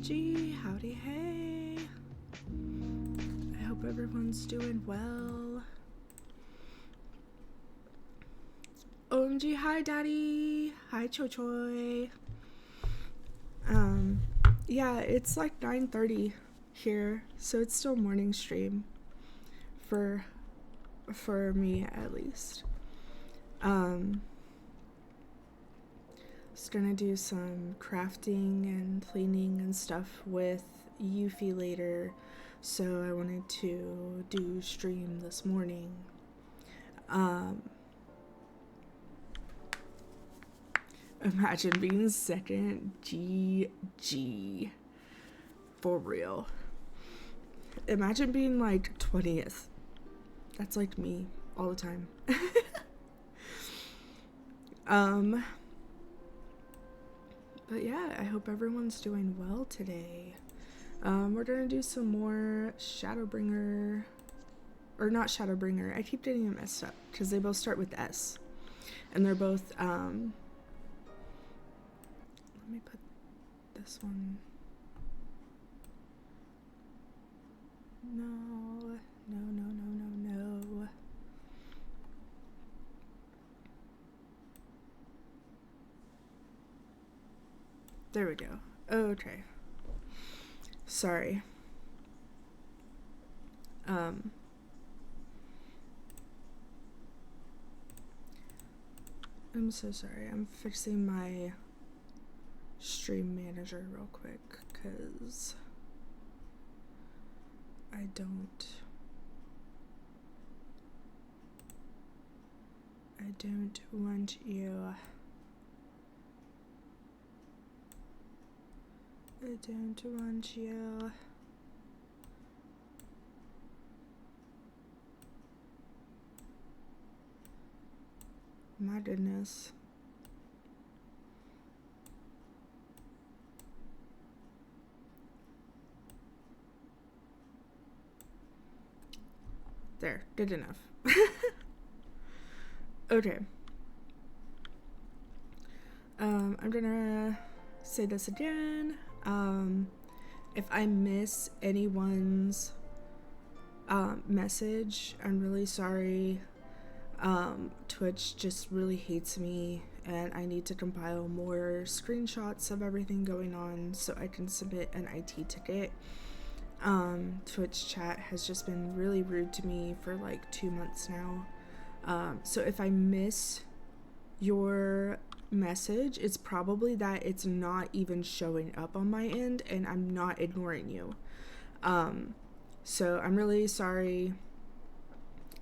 OMG, howdy, hey. I hope everyone's doing well. OMG, hi daddy. Hi Choi Choi. Yeah, it's like 9:30 here, so it's still morning stream for me at least. Just gonna do some crafting and cleaning and stuff with Yuffie later, so I wanted to do stream this morning. Imagine being second. GG. For real. Imagine being like 20th. That's like me all the time. But yeah, I hope everyone's doing well today. We're gonna do some more Shadowbringer, or not Shadowbringer. I keep getting them messed up because they both start with S, and they're both. Let me put this one. No. There we go. Okay. Sorry. I'm so sorry. I'm fixing my stream manager real quick because I don't want you. I don't want you. My goodness. There, good enough. Okay. I'm gonna say this again. If I miss anyone's message, I'm really sorry. Twitch just really hates me, and I need to compile more screenshots of everything going on so I can submit an IT ticket. Twitch chat has just been really rude to me for like 2 months now. So if I miss your message, it's probably that it's not even showing up on my end and I'm not ignoring you. So I'm really sorry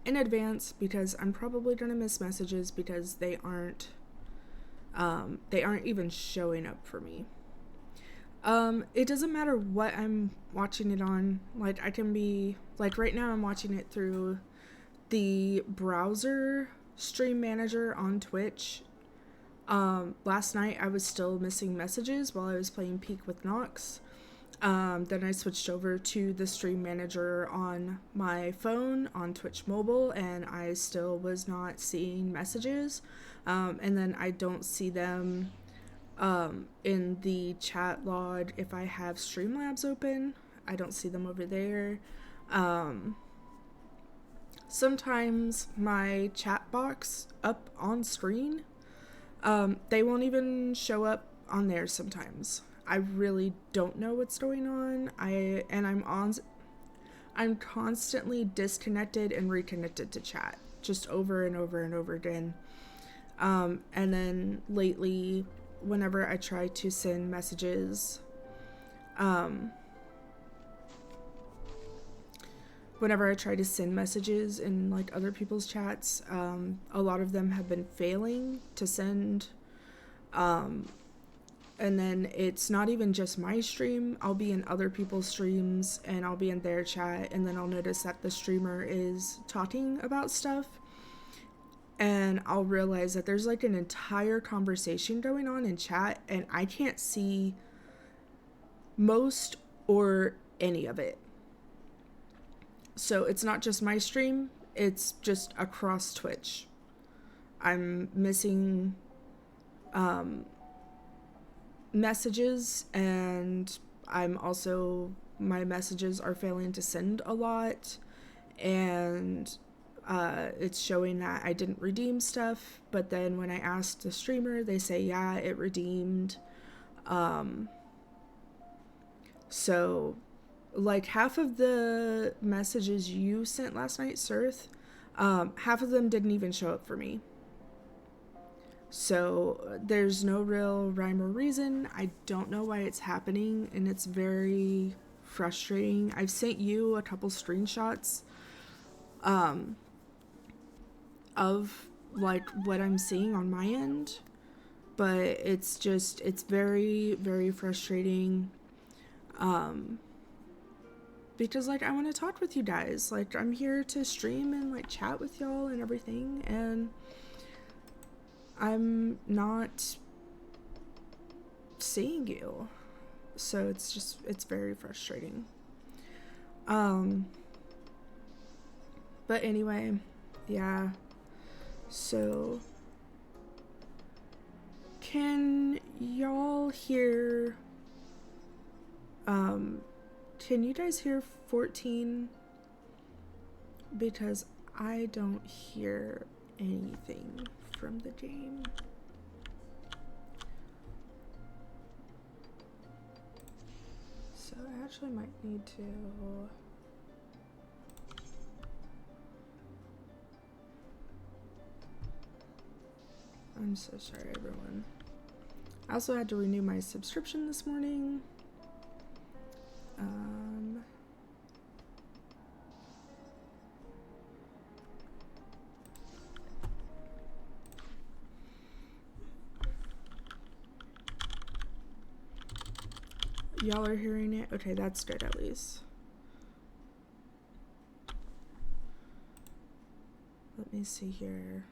in advance because I'm probably gonna miss messages because they aren't even showing up for me. It doesn't matter what I'm watching it on. Like, I can be like, right now I'm watching it through the browser stream manager on Twitch. Last night I was still missing messages while I was playing Peak with Nox. Then I switched over to the stream manager on my phone on Twitch mobile, and I still was not seeing messages. And then I don't see them in the chat log if I have Streamlabs open. I don't see them over there. Sometimes my chat box up on screen, they won't even show up on there sometimes. I really don't know what's going on. I'm constantly disconnected and reconnected to chat, just over and over and over again. And then lately, whenever I try to send messages, in like other people's chats, a lot of them have been failing to send. And then it's not even just my stream. I'll be in other people's streams and I'll be in their chat, and then I'll notice that the streamer is talking about stuff, and I'll realize that there's like an entire conversation going on in chat and I can't see most or any of it. So it's not just my stream, it's just across Twitch. I'm missing messages, and I'm also, my messages are failing to send a lot, and it's showing that I didn't redeem stuff, but then when I asked the streamer, they say, yeah, it redeemed. So, like, half of the messages you sent last night, Sirth, half of them didn't even show up for me. So there's no real rhyme or reason. I don't know why it's happening, and it's very frustrating. I've sent you a couple screenshots of like what I'm seeing on my end, but it's very, very frustrating. Because like I want to talk with you guys. Like I'm here to stream and like chat with y'all and everything, and I'm not seeing you. So it's very frustrating. But anyway, yeah. So can y'all hear, can you guys hear 14? Because I don't hear anything from the game. So I actually might need to... I'm so sorry, everyone. I also had to renew my subscription this morning. Y'all are hearing it? Okay, that's good at least. Let me see here.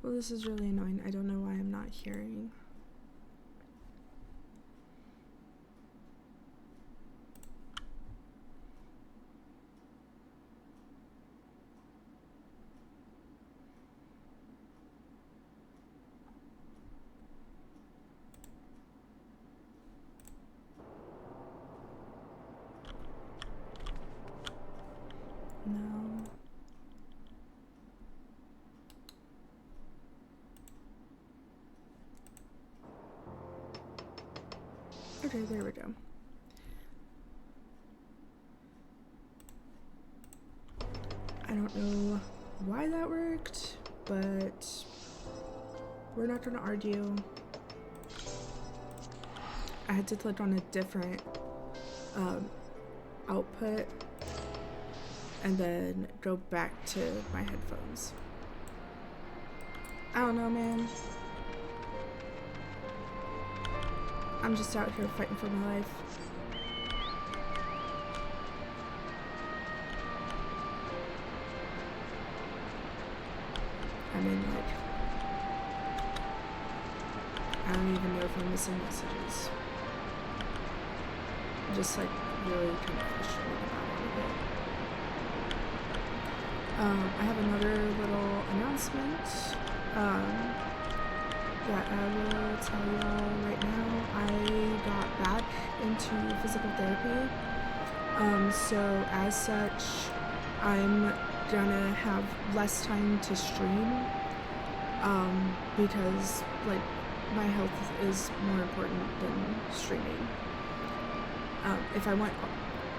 Well, this is really annoying. I don't know why I'm not hearing. No. Okay, there we go. I don't know why that worked, but we're not gonna argue. I had to click on a different output and then go back to my headphones. I don't know, man. I'm just out here fighting for my life. I mean, like, I don't even know if I'm missing messages. I'm just, like, really kind of frustrated about all of it. I have another little announcement. That I will tell y'all right now. I got back into physical therapy. So as such, I'm gonna have less time to stream. Because like my health is more important than streaming. If I want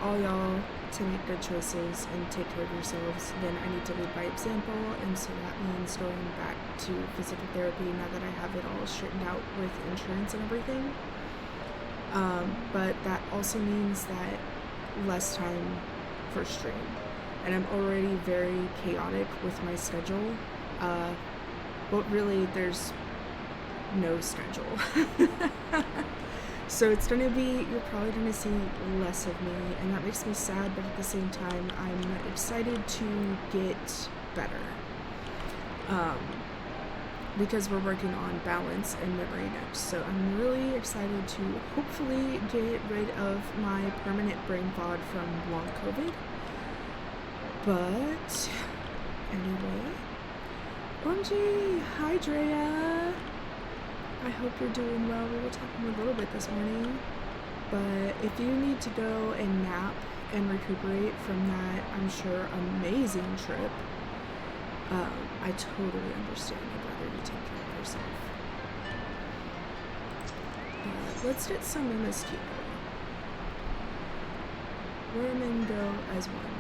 all y'all to make good choices and take care of yourselves, then I need to lead by example, and so that means going back to physical therapy now that I have it all straightened out with insurance and everything. But that also means that less time for stream, and I'm already very chaotic with my schedule. But really there's no schedule. So it's gonna be, you're probably gonna see less of me, and that makes me sad, but at the same time, I'm excited to get better. Because we're working on balance and memory next. So I'm really excited to hopefully get rid of my permanent brain fog from long COVID. But anyway, OMG, hi Drea. I hope you're doing well. We were talking a little bit this morning, but if you need to go and nap and recuperate from that, I'm sure, amazing trip, I totally understand. I'd rather you take care of yourself. Let's get some MSQ. Women go as one.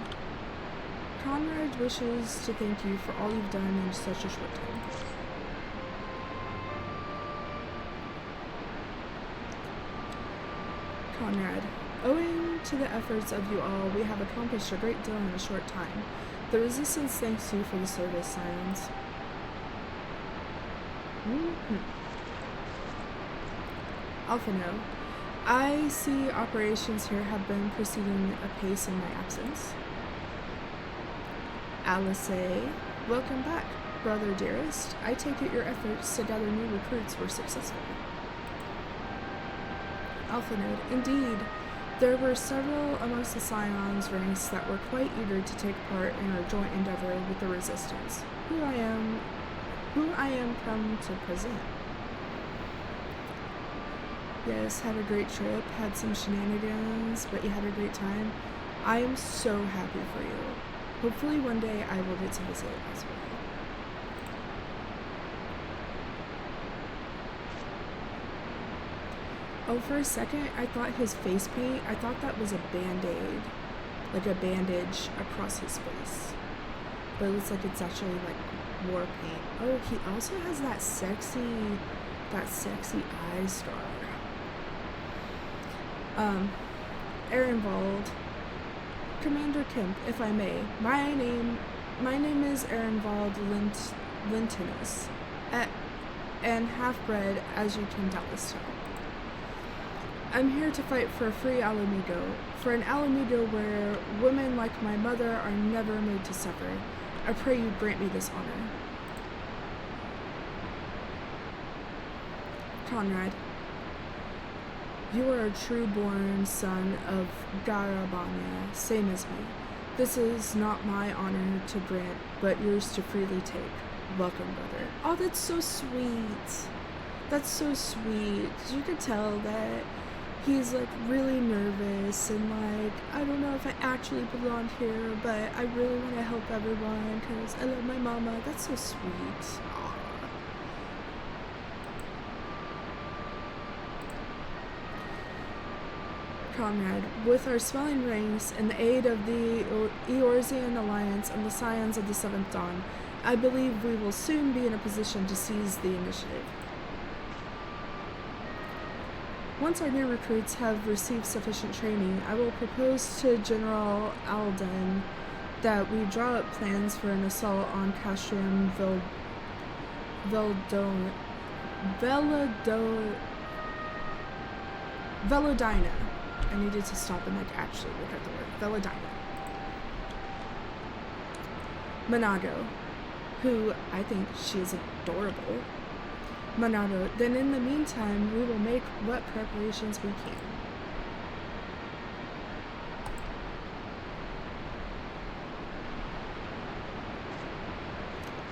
Conrad wishes to thank you for all you've done in such a short time. Conrad, owing to the efforts of you all, we have accomplished a great deal in a short time. The Resistance thanks you for the service, Scions. Alphano, I see operations here have been proceeding apace in my absence. Alice, welcome back, brother dearest. I take it your efforts to gather new recruits were successful. Alphanode, indeed. There were several amongst the Scions ranks that were quite eager to take part in our joint endeavor with the Resistance, who I am come to present. Yes, had a great trip, had some shenanigans, but you had a great time. I am so happy for you. Hopefully one day I will get to visit as well. Oh, for a second, I thought his face paint, I thought that was a band-aid, like a bandage across his face. But it looks like it's actually like war paint. Oh, he also has that sexy eye star. Ehrenwald, Commander Kemp, if I may. My name is Ehrenwald Lintinus, and half-bred, as you can doubtless tell. I'm here to fight for a free Alamigo, for an Alamigo where women like my mother are never made to suffer. I pray you grant me this honor. Conrad, you are a true-born son of Garabanya, same as me. This is not my honor to grant, but yours to freely take. Welcome, brother. Oh, that's so sweet. That's so sweet. You could tell that he's like really nervous and like, I don't know if I actually belong here, but I really want to help everyone because I love my mama. That's so sweet. Aww. Conrad, with our swelling ranks and the aid of the Eorzean Alliance and the Scions of the Seventh Dawn, I believe we will soon be in a position to seize the initiative. Once our new recruits have received sufficient training, I will propose to General Alden that we draw up plans for an assault on Castrum Velodina. I needed to stop and like actually look at the word. Velodina. Monado, who I think she is adorable. Monado, then in the meantime, we will make what preparations we can.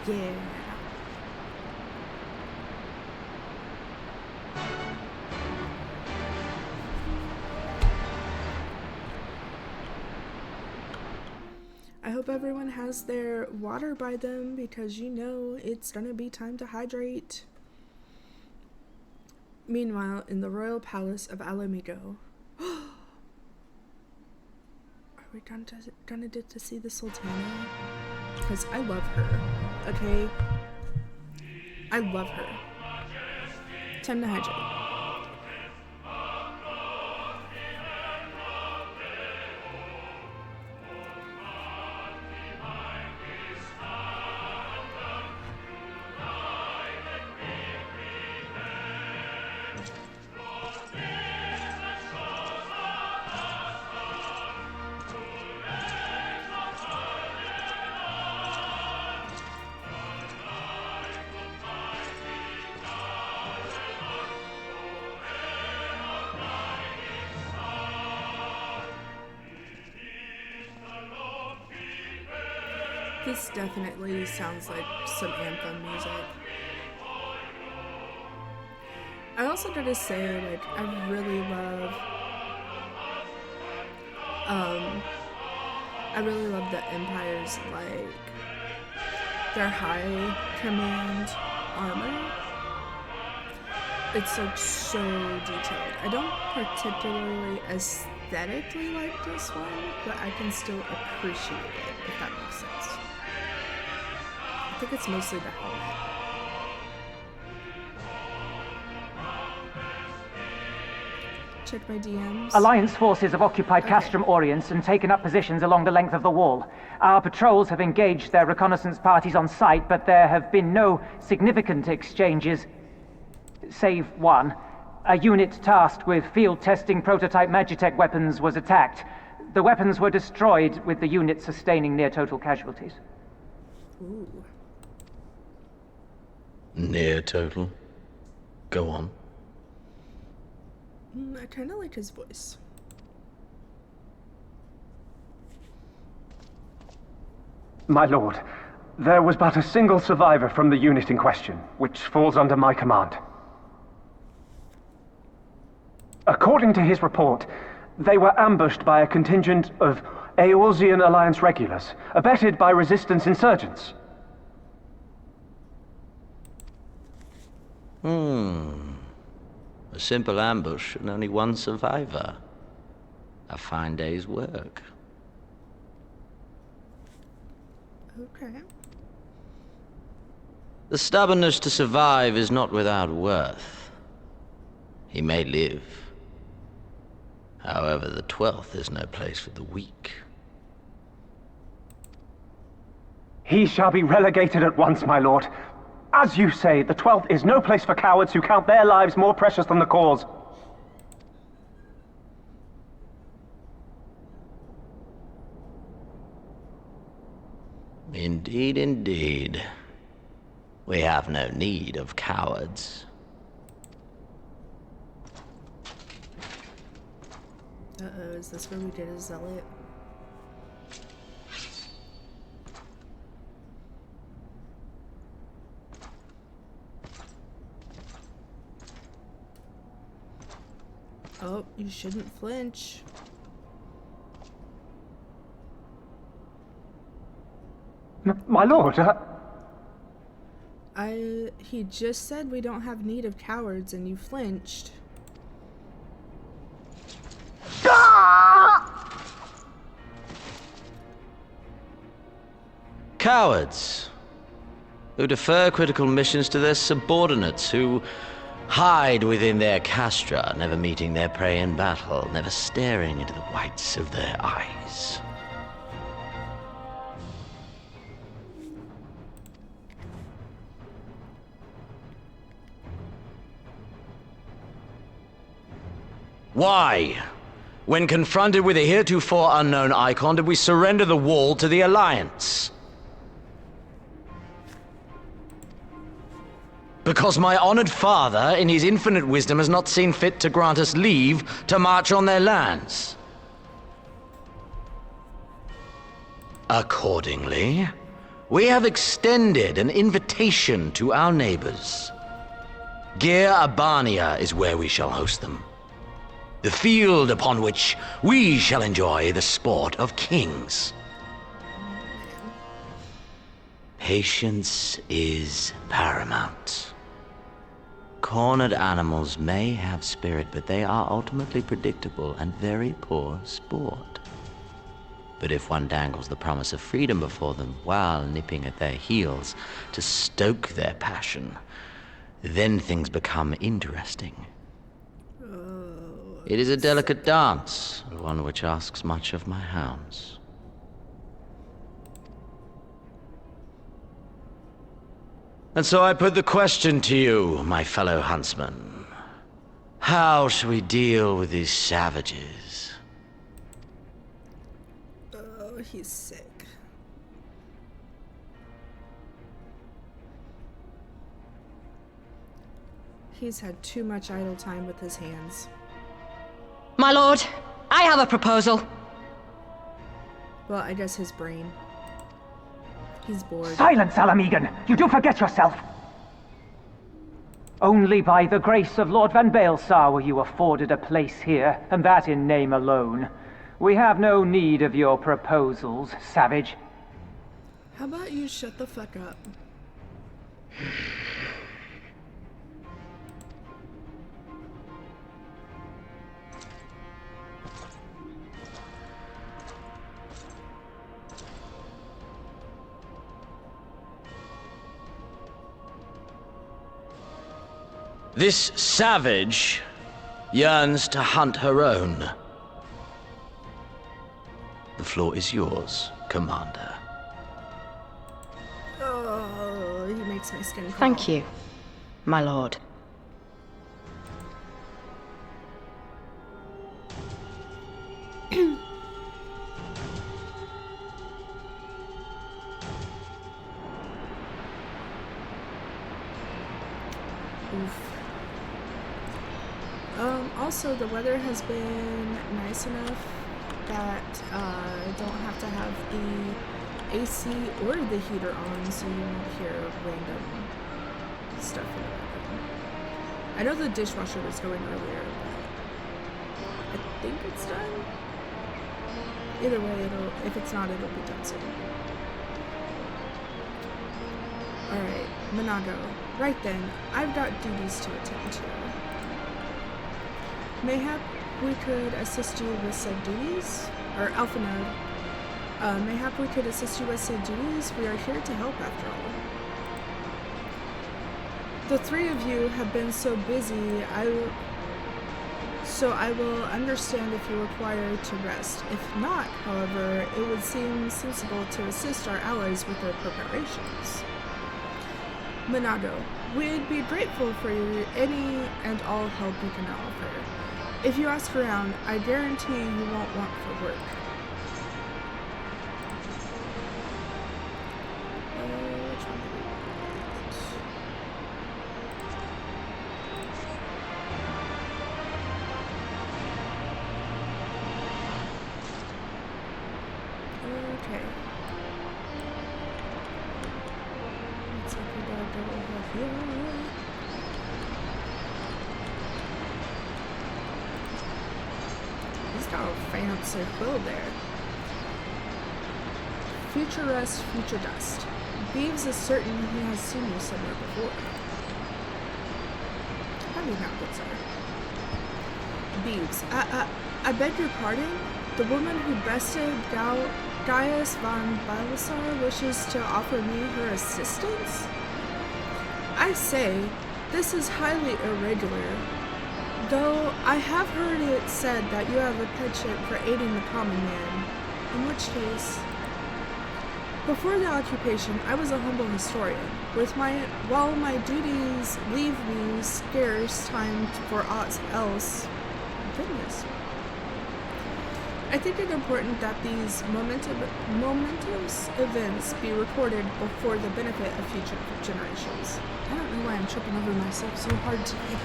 Yeah. I hope everyone has their water by them because you know it's gonna be time to hydrate. Meanwhile, in the royal palace of Alamigo. Are we gonna get to see the Sultana? Because I love her, okay? I love her. Time to hydrate. This definitely sounds like some anthem music. I also gotta say, like, I really love the Empire's, like, their high command armor. It's, like, so detailed. I don't particularly aesthetically like this one, but I can still appreciate it, if that makes sense. I think it's mostly the helmet. Check my DMs. Alliance forces have occupied Castrum Orients and taken up positions along the length of the wall. Our patrols have engaged their reconnaissance parties on site, but there have been no significant exchanges, save one. A unit tasked with field testing prototype Magitech weapons was attacked. The weapons were destroyed, with the unit sustaining near total casualties. Ooh. Near total? Go on. I kind of like his voice. My lord, there was but a single survivor from the unit in question, which falls under my command. According to his report, they were ambushed by a contingent of Eorzean Alliance regulars, abetted by resistance insurgents. A simple ambush and only one survivor. A fine day's work. Okay. The stubbornness to survive is not without worth. He may live. However, the 12th is no place for the weak. He shall be relegated at once, my lord. As you say, the 12th is no place for cowards who count their lives more precious than the cause. Indeed, indeed. We have no need of cowards. Uh-oh, is this where we get a zealot? Oh, you shouldn't flinch. My lord, He just said we don't have need of cowards and you flinched. Cowards who defer critical missions to their subordinates, who hide within their castra, never meeting their prey in battle, never staring into the whites of their eyes. Why, when confronted with a heretofore unknown icon, did we surrender the wall to the Alliance? Because my honored father, in his infinite wisdom, has not seen fit to grant us leave to march on their lands. Accordingly, we have extended an invitation to our neighbors. Gir Abania is where we shall host them. The field upon which we shall enjoy the sport of kings. Patience is paramount. Cornered animals may have spirit, but they are ultimately predictable and very poor sport. But if one dangles the promise of freedom before them while nipping at their heels to stoke their passion, then things become interesting. It is a delicate dance, and one which asks much of my hounds. And so I put the question to you, my fellow huntsman. How shall we deal with these savages? Oh, he's sick. He's had too much idle time with his hands. My lord, I have a proposal. Well, I guess his brain. He's bored. Silence, Alamegan! You do forget yourself! Only by the grace of Lord Van Baelsar were you afforded a place here, and that in name alone. We have no need of your proposals, savage. How about you shut the fuck up? This savage yearns to hunt her own. The floor is yours, Commander. Oh, he makes my skin crawl. Thank you, my lord. Oof. Also, the weather has been nice enough that I don't have to have the AC or the heater on, so you won't hear random stuff in the background. I know the dishwasher was going earlier, but I think it's done. Either way, if it's not, it'll be done soon. Alright, Monago. Right then, I've got duties to attend to. Mayhap we could assist you with said duties? Or Alpha Node. Mayhap we could assist you with said duties? We are here to help after all. The three of you have been so busy, so I will understand if you require to rest. If not, however, it would seem sensible to assist our allies with their preparations. Monago, we'd be grateful for any and all help you can offer. If you ask around, I guarantee you won't want for work. Which one do we want? Okay. Looks like we gotta go over here. He's got a fancy quill there. Future rest, future dust. Beeves is certain he has seen you somewhere before. How do you know, good sir? Beeves, I beg your pardon? The woman who bested Gaius von Baelsar wishes to offer me her assistance? I say, this is highly irregular. Though I have heard it said that you have a penchant for aiding the common man, in which case... Before the occupation, I was a humble historian. While my duties leave me scarce time for aught else... Goodness. I think it important that these momentous events be recorded for the benefit of future generations. I don't know why I'm tripping over myself so hard today.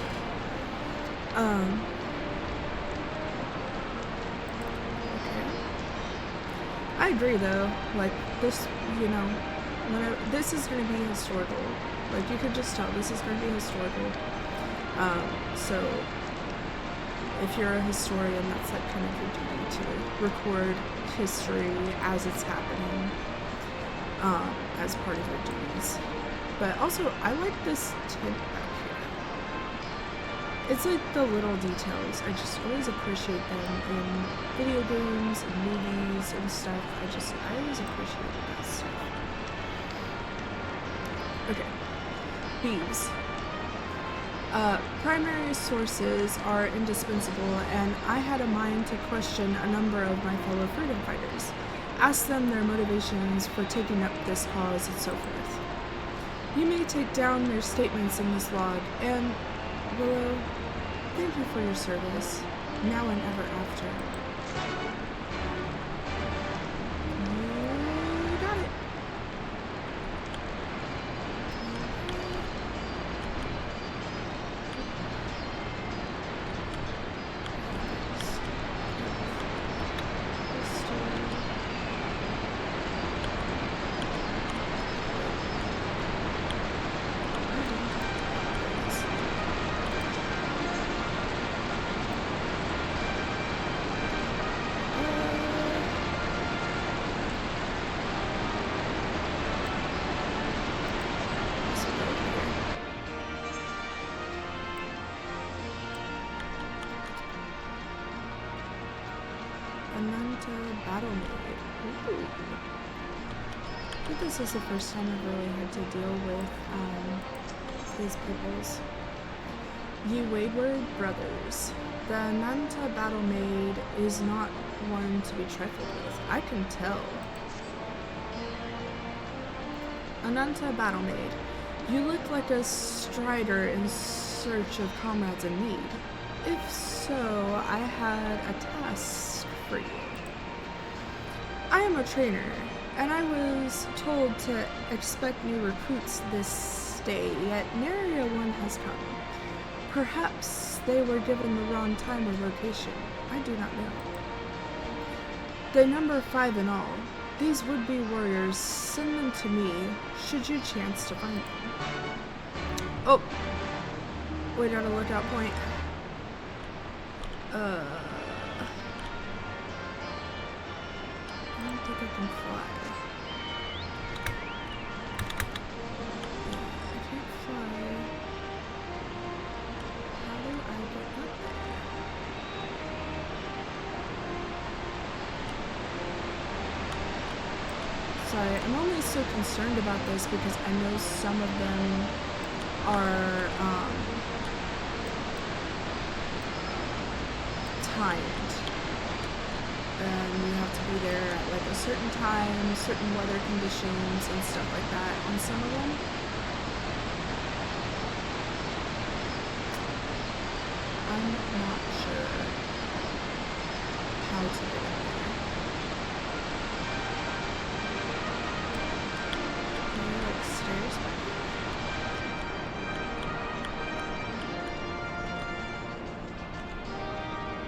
Okay. I agree though, like this, you know, this is going to be historical. Like you could just tell this is going to be historical. So if you're a historian, that's like kind of your duty to record history as it's happening, as part of your duties. But also, I like this tip back here. It's like the little details. I just always appreciate them in video games and movies and stuff. I always appreciate that stuff. Okay. Beeves. Primary sources are indispensable, and I had a mind to question a number of my fellow freedom fighters, ask them their motivations for taking up this cause and so forth. You may take down their statements in this log, and, Willow, thank you for your service, now and ever after. You got it. Battle Maid. Ooh. I think this is the first time I've really had to deal with these peoples. Ye Wayward Brothers. The Nanta Battle Maid is not one to be trifled with. I can tell. Ananta Battle Maid. You look like a strider in search of comrades in need. If so, I had a task for you. I am a trainer, and I was told to expect new recruits this day, yet nary a one has come. Perhaps they were given the wrong time or location. I do not know. They number 5 in all. These would-be warriors, send them to me, should you chance to find them. Oh! Wait at a lookout point. I don't think I can fly. Yeah, I can't fly. How do I get up there? Sorry, I'm only so concerned about this because I know some of them are, timed. And you have to be there at like a certain time, certain weather conditions and stuff like that on some of them. I'm not sure how to get up there. Are there like stairs back here?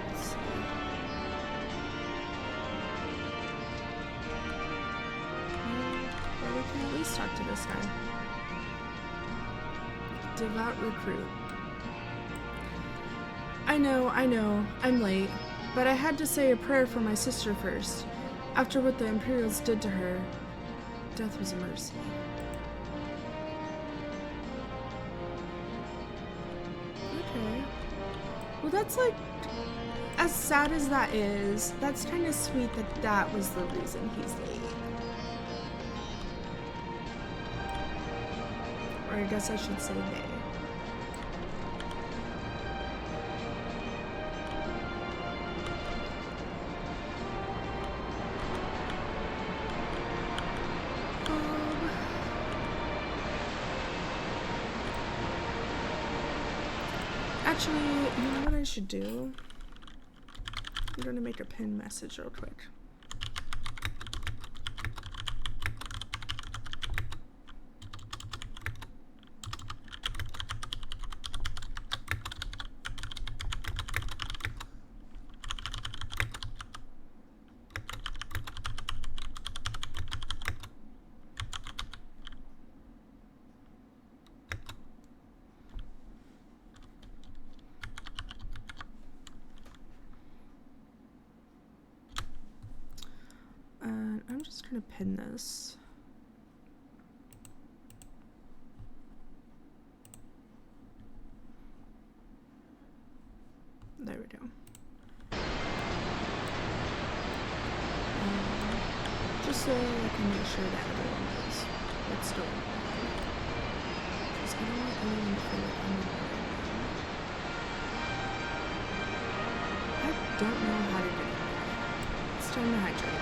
Let's see. Well, we can at least talk to this guy. Devout recruit. I know, I'm late, but I had to say a prayer for my sister first. After what the Imperials did to her, death was a mercy. Okay. Well, that's like, as sad as that is, that's kind of sweet that that was the reason he's late. Or I guess I should say they. Actually, you know what I should do? I'm going to make a pin message real quick. I'm just gonna pin this. There we go. Just so I can make sure that everyone knows what's going on. Just I don't want anyone to feel like I'm ignoring them. I don't know how to get it. It's time to hydrate.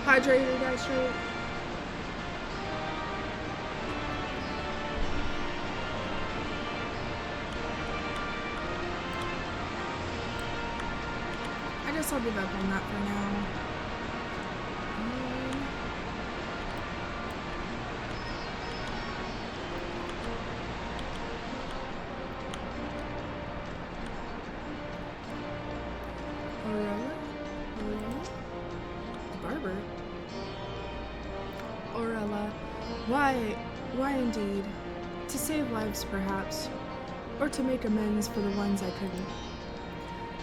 Hydrate your guys straight. I guess I'll give up on that for now. Why indeed? To save lives, perhaps, or to make amends for the ones I couldn't.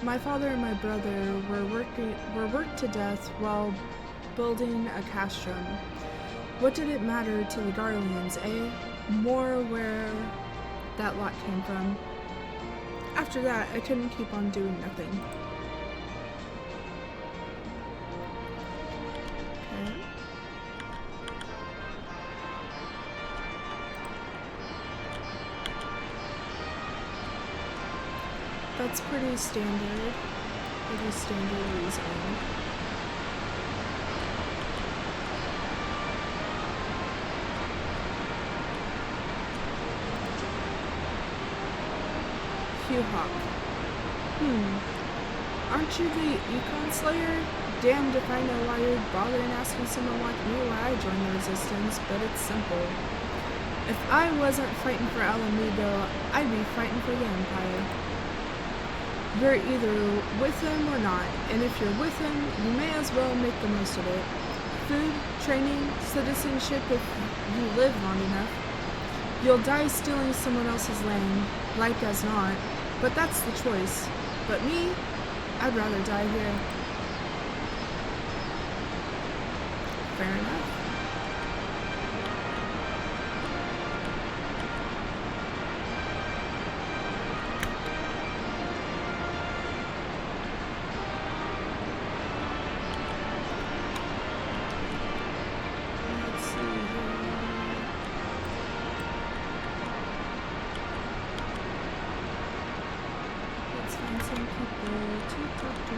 My father and my brother were worked to death while building a castrum. What did it matter to the Garleans, eh? More where that lot came from. After that, I couldn't keep on doing nothing. That's pretty standard. Pretty standard reasoning. Hugh Hawk. Aren't you the Econ Slayer? Damned if I know why you'd bother in asking someone like me why I joined the Resistance, but it's simple. If I wasn't fighting for Alameda, I'd be fighting for the Empire. You're either with him or not, and if you're with him, you may as well make the most of it. Food, training, citizenship if you live long enough. You'll die stealing someone else's land, like as not, but that's the choice. But me, I'd rather die here. Fair enough. Let's see here. Let's find some people to talk to.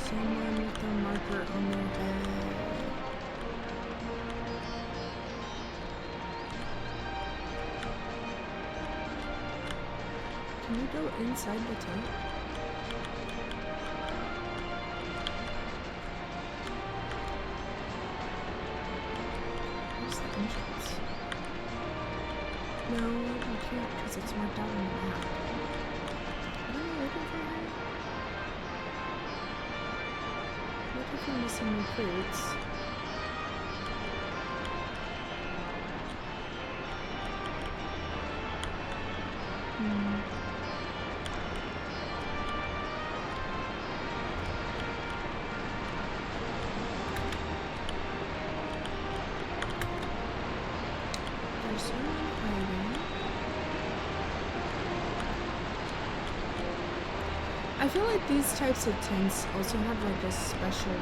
Someone with a marker on their head. Can you go inside the tent? Where's the entrance? No, you can't because it's marked out on the map. What am I looking for here? Looking for missing recruits. There's someone hiding. I feel like these types of tents also have like a special name.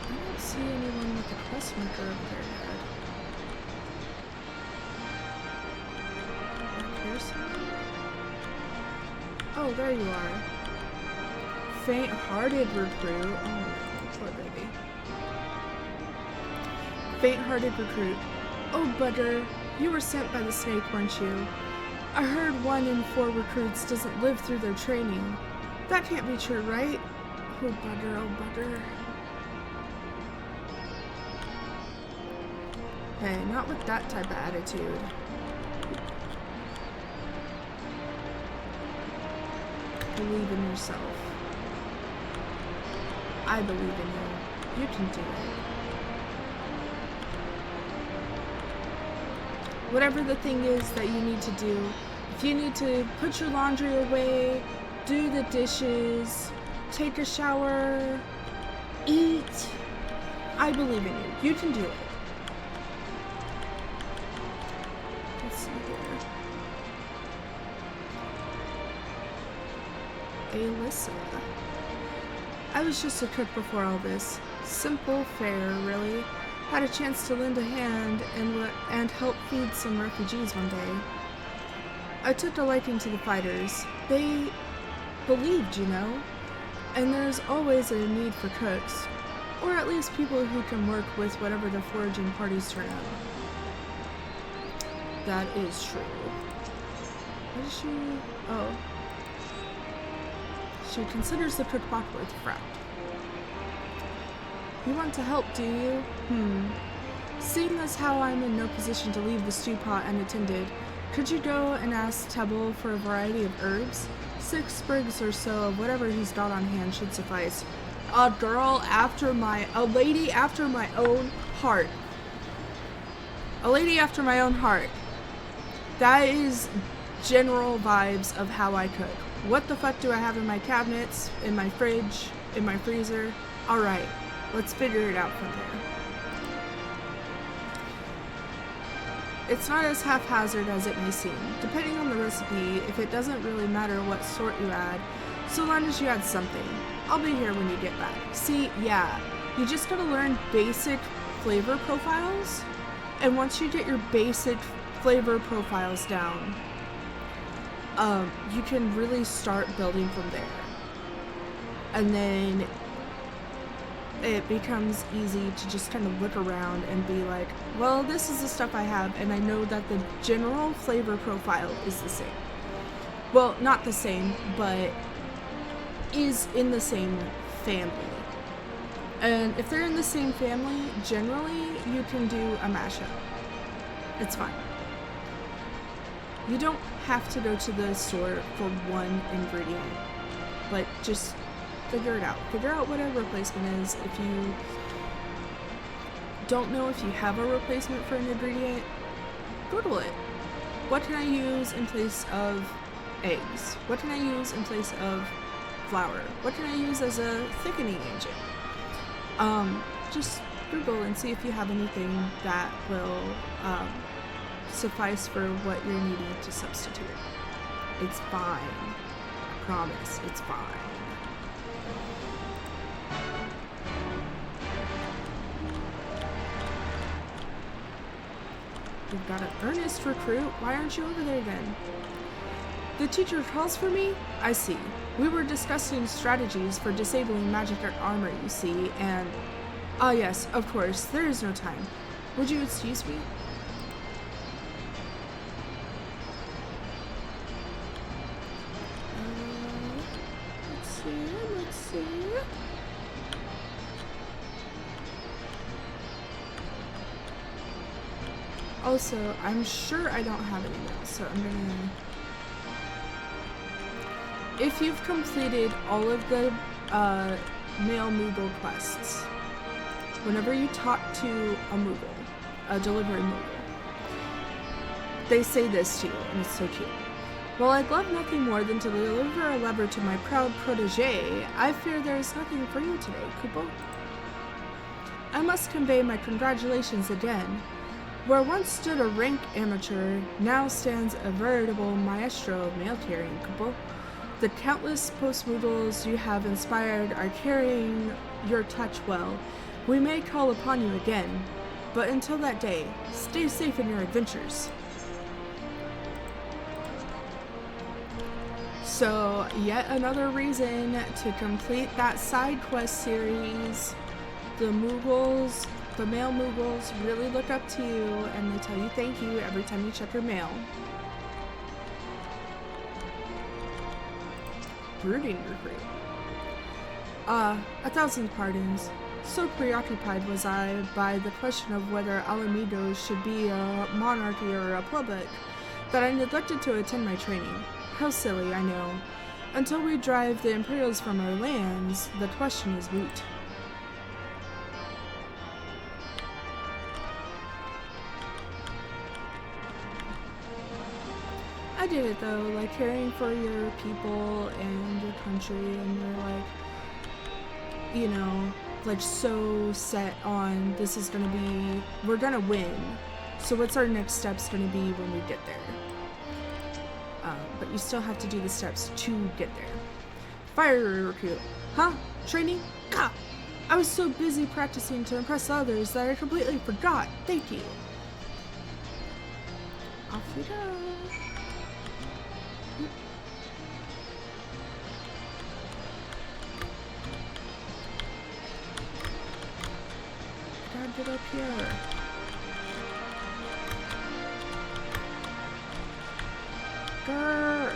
I don't see anyone with a quest marker over their head. Back here somewhere? Oh, there you are. Faint-hearted recruit. Oh no, poor baby. Faint-hearted recruit. Oh, Butter, you were sent by the snake, weren't you? I heard 1 in 4 recruits doesn't live through their training. That can't be true, right? Oh, Butter, oh, Butter. Hey, not with that type of attitude. Believe in yourself. I believe in you. You can do it. Whatever the thing is that you need to do, if you need to put your laundry away, do the dishes, take a shower, eat, I believe in you. You can do it. Let's see here. Alyssa. I was just a cook before all this. Simple fare, really. Had a chance to lend a hand and help feed some refugees one day. I took a liking to the fighters. They believed, you know. And there's always a need for cooks. Or at least people who can work with whatever the foraging parties turn out. That is true. What is she? Oh. She considers the cook popular with Fract. You want to help, do you? Seeing as how I'm in no position to leave the stew pot unattended, could you go and ask Tebble for a variety of herbs? 6 sprigs or so of whatever he's got on hand should suffice. A lady after my own heart. A lady after my own heart. That is general vibes of how I cook. What the fuck do I have in my cabinets, in my fridge, in my freezer? Alright, let's figure it out from there. It's not as haphazard as it may seem. Depending on the recipe, if it doesn't really matter what sort you add, so long as you add something. I'll be here when you get back. See, yeah, you just gotta learn basic flavor profiles, and once you get your basic flavor profiles down, you can really start building from there. And then it becomes easy to just kind of look around and be like, well, this is the stuff I have, and I know that the general flavor profile is the same. Well, not the same, but is in the same family. And if they're in the same family, generally you can do a mashup. It's fine. You don't have to go to the store for one ingredient, but just figure it out. Figure out what a replacement is. If you don't know if you have a replacement for an ingredient, Google it. What can I use in place of eggs? What can I use in place of flour? What can I use as a thickening agent? Just Google and see if you have anything that will suffice for what you're needing to substitute. It's fine. I promise, it's fine. You've got an earnest recruit. Why aren't you over there then? The teacher calls for me? I see. We were discussing strategies for disabling magic armor, you see, and... Ah, yes, of course. There is no time. Would you excuse me? Let's see. Also, I'm sure I don't have any mail, so I'm gonna... If you've completed all of the male Moogle quests, whenever you talk to a Moogle, a delivery Moogle, they say this to you, and it's so cute. While I'd love nothing more than to deliver a lever to my proud protege, I fear there is nothing for you today, Kupo. I must convey my congratulations again. Where once stood a rank amateur, now stands a veritable maestro of mail carrying, Kupo. The countless post-Moogles you have inspired are carrying your touch well. We may call upon you again, but until that day, stay safe in your adventures. So, yet another reason to complete that side quest series. The Moogles, the male Moogles, really look up to you, and they tell you thank you every time you check your mail. Brooding recruit. 1,000 pardons. So preoccupied was I by the question of whether Alamitos should be a monarchy or a republic that I neglected to attend my training. How silly, I know. Until we drive the Imperials from our lands, the question is moot. I did it though, like caring for your people and your country, and you're like, you know, like so set on this is gonna be, we're gonna win. So what's our next steps gonna be when we get there? But you still have to do the steps to get there. Fire recruit. Huh? Training? Gah! I was so busy practicing to impress others that I completely forgot. Thank you. Off we go. Gotta get up here. Grr.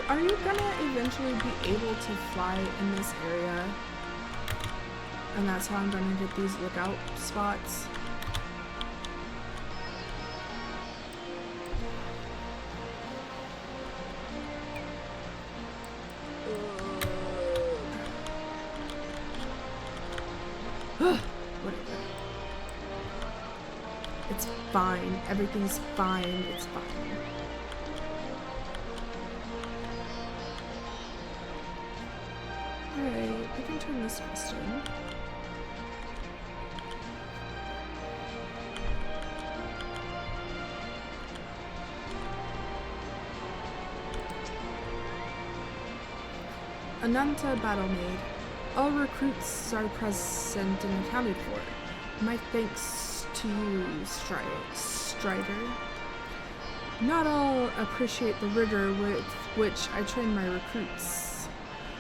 Are you gonna eventually be able to fly in this area? And that's how I'm gonna get these lookout spots. Whatever. It's fine. Everything's fine. It's fine. Alright, I can turn this quest in. Ananta Battle Maid. All recruits are present and accounted for. My thanks to you, Strider. Not all appreciate the rigor with which I train my recruits.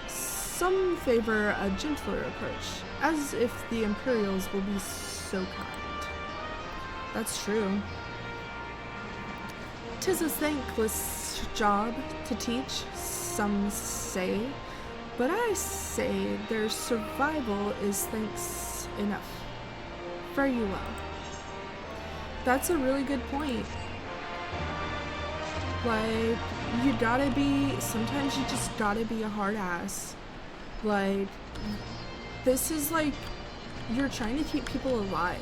Some favor a gentler approach, as if the Imperials will be so kind. That's true. 'Tis a thankless job to teach, some say, but I say their survival is thanks enough. Fare you well. That's a really good point. Like, you gotta be, sometimes you just gotta be a hard ass. Like, this is like, you're trying to keep people alive.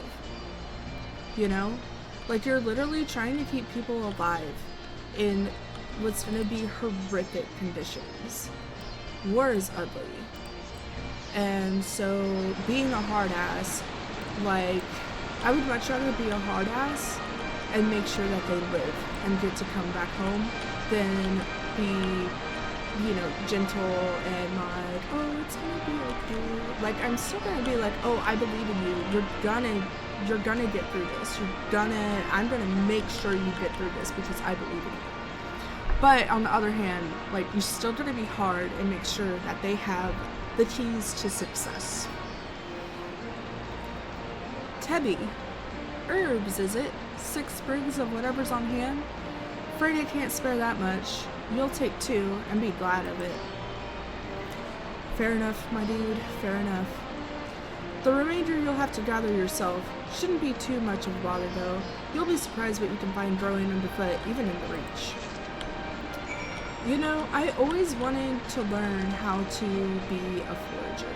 You know? Like, you're literally trying to keep people alive in what's gonna be horrific conditions. War is ugly. And so, being a hard ass, like, I would much rather be a hard ass and make sure that they live and get to come back home than be, you know, gentle and like, oh, it's gonna be okay. Like, I'm still gonna be like, oh, I believe in you. You're gonna get through this. I'm gonna make sure you get through this because I believe in you. But on the other hand, like, you're still gonna be hard and make sure that they have the keys to success. Tebby. Herbs, is it? 6 sprigs of whatever's on hand? Afraid I can't spare that much. You'll take 2 and be glad of it. Fair enough, my dude. Fair enough. The remainder you'll have to gather yourself. Shouldn't be too much of a bother, though. You'll be surprised what you can find growing underfoot, even in the reach. You know, I always wanted to learn how to be a forager.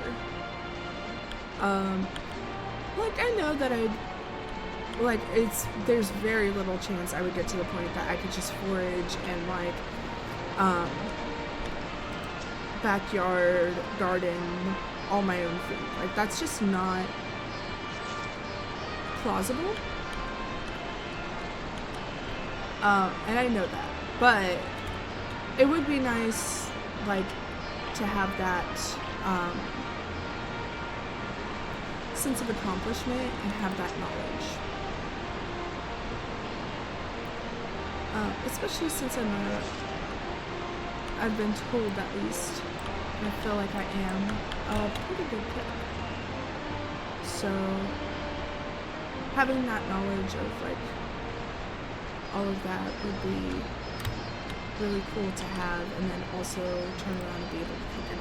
Like, I know that there's very little chance I would get to the point that I could just forage and, like, backyard garden all my own food. Like, that's just not plausible. And I know that, but it would be nice, like, to have that, sense of accomplishment and have that knowledge. Especially since I've been told at least, and I feel like I am a pretty good cook. So, having that knowledge of, like, all of that would be really cool to have, and then also turn around and be able to cook it.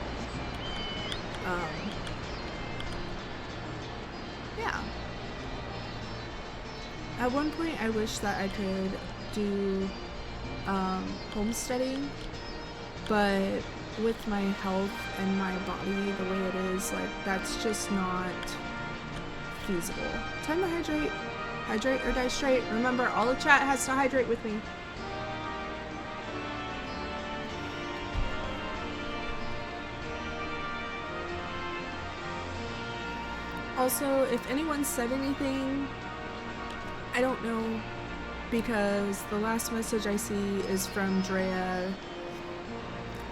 Yeah. At one point, I wish that I could do homesteading, but with my health and my body the way it is, like, that's just not feasible. Time to hydrate. Hydrate or die straight. Remember, all the chat has to hydrate with me. Also, if anyone said anything, I don't know, because the last message I see is from Drea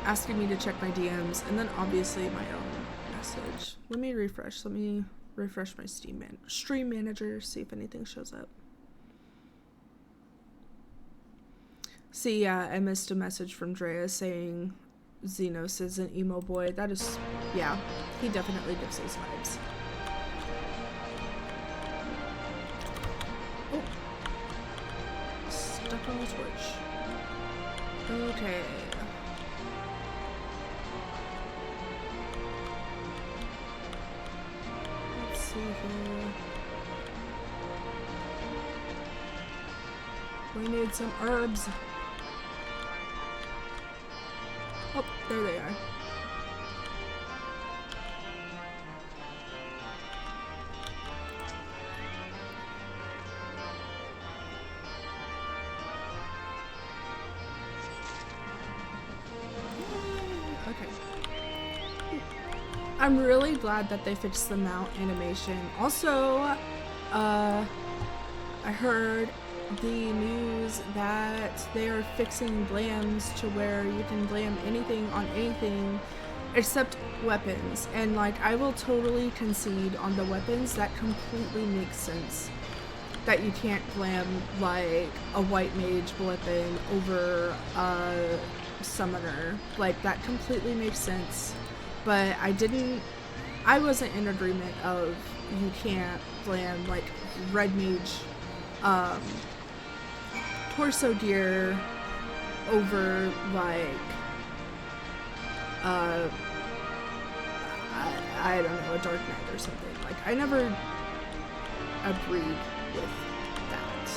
asking me to check my DMs, and then obviously my own message. Let me refresh my stream manager, see if anything shows up. See, yeah, I missed a message from Drea saying Xenos is an emo boy. That is, yeah, he definitely gives those vibes. Oh. Stuck on the torch. Okay. Let's see here. We need some herbs. Oh, there they are. I'm really glad that they fixed the mount animation. Also, I heard the news that they are fixing blams to where you can blam anything on anything except weapons. And like, I will totally concede on the weapons. That completely makes sense. That you can't blam like a white mage weapon over a summoner. Like, that completely makes sense. But I wasn't in agreement of you can't blam like red mage torso gear over like I don't know, a Dark Knight or something. Like, I never agreed with that.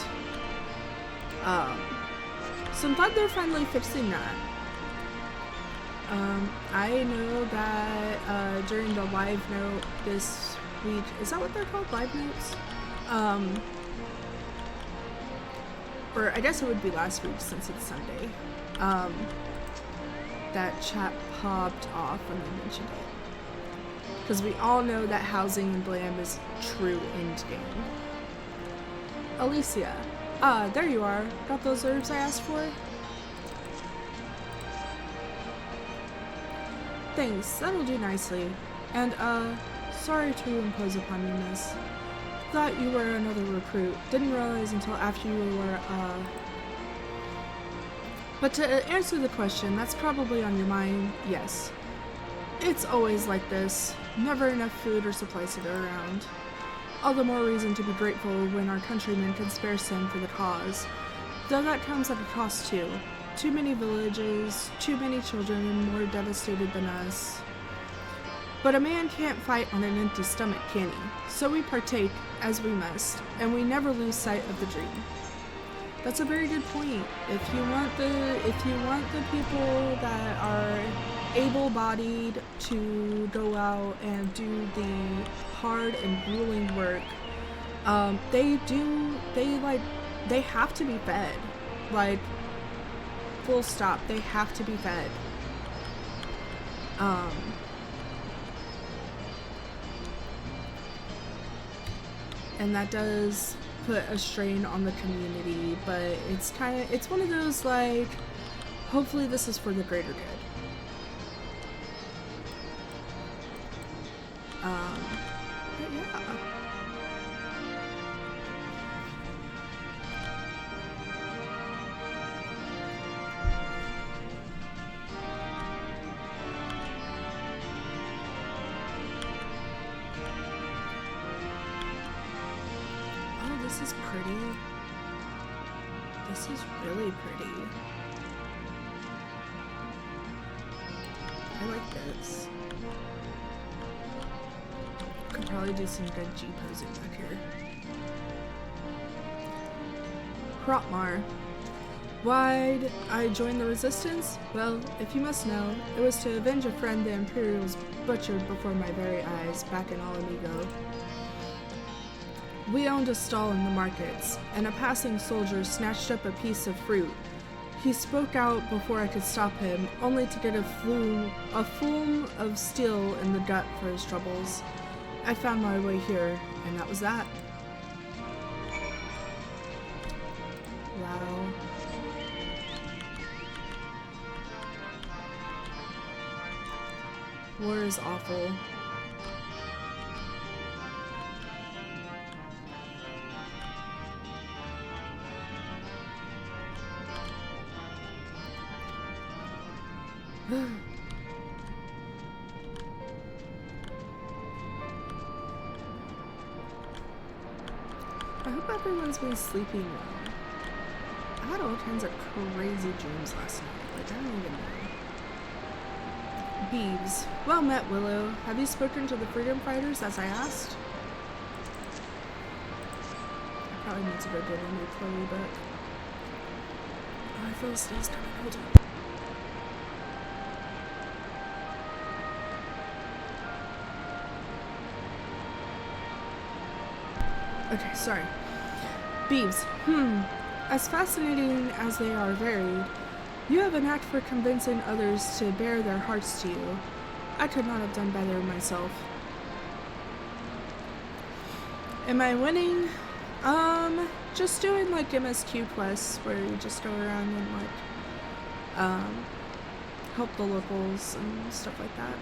So I'm glad they're finally fixing that. I know that during the live note this week, is that what they're called? Live notes? Or I guess it would be last week since it's Sunday. That chat popped off when they mentioned it. Because we all know that housing and blam is true endgame. Alicia. Ah, there you are. Got those herbs I asked for? Thanks, that'll do nicely. And, sorry to impose upon you, miss. Thought you were another recruit. Didn't realize until after you were, But to answer the question, that's probably on your mind, yes. It's always like this. Never enough food or supplies to go around. All the more reason to be grateful when our countrymen can spare some for the cause. Though that comes at a cost too. Too many villages, too many children more devastated than us. But a man can't fight on an empty stomach, can he? So we partake as we must, and we never lose sight of the dream. That's a very good point. If you want the people that are able-bodied to go out and do the hard and grueling work, they have to be fed. Like, full stop, they have to be fed. And that does put a strain on the community, but it's one of those, like, hopefully this is for the greater good. But yeah. Oh, this is pretty. This is really pretty. I like this. Could probably do some good G posing back here. Kropmar. Why'd I join the resistance? Well, if you must know, it was to avenge a friend the Imperials butchered before my very eyes back in Alamigo. We owned a stall in the markets, and a passing soldier snatched up a piece of fruit. He spoke out before I could stop him, only to get a flume of steel in the gut for his troubles. I found my way here, and that was that. Wow. War is awful. I hope everyone's been sleeping well. I had all kinds of crazy dreams last night. Like, I don't even know. Beeves. Well met, Willow. Have you spoken to the freedom fighters as I asked? I probably need to go get a new Chloe book. Oh, I feel the sneeze coming. Hold on. Okay, sorry. Beeves. As fascinating as they are varied, you have a knack for convincing others to bare their hearts to you. I could not have done better myself. Am I winning? Just doing like MSQ quests where you just go around and like, help the locals and stuff like that.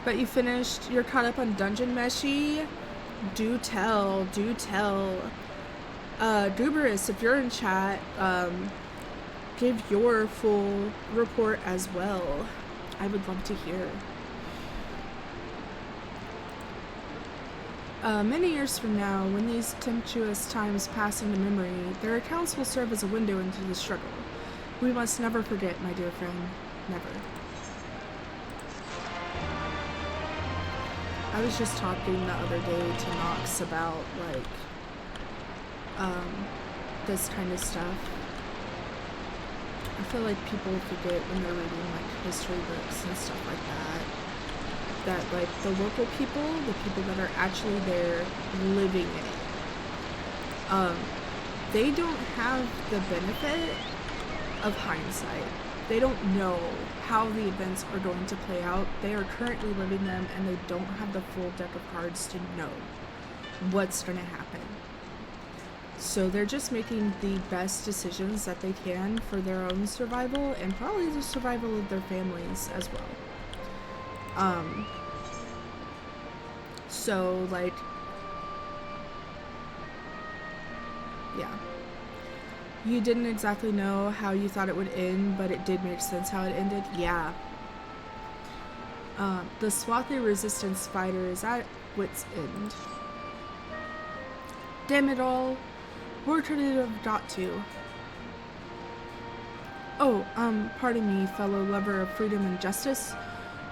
But you finished, you're caught up on Dungeon Meshi? Do tell, do tell. Gooberus, if you're in chat, give your full report as well. I would love to hear. Many years from now, when these tempestuous times pass into memory, their accounts will serve as a window into the struggle. We must never forget, my dear friend. Never. I was just talking the other day to Nox about, like, this kind of stuff. I feel like people forget when they're reading, like, history books and stuff like that, like, the local people, the people that are actually there living in it, they don't have the benefit of hindsight. They don't know how the events are going to play out. They are currently living them, and they don't have the full deck of cards to know what's going to happen. So they're just making the best decisions that they can for their own survival, and probably the survival of their families as well. So, like, yeah. You didn't exactly know how you thought it would end, but it did make sense how it ended? Yeah. The Swathy resistance fighter is at wit's end. Damn it all. Where could it have got to? Oh, pardon me, fellow lover of freedom and justice.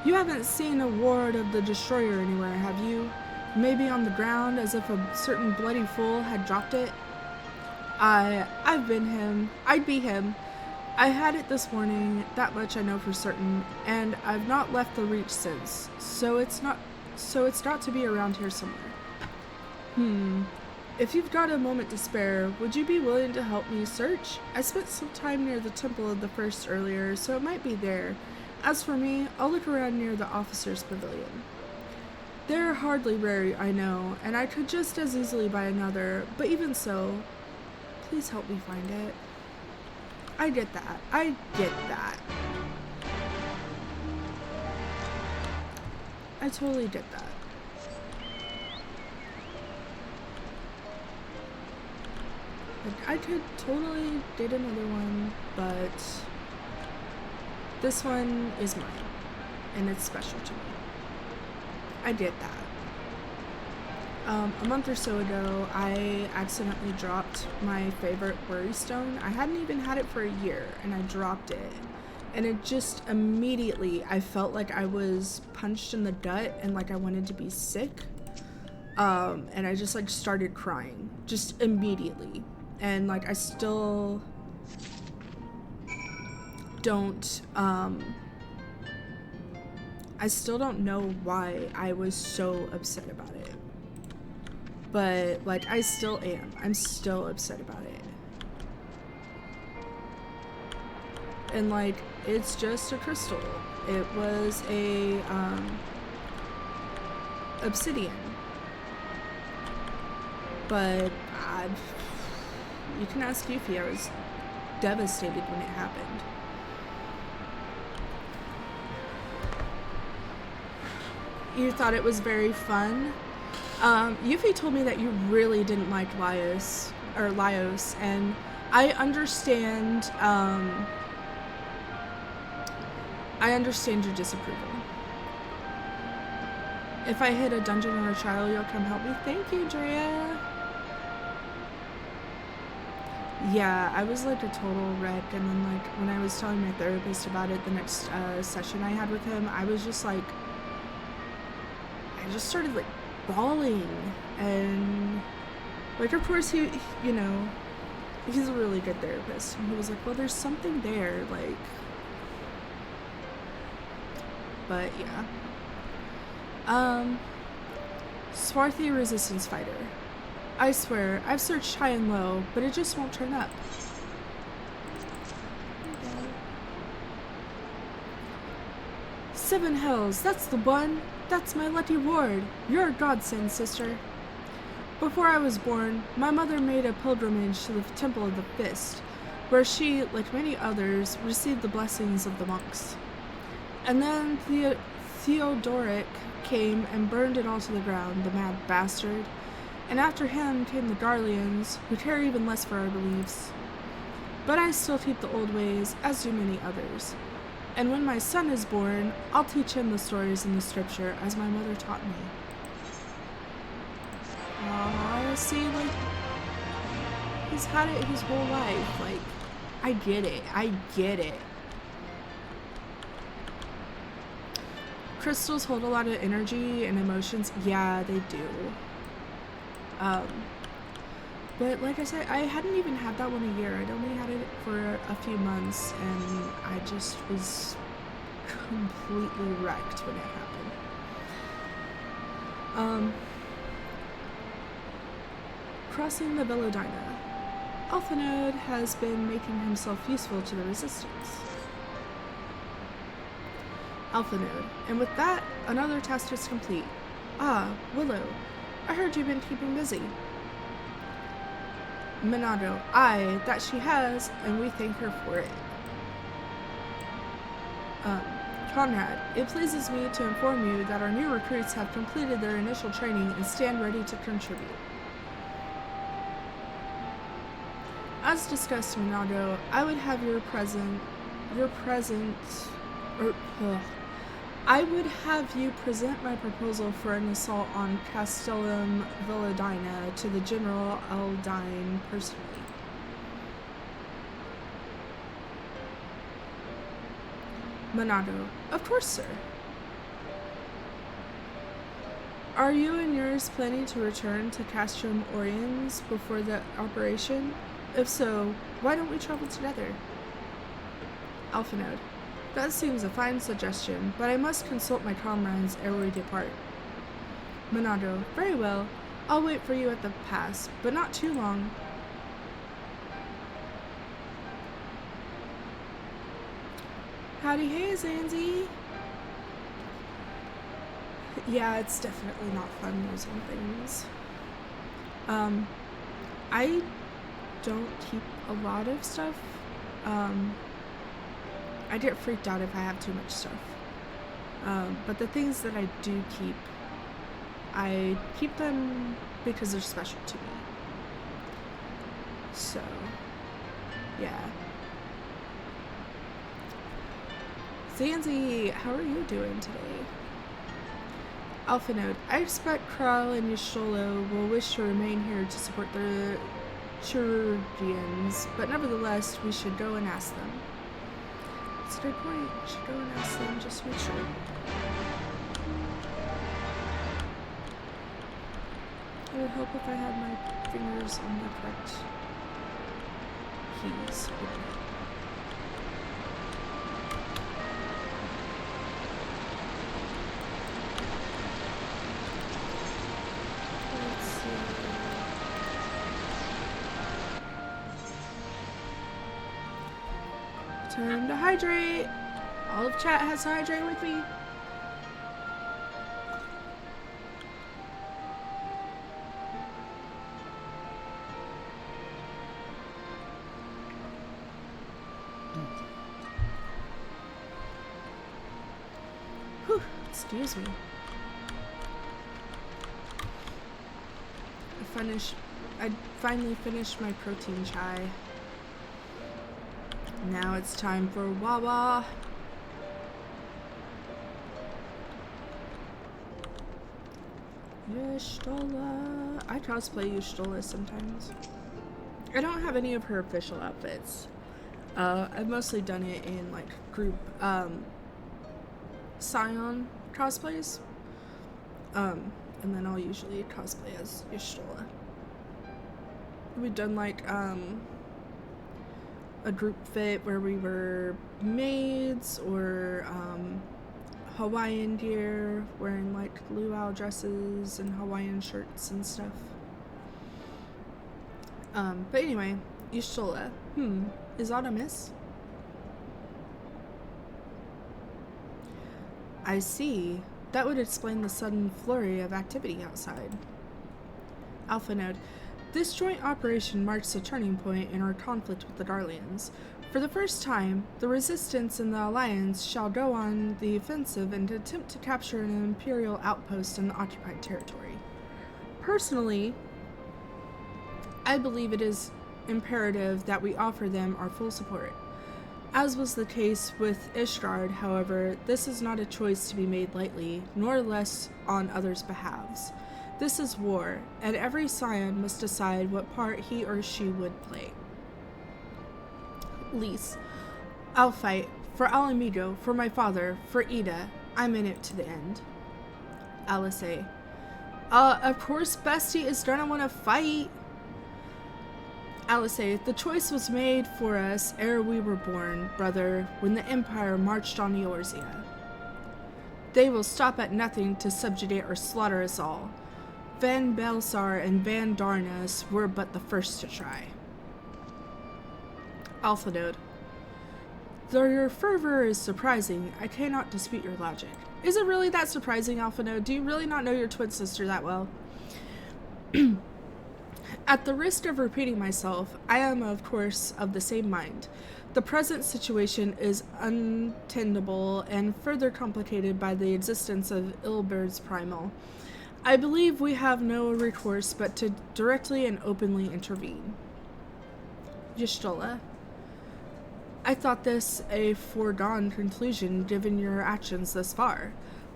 You haven't seen a ward of the Destroyer anywhere, have you? Maybe on the ground, as if a certain bloody fool had dropped it? I'd be him. I had it this morning, that much I know for certain, and I've not left the Reach since, so it's got to be around here somewhere. If you've got a moment to spare, would you be willing to help me search? I spent some time near the Temple of the First earlier, so it might be there. As for me, I'll look around near the Officers' Pavilion. They're hardly rare, I know, and I could just as easily buy another, but even so, please help me find it. I get that. I get that. I totally get that. Like, I could totally get another one, but this one is mine, and it's special to me. I get that. A month or so ago, I accidentally dropped my favorite worry stone. I hadn't even had it for a year, and I dropped it. And it just immediately, I felt like I was punched in the gut and like I wanted to be sick. And I just like started crying, just immediately. And like I still don't know why I was so upset about it. But, like, I still am. I'm still upset about it. And, like, it's just a crystal. It was a, obsidian. But, you can ask Yuffie, I was devastated when it happened. You thought it was very fun? Yuffie told me that you really didn't like Laios, and I understand your disapproval. If I hit a dungeon or a trial, you'll come help me? Thank you, Drea. Yeah, I was like a total wreck, and then like when I was telling my therapist about it the next session I had with him, I was just like, I just started like bawling, and like of course he, you know, he's a really good therapist, and he was like, well, there's something there, like, but yeah. Swathy resistance fighter. I swear, I've searched high and low, but it just won't turn up. Seven Hells, that's the one! That's my lucky ward! You're a godsend, sister. Before I was born, my mother made a pilgrimage to the Temple of the Fist, where she, like many others, received the blessings of the monks. And then Theodoric came and burned it all to the ground, the mad bastard. And after him came the Garleans, who care even less for our beliefs. But I still keep the old ways, as do many others. And when my son is born, I'll teach him the stories in the scripture, as my mother taught me. See, like, he's had it his whole life. Like, I get it. Crystals hold a lot of energy and emotions. Yeah, they do. But like I said, I hadn't even had that one a year. I'd only had it for a few months, and I just was completely wrecked when it happened. Crossing the Velodina. Althanode has been making himself useful to the Resistance. Althanode. And with that, another task is complete. Ah, Willow. I heard you've been keeping busy. Monado. Aye, that she has, and we thank her for it. Conrad. It pleases me to inform you that our new recruits have completed their initial training and stand ready to contribute. As discussed, Monado, I would have I would have you present my proposal for an assault on Castellum Velodina to the General Eldine personally. Monado, of course, sir. Are you and yours planning to return to Castrum Oriens before the operation? If so, why don't we travel together? Alphanode. That seems a fine suggestion, but I must consult my comrades ere we depart. Monado. Very well. I'll wait for you at the pass, but not too long. Howdy, hey, Zanzi. Yeah, it's definitely not fun losing things. I don't keep a lot of stuff. I get freaked out if I have too much stuff. But the things that I do keep, I keep them because they're special to me. So, yeah. Zanzi, how are you doing today? Alphanode, I expect Kral and Yashtolo will wish to remain here to support the Chirurgians, but nevertheless, we should go and ask them. That's a good point. We should go and ask them just to make sure. It would help if I had my fingers on the correct keys. Time to hydrate. All of chat has to hydrate with me. Whew, excuse me. I finally finished my protein chai. Now it's time for Wawa. Y'shtola. I cosplay Y'shtola sometimes. I don't have any of her official outfits. I've mostly done it in like group Scion cosplays. And then I'll usually cosplay as Y'shtola. We've done like a group fit where we were maids or Hawaiian gear, wearing like luau dresses and Hawaiian shirts and stuff. But anyway, Y'shtola. Is that a miss? I see. That would explain the sudden flurry of activity outside. Alpha Node. This joint operation marks a turning point in our conflict with the Darlians. For the first time, the Resistance and the Alliance shall go on the offensive and attempt to capture an Imperial outpost in the occupied territory. Personally, I believe it is imperative that we offer them our full support. As was the case with Ishgard, however, this is not a choice to be made lightly, nor less on others' behalves. This is war, and every scion must decide what part he or she would play. Lise. I'll fight. For Alamigo, for my father, for Ida. I'm in it to the end. Alice. Of course Bestie is gonna wanna fight. Alice. The choice was made for us ere we were born, brother, when the Empire marched on Eorzea. They will stop at nothing to subjugate or slaughter us all. Van Belsar and Van Darnus were but the first to try. Alpha Node. Though your fervor is surprising, I cannot dispute your logic. Is it really that surprising, Alpha Node? Do you really not know your twin sister that well? At the risk of repeating myself, I am, of course, of the same mind. The present situation is untenable and further complicated by the existence of Ilber's Primal. I believe we have no recourse but to directly and openly intervene. Y'shtola. I thought this a foregone conclusion given your actions thus far.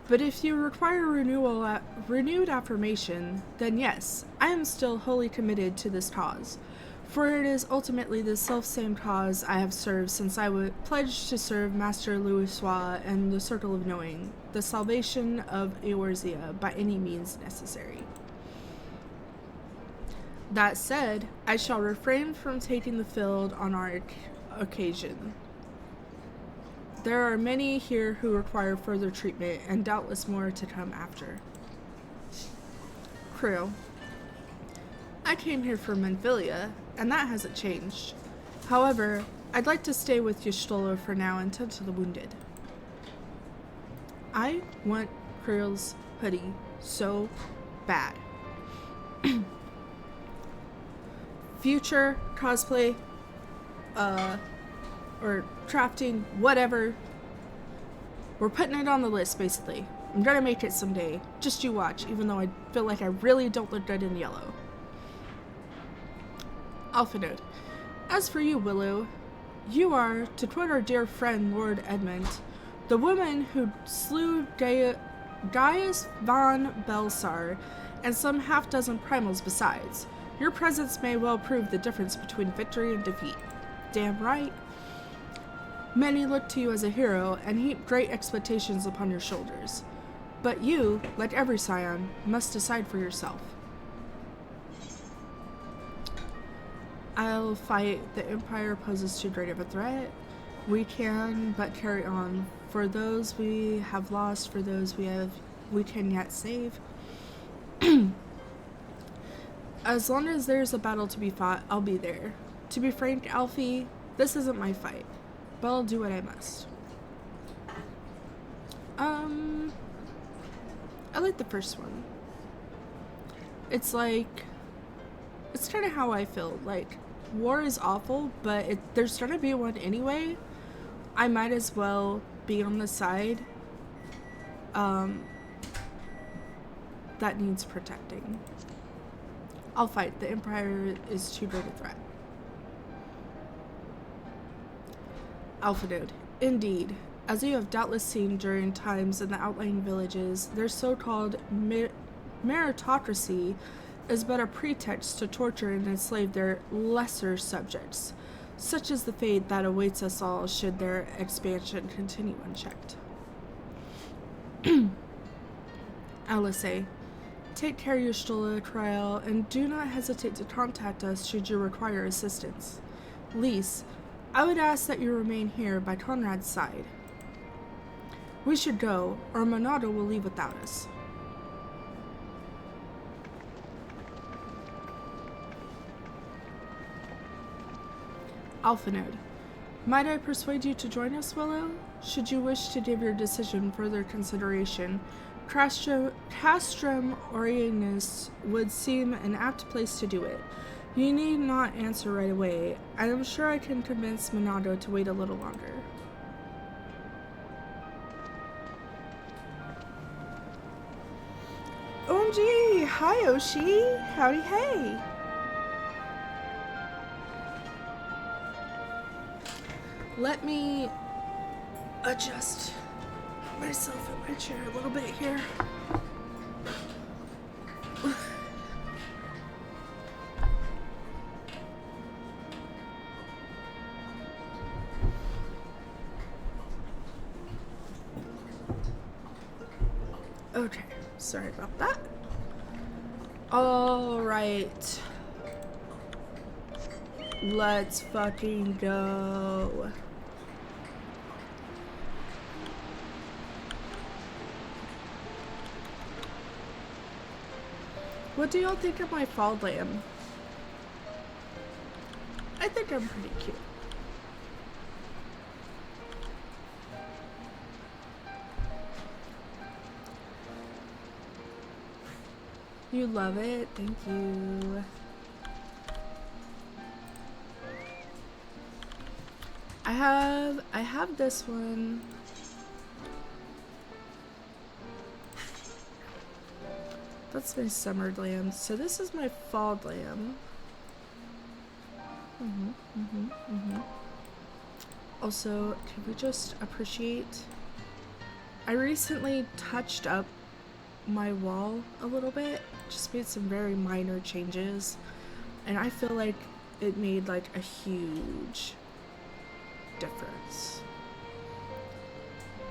But if you require renewed affirmation, then yes, I am still wholly committed to this cause. For it is ultimately the selfsame cause I have served since I pledged to serve Master Louisoix and the Circle of Knowing, the salvation of Eorzea by any means necessary. That said, I shall refrain from taking the field on our occasion. There are many here who require further treatment, and doubtless more to come after. Krill. I came here for Menphilia, and that hasn't changed. However, I'd like to stay with Y'shtola for now and tend to the wounded. I want Krill's hoodie so bad. Future cosplay, or crafting, whatever. We're putting it on the list, basically. I'm gonna make it someday. Just you watch, even though I feel like I really don't look good in yellow. Alpha Node. As for you, Willow, you are, to quote our dear friend Lord Edmund, the woman who slew Gaius von Belsar and some half-dozen primals besides. Your presence may well prove the difference between victory and defeat. Damn right. Many look to you as a hero and heap great expectations upon your shoulders. But you, like every scion, must decide for yourself. I'll fight. The Empire poses too great of a threat. We can but carry on. For those we have lost, for those we can yet save. As long as there's a battle to be fought, I'll be there. To be frank, Alfie, this isn't my fight, but I'll do what I must. I like the first one. It's kind of how I feel. Like, war is awful, but there's gonna be one anyway. I might as well be on the side that needs protecting. I'll fight. The Empire is too great a threat. Alpha Node. Indeed. As you have doubtless seen during times in the outlying villages, their so-called meritocracy is but a pretext to torture and enslave their lesser subjects. Such is the fate that awaits us all should their expansion continue unchecked. Alice. Take care, Y'shtola, Kriel, and do not hesitate to contact us should you require assistance. Lise, I would ask that you remain here by Conrad's side. We should go, or Monado will leave without us. Alpha Node. Might I persuade you to join us, Willow? Should you wish to give your decision further consideration, Castrum Orienus would seem an apt place to do it. You need not answer right away. I am sure I can convince Minato to wait a little longer. OMG! Hi, Oshi! Howdy, hey! Let me adjust myself in my chair a little bit here. Okay, sorry about that. All right. Let's fucking go. What do y'all think of my fall lamb? I think I'm pretty cute. You love it? Thank you. I have this one. That's my summer lamb. So this is my fall lamb. Also, can we just appreciate? I recently touched up my wall a little bit. Just made some very minor changes. And I feel like it made like a huge difference.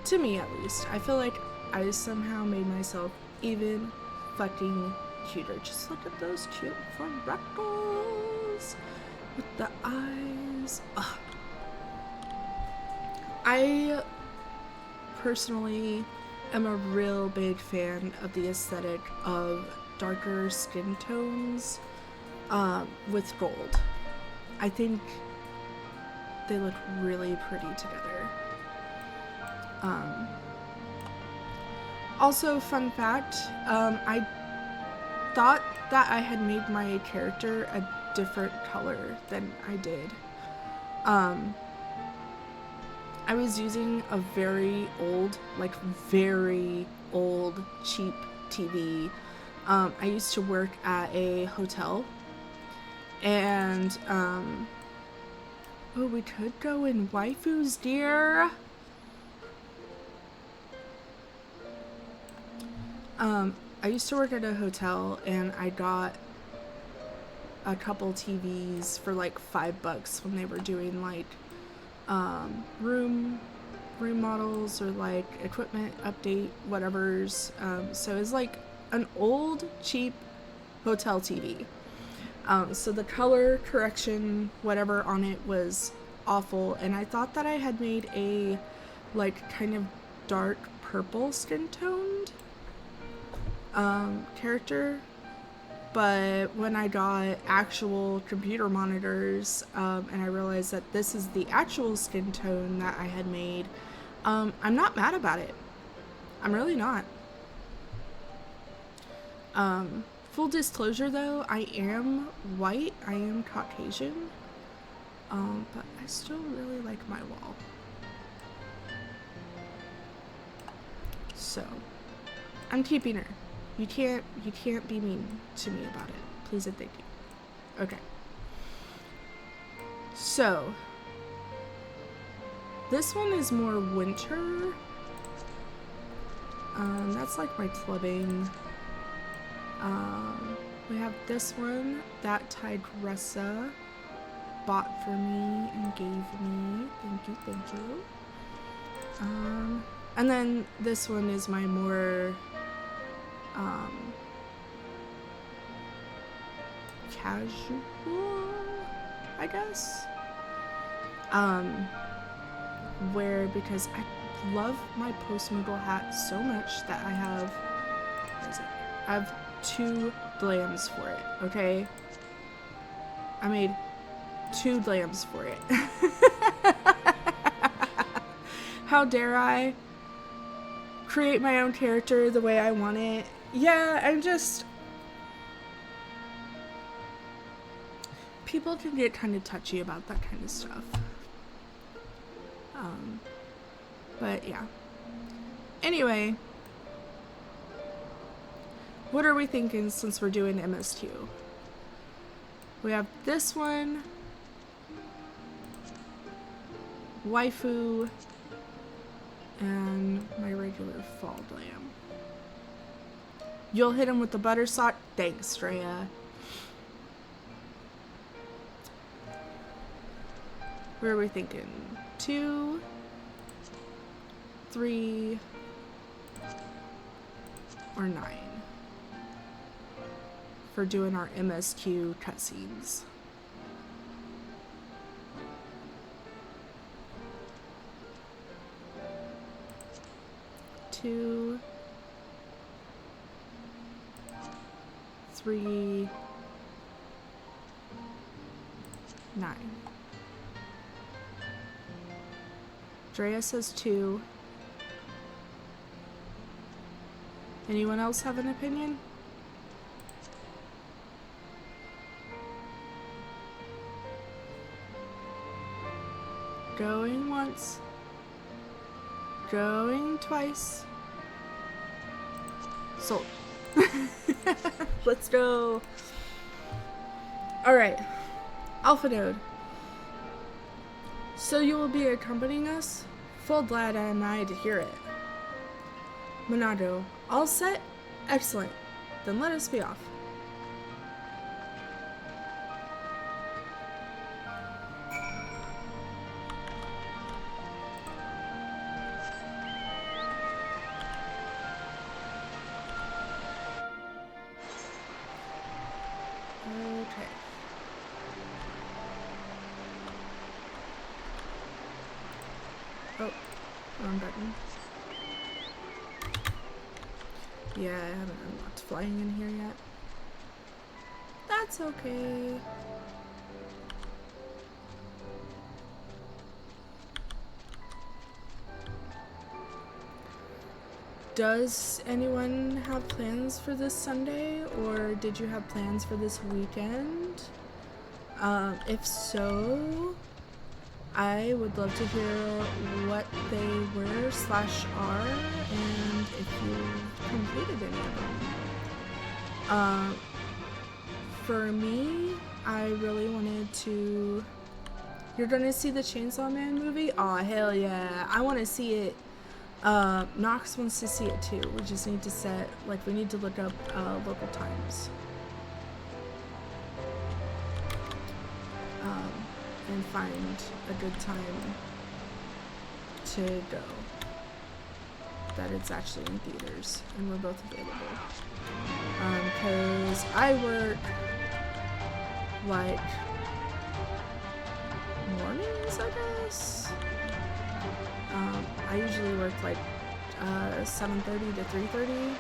To me at least. I feel like I somehow made myself even fucking cuter. Just look at those cute freckles with the eyes. Ugh. I personally am a real big fan of the aesthetic of darker skin tones with gold. I think they look really pretty together. Also, fun fact, I thought that I had made my character a different color than I did. I was using a very old, cheap TV. I used to work at a hotel, and, oh, we could go in waifus, dear. I used to work at a hotel, and I got a couple TVs for like $5 when they were doing like room models or like equipment update whatevers. So it's like an old cheap hotel TV. So the color correction whatever on it was awful, and I thought that I had made a like kind of dark purple skin toned character, but when I got actual computer monitors and I realized that this is the actual skin tone that I had made, I'm not mad about it. I'm really not. Full disclosure though, I am white, I am Caucasian, but I still really like my wall. So, I'm keeping her. You can't be mean to me about it. Please and thank you. Okay. So, this one is more winter. That's like my clubbing. We have this one that Tigressa bought for me and gave me. Thank you. And then this one is my more casual, I guess. Where because I love my post-Moogle hat so much that I have, what is it? I have 2 lambs for it, okay? I made 2 lambs for it. How dare I create my own character the way I want it? Yeah, I'm just... People can get kind of touchy about that kind of stuff. But yeah. Anyway. What are we thinking since we're doing MS2? We have this one. Waifu. And my regular fall lamb. You'll hit him with the butter sock. Thanks, Drea. Where are we thinking? 2, 3, or 9 for doing our MSQ cutscenes. Two, 3, 9. Drea says 2. Anyone else have an opinion? Going once. Going twice. Sold. Let's go. Alright. Alpha Node. So you will be accompanying us? Full glad am I to hear it. Monado. All set? Excellent. Then let us be off. Okay. Oh, wrong button. Yeah, I haven't unlocked flying in here yet. That's okay. Does anyone have plans for this Sunday, or did you have plans for this weekend? If so, I would love to hear what they were / are, and if you completed any of them. For me, I really wanted to... You're gonna see the Chainsaw Man movie? Aw, hell yeah. I want to see it. Nox wants to see it too. We just need to set, like, we need to look up local times. And find a good time to go. That it's actually in theaters and we're both available. Because I work like mornings, I guess. I usually work like 7:30 to 3:30.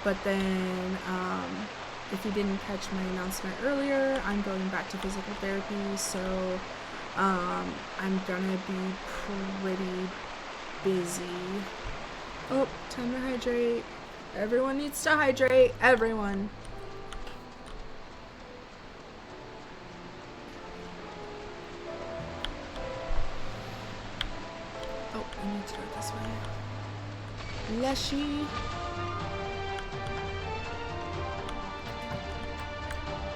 But then if you didn't catch my announcement earlier, I'm going back to physical therapy, so I'm gonna be pretty busy. Oh, time to hydrate. Everyone needs to hydrate. Everyone. Oh, I need to go this way. Leshy.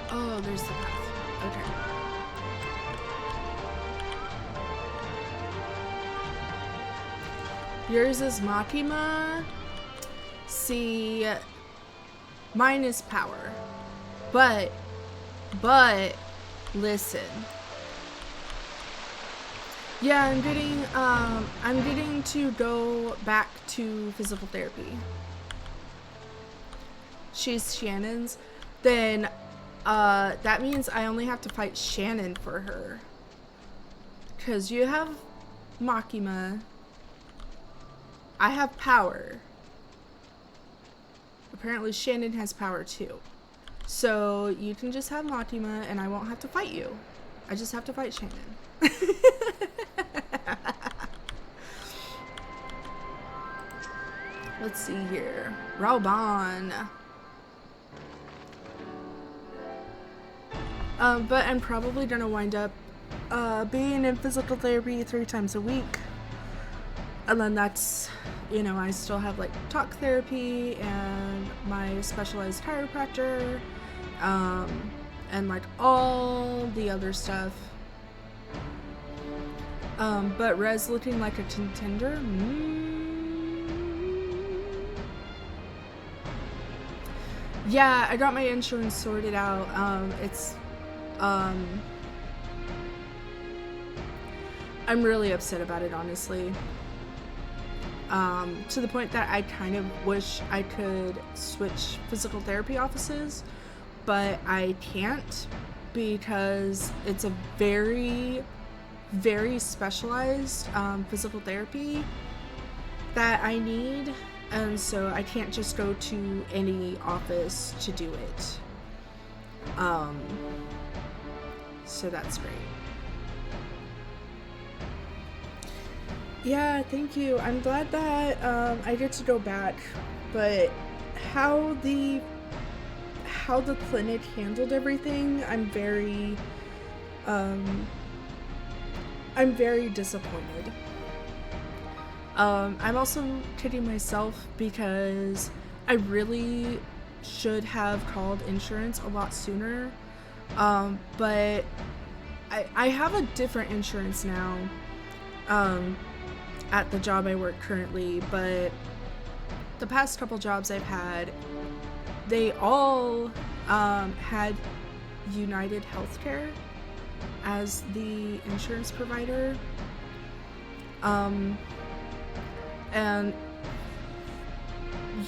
Oh, there's the path. Okay. Yours is Makima. See, mine is power. But, listen. Yeah, I'm getting to go back to physical therapy. She's Shannon's. Then, that means I only have to fight Shannon for her. Because you have Makima. I have power. Apparently Shannon has power too. So you can just have Makima and I won't have to fight you. I just have to fight Shannon. Let's see here. Rauban. But I'm probably gonna wind up being in physical therapy 3 times a week. And then that's, you know, I still have like talk therapy and my specialized chiropractor, and like all the other stuff. But Rez looking like a contender. Yeah, I got my insurance sorted out. I'm really upset about it, honestly. To the point that I kind of wish I could switch physical therapy offices, but I can't because it's a very, very specialized physical therapy that I need, and so I can't just go to any office to do it. So that's great. Yeah, thank you. I'm glad that I get to go back, but how the clinic handled everything, I'm very disappointed. I'm also kidding myself because I really should have called insurance a lot sooner, but I have a different insurance now at the job I work currently, but the past couple jobs I've had, they all had United Healthcare as the insurance provider, and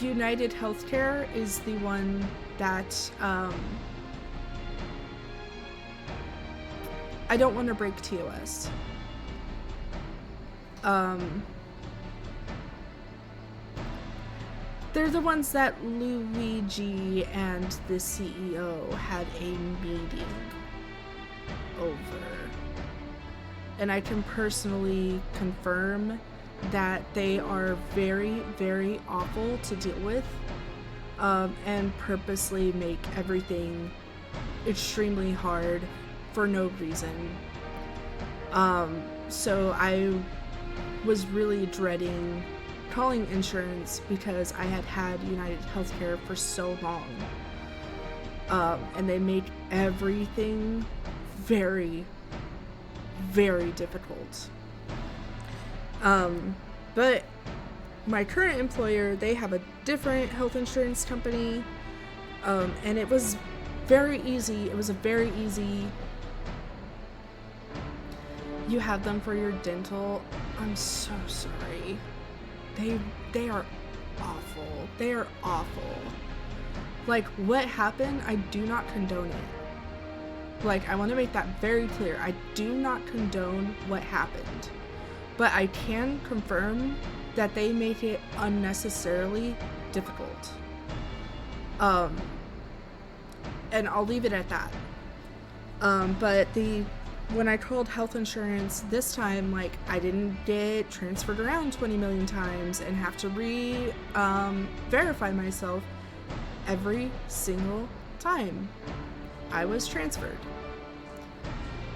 United Healthcare is the one that I don't want to break TOS. They're the ones that Luigi and the CEO had a meeting over. And I can personally confirm that they are very, very awful to deal with, and purposely make everything extremely hard for no reason. So I was really dreading calling insurance because I had had United Healthcare for so long, and they make everything very, very difficult. But my current employer, they have a different health insurance company, and it was very easy. It was a very easy, you have them for your dental. I'm so sorry. They are awful. They are awful. Like, what happened, I do not condone it. Like, I want to make that very clear. I do not condone what happened. But I can confirm that they make it unnecessarily difficult. And I'll leave it at that. But when I called health insurance this time, like, I didn't get transferred around 20 million times and have to verify myself every single time I was transferred.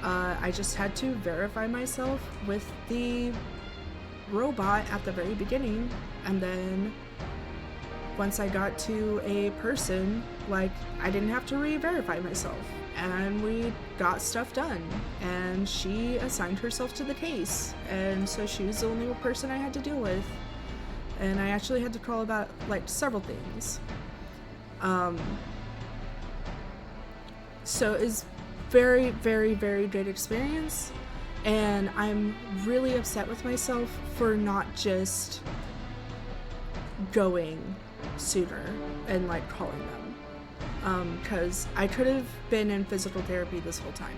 I just had to verify myself with the robot at the very beginning, and then once I got to a person, like, I didn't have to re-verify myself, and we got stuff done, and she assigned herself to the case, and so she was the only person I had to deal with, and I actually had to call about, like, several things. So it's very, very, very good experience, and I'm really upset with myself for not just going sooner and, like, calling them, because I could have been in physical therapy this whole time.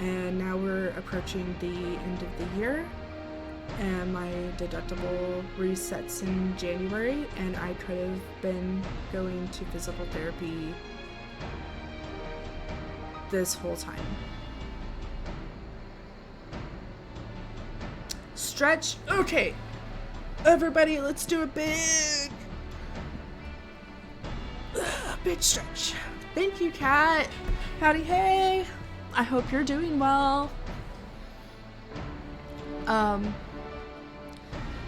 And now we're approaching the end of the year, and my deductible resets in January, and I could have been going to physical therapy this whole time. Stretch. Okay. Everybody, let's do a big stretch. Thank you, Kat. Howdy, hey. I hope you're doing well.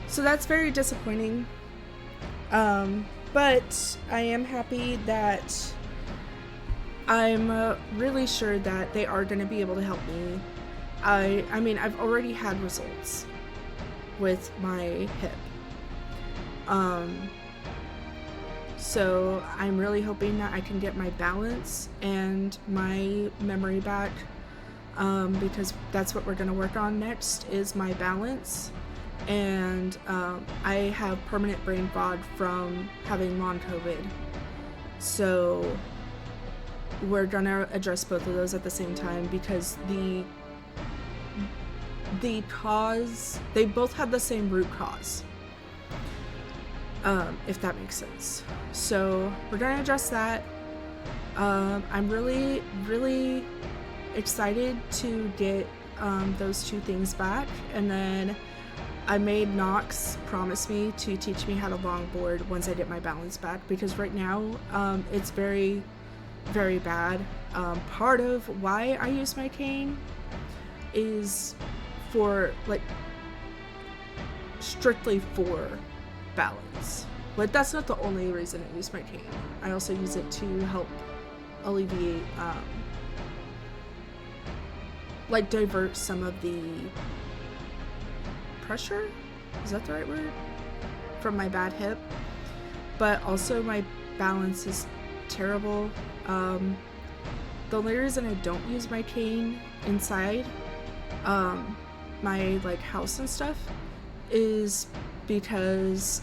So that's very disappointing. But I am happy that I'm really sure that they are going to be able to help me. I mean, I've already had results with my hip. So I'm really hoping that I can get my balance and my memory back, because that's what we're going to work on next is my balance. And I have permanent brain fog from having long COVID. So we're going to address both of those at the same time, because the cause, they both have the same root cause, if that makes sense. So we're gonna address that. I'm really, really excited to get those two things back. And then I made Knox promise me to teach me how to longboard once I get my balance back, because right now it's very, very bad. Part of why I use my cane is for, like, strictly for balance. But that's not the only reason I use my cane. I also use it to help alleviate, like, divert some of the pressure? Is that the right word? From my bad hip. But also my balance is terrible. The only reason I don't use my cane inside my, like, house and stuff is because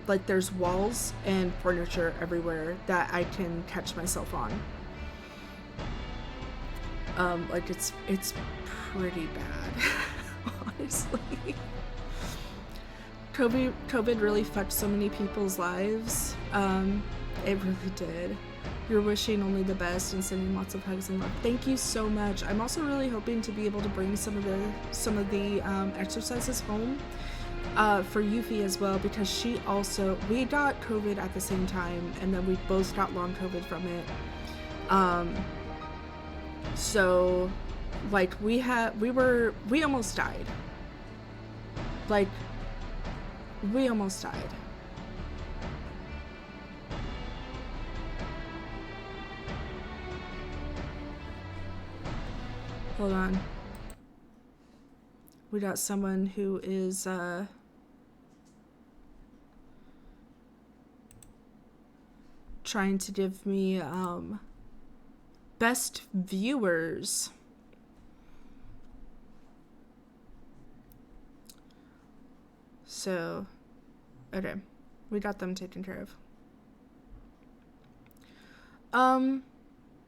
like, there's walls and furniture everywhere that I can catch myself on. Like, it's pretty bad. Honestly, COVID really fucked so many people's lives. It really did. You're wishing only the best and sending lots of hugs and love. Thank you so much. I'm also really hoping to be able to bring some of the exercises home for Yuffie as well, because we got COVID at the same time, and then we both got long COVID from it. So, like, we almost died. Like, we almost died. Hold on. We got someone who is, trying to give me, best viewers. So, okay. We got them taken care of.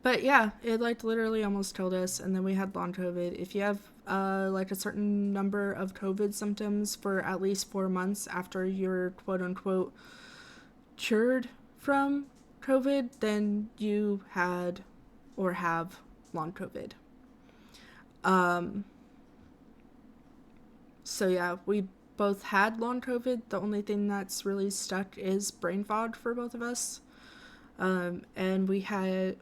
But yeah, it, like, literally almost killed us, and then we had long COVID. If you have, like, a certain number of COVID symptoms for at least 4 months after you're quote-unquote cured from COVID, then you had or have long COVID. So yeah, we both had long COVID. The only thing that's really stuck is brain fog for both of us. And we had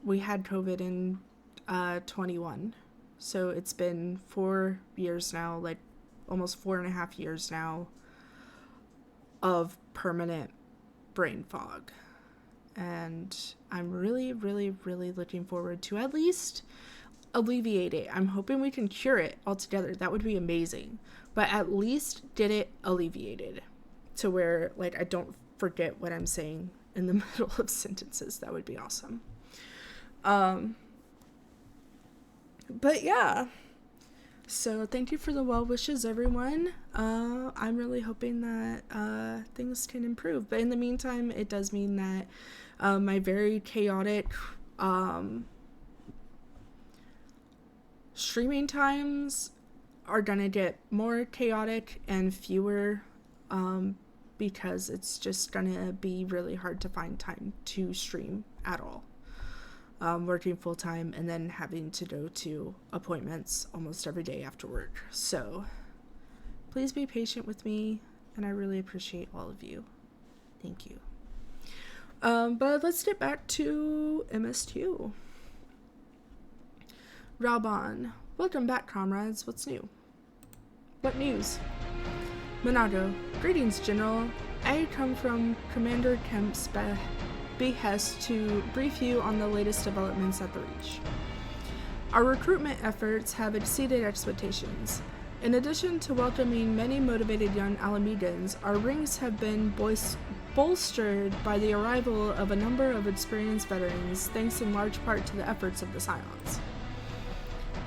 COVID in 21. So it's been 4 years now, like almost 4.5 years now of permanent brain fog. And I'm really, really, really looking forward to at least alleviate it. I'm hoping we can cure it altogether. That would be amazing. But at least get it alleviated to where, like, I don't forget what I'm saying in the middle of sentences. That would be awesome. But yeah, so thank you for the well wishes, everyone. I'm really hoping that things can improve, but in the meantime, it does mean that my very chaotic streaming times are gonna get more chaotic and fewer, because it's just gonna be really hard to find time to stream at all. Working full-time and then having to go to appointments almost every day after work. So please be patient with me. and I really appreciate all of you. Thank you. But let's get back to MS2. Rauban, welcome back, comrades. What's new? What news? Monado, greetings, General. I come from Commander Kemp's behest to brief you on the latest developments at the Reach. Our recruitment efforts have exceeded expectations. In addition to welcoming many motivated young Alamedans, our ranks have been bolstered by the arrival of a number of experienced veterans, thanks in large part to the efforts of the Scions.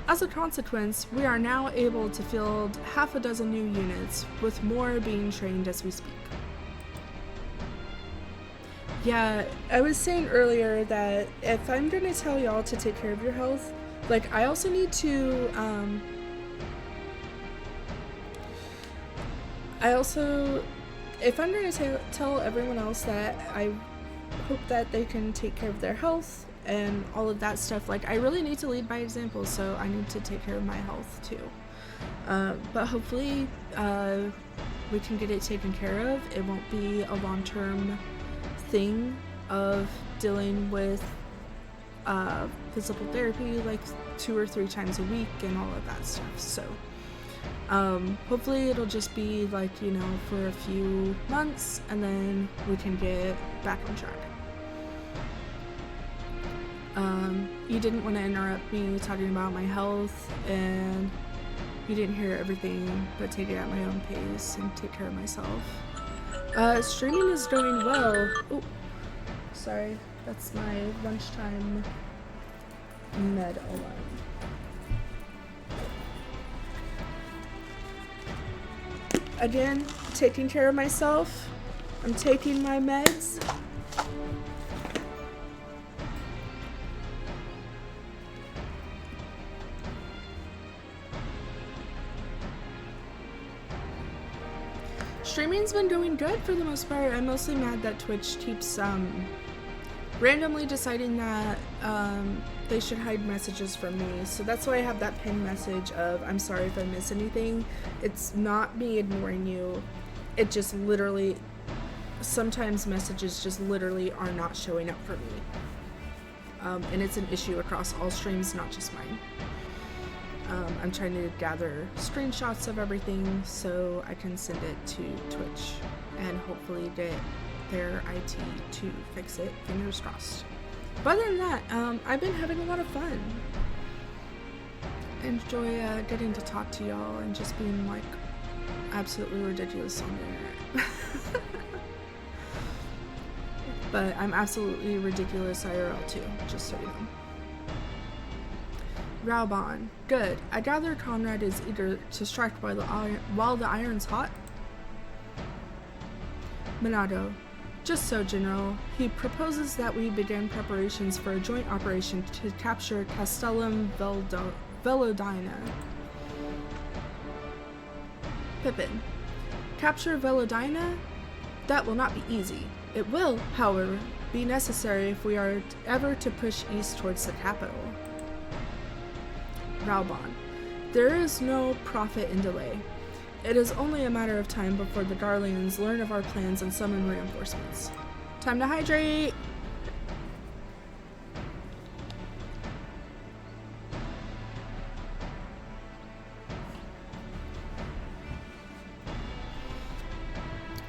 As a consequence, we are now able to field half a dozen new units, with more being trained as we speak. Yeah, I was saying earlier that if I'm going to tell y'all to take care of your health, like, I also need to, if I'm going to tell everyone else that I hope that they can take care of their health and all of that stuff, like, I really need to lead by example, so I need to take care of my health too. But hopefully, we can get it taken care of. It won't be a long-term thing of dealing with physical therapy like 2 or 3 times a week and all of that stuff. So hopefully it'll just be like, you know, for a few months, and then we can get back on track. You didn't want to interrupt me talking about my health, and you didn't hear everything, but take it at my own pace and take care of myself. Streaming is going well. Oh, sorry, that's my lunchtime med alarm. Again, taking care of myself. I'm taking my meds. Streaming's been doing good for the most part. I'm mostly mad that Twitch keeps randomly deciding that they should hide messages from me. So that's why I have that pinned message of, I'm sorry if I miss anything. It's not me ignoring you. It just literally, sometimes messages just literally are not showing up for me. And it's an issue across all streams, not just mine. I'm trying to gather screenshots of everything so I can send it to Twitch and hopefully get their IT to fix it. Fingers crossed. But other than that, I've been having a lot of fun. I enjoy getting to talk to y'all and just being like absolutely ridiculous on the internet. But I'm absolutely ridiculous IRL too, just so you know. Rauban, good. I gather Conrad is eager to strike while the iron's hot. Monado, just so, General. He proposes that we begin preparations for a joint operation to capture Castellum Velodina. Pippin, capture Velodina? That will not be easy. It will, however, be necessary if we are ever to push east towards the capital. Rauban, there is no profit in delay. It is only a matter of time before the Darlians learn of our plans and summon reinforcements. Time to hydrate!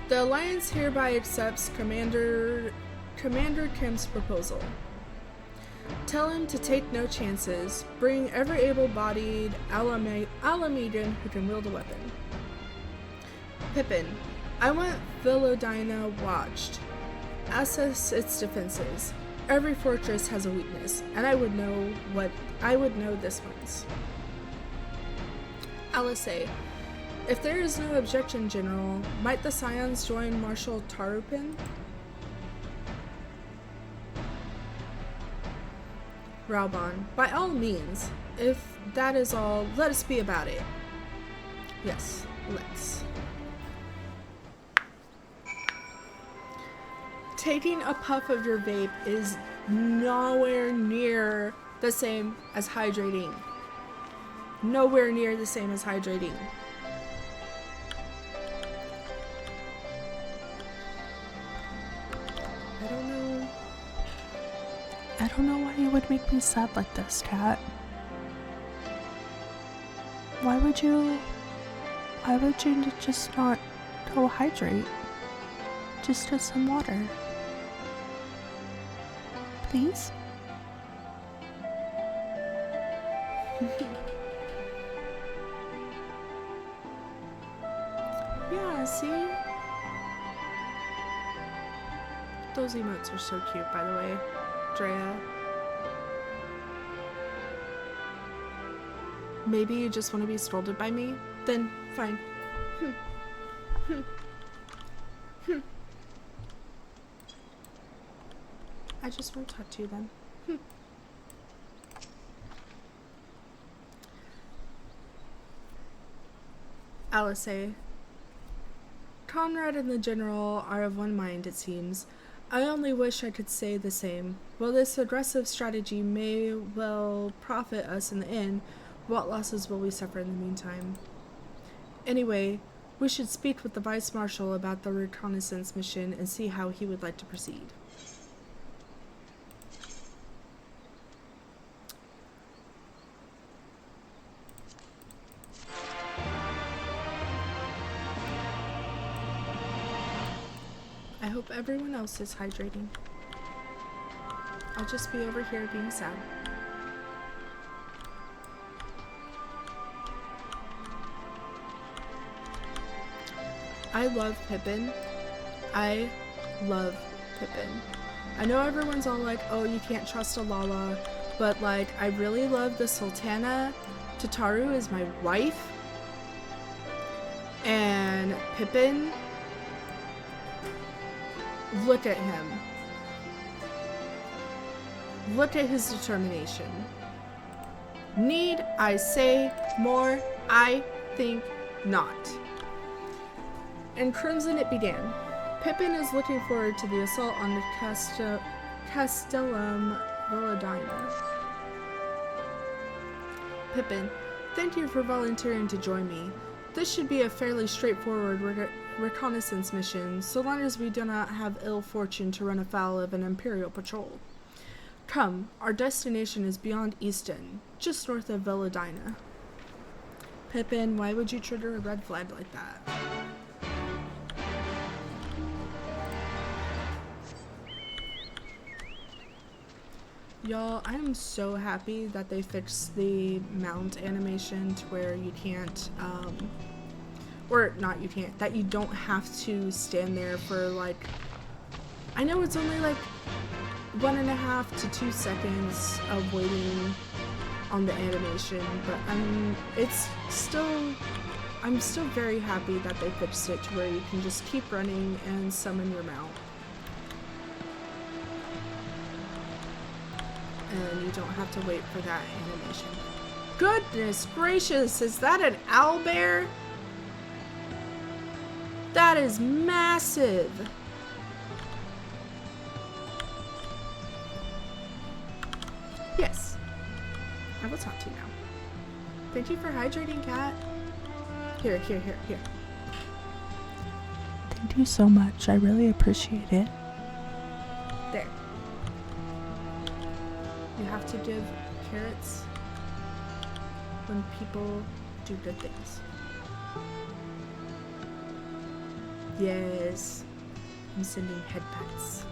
The Alliance hereby accepts Commander Kim's proposal. Tell him to take no chances. Bring every able-bodied Alamedan who can wield a weapon. Pippin, I want Velodina watched. Assess its defenses. Every fortress has a weakness, and I would know this one's. Alice, if there is no objection, General, might the Scions join Marshal Tarupin? Rauban, by all means. If that is all, let us be about it. Yes, let's. Taking a puff of your vape is nowhere near the same as hydrating. Nowhere near the same as hydrating. don't know why you would make me sad like this, Kat. Why would you just not go hydrate? Just get some water. Please? Yeah, see? Those emotes are so cute, by the way, Drea. Maybe you just want to be scolded by me? Then, fine. I just want to talk to you then. Alice, Conrad and the General are of one mind, it seems. I only wish I could say the same. While this aggressive strategy may well profit us in the end, what losses will we suffer in the meantime? Anyway, we should speak with the Vice Marshal about the reconnaissance mission and see how he would like to proceed. I hope everyone else is hydrating. I'll just be over here being sad. I love Pippin. I love Pippin. I know everyone's all like, oh, you can't trust a Lala, but like, I really love the Sultana. Tataru is my wife. And Pippin, look at him. Look at his determination. Need I say more? I think not. And Crimson it began. Pippin is looking forward to the assault on the Castellum Villadina. Pippin, thank you for volunteering to join me. This should be a fairly straightforward reconnaissance mission, so long as we do not have ill fortune to run afoul of an Imperial patrol. Come, our destination is beyond Easton, just north of Villadina. Pippin, why would you trigger a red flag like that? Y'all, I'm so happy that they fixed the mount animation to where you can't, or not you can't, that you don't have to stand there for like, I know it's only like 1.5 to 2 seconds of waiting on the animation, but I'm still very happy that they fixed it to where you can just keep running and summon your mount. And you don't have to wait for that animation. Goodness gracious, is that an owlbear? That is massive. Yes. I will talk to you now. Thank you for hydrating, Kat. Here. Thank you so much. I really appreciate it. There. You have to give carrots when people do good things. Yes. I'm sending head pats.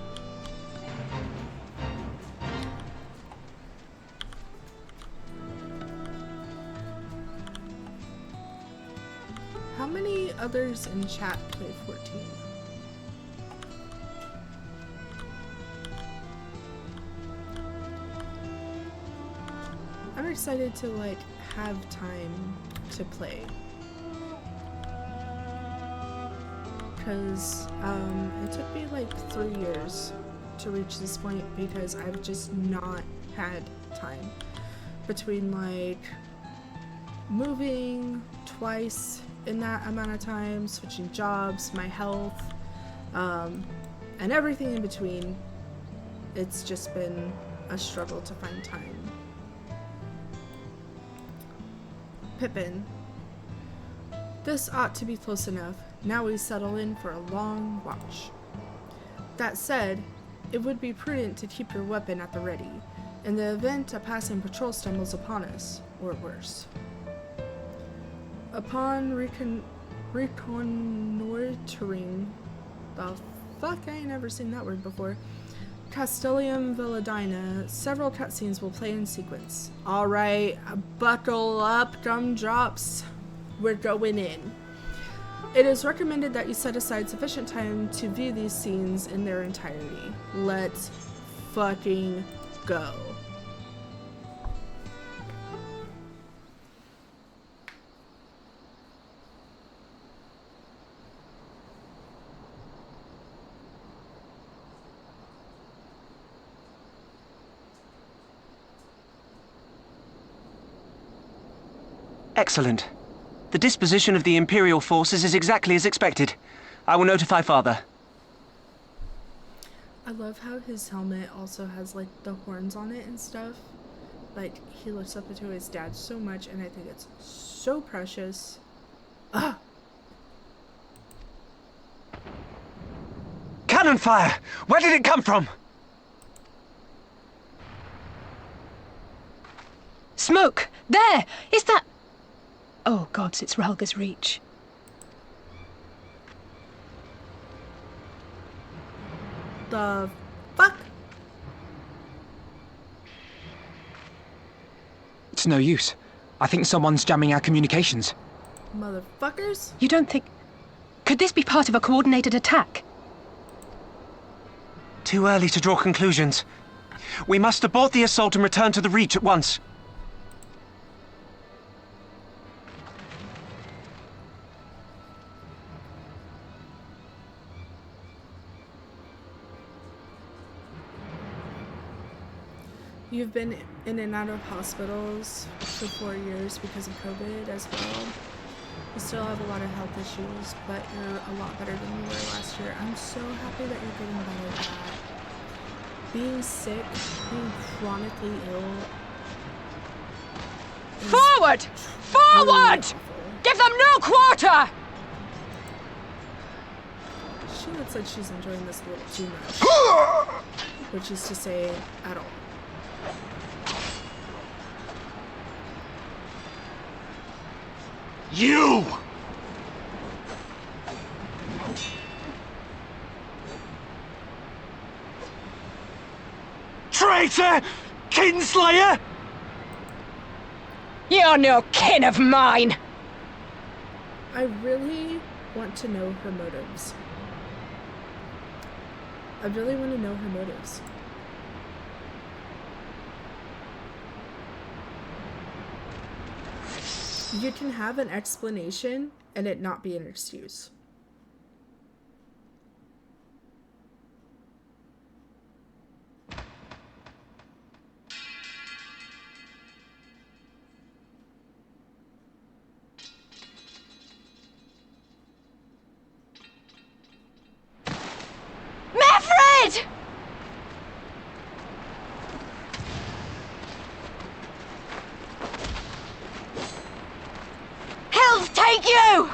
How many others in chat play 14? I'm excited to like have time to play, because it took me like 3 years to reach this point because I've just not had time between like moving twice in that amount of time, switching jobs, my health, and everything in between. It's just been a struggle to find time. Pippin. This ought to be close enough. Now we settle in for a long watch. That said, it would be prudent to keep your weapon at the ready. In the event a passing patrol stumbles upon us, or worse. Upon reconnoitering, the fuck, I ain't never seen that word before, Castellium Villadina, several cutscenes will play in sequence. Alright, buckle up, gumdrops. We're going in. It is recommended that you set aside sufficient time to view these scenes in their entirety. Let's fucking go. Excellent. The disposition of the Imperial forces is exactly as expected. I will notify Father. I love how his helmet also has like the horns on it and stuff. Like, he looks up to his dad so much, and I think it's so precious. Ah! Cannon fire! Where did it come from? Smoke! There! Is that... Oh, gods, it's Ralga's Reach. The fuck? It's no use. I think someone's jamming our communications. Motherfuckers? You don't think... Could this be part of a coordinated attack? Too early to draw conclusions. We must abort the assault and return to the Reach at once. You've been in and out of hospitals for 4 years because of COVID as well. You still have a lot of health issues, but you're a lot better than you were last year. I'm so happy that you're getting better at that. Being sick, being chronically ill. Forward! Forward! Awful. Give them no quarter! She looks like she's enjoying this a little too much. Which is to say, at all. You! Traitor! Kinslayer! You're no kin of mine! I really want to know her motives. I really want to know her motives. You can have an explanation and it not be an excuse. Meffred! Hells take you!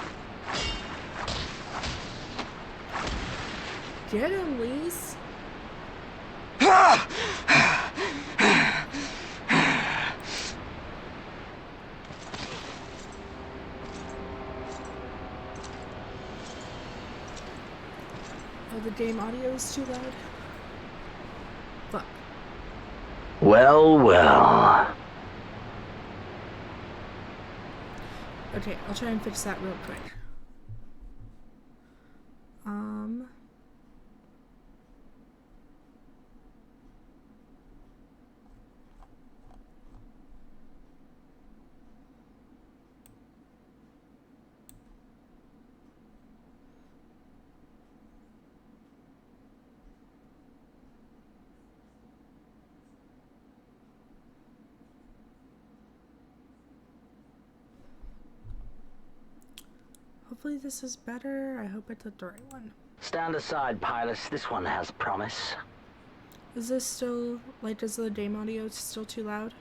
Get him, Lise. Oh, the game audio is too loud. Fuck. Well, well. Okay, I'll try and fix that real quick. Hopefully this is better. I hope I took the right one. Stand aside, pilots. This one has promise. Is this still, like, is the game audio still too loud?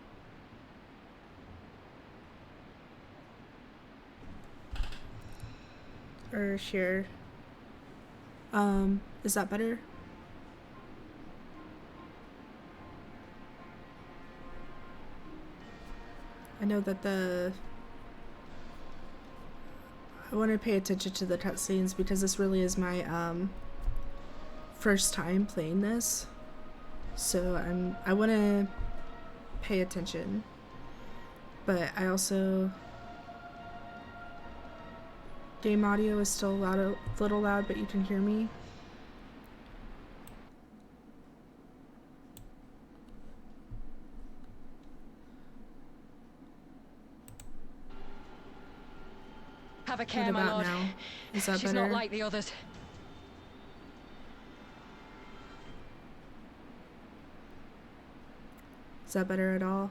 Or share. Is that better? I know that I want to pay attention to the cutscenes because this really is my first time playing this, so I want to pay attention, but I also, game audio is still a little loud, but you can hear me. Have a care, What my about lord. now? Is that She's better? not like the others. Is that better at all?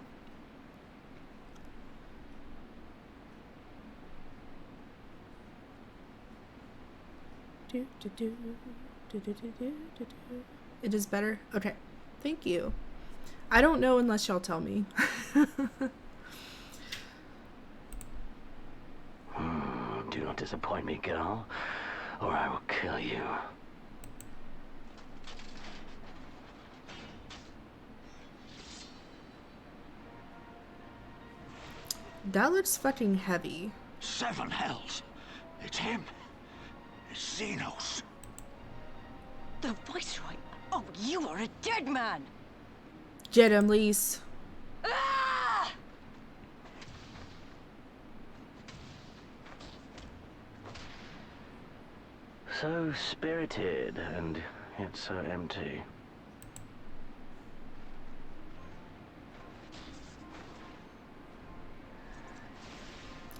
It is better? Okay. Thank you. I don't know unless y'all tell me. Do not disappoint me, girl, or I will kill you. That looks fucking heavy. 7 hells. It's him. It's Xenos. The Viceroy? Oh, you are a dead man! Get him, Lise. Ah! So spirited, and yet so empty.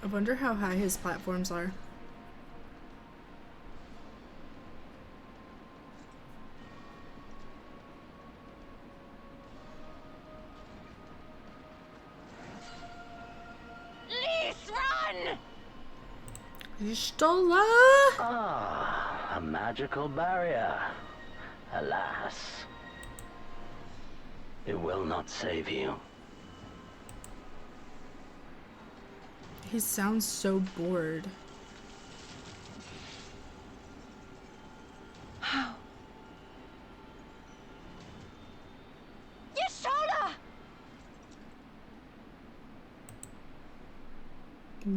I wonder how high his platforms are. Lise, run! Ishtola! Ah, a magical barrier. Alas. It will not save you. He sounds so bored. How? Yashola!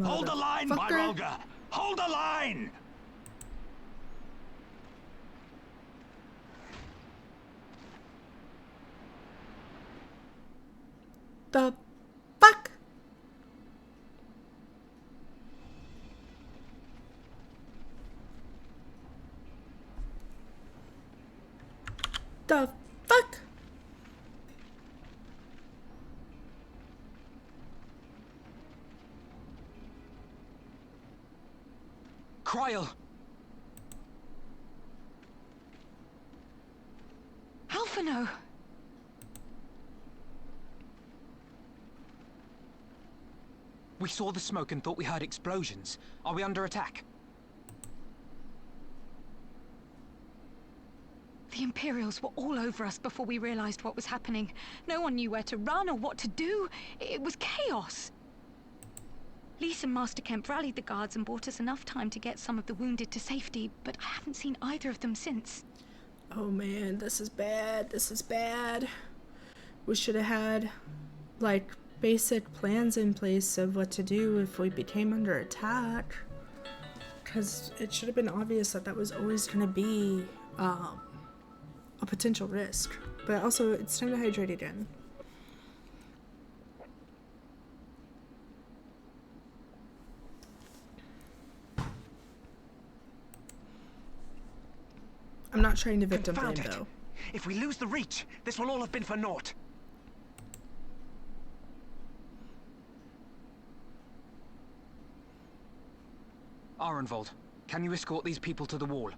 Hold the line, Motherfucker. Myroga! Hold the line! The fuck? The fuck? Cryle! Alphino! We saw the smoke and thought we heard explosions. Are we under attack? The Imperials were all over us before we realized what was happening. No one knew where to run or what to do. It was chaos. Lise and Master Kemp rallied the guards and bought us enough time to get some of the wounded to safety, but I haven't seen either of them since. Oh man, this is bad. This is bad. We should have had, like, basic plans in place of what to do if we became under attack. Because it should have been obvious that that was always going to be a potential risk. But also, it's time to hydrate again. I'm not trying to victim blame, Confound it. though. If we lose the reach, this will all have been for naught. Arenvold, can you escort these people to the wall?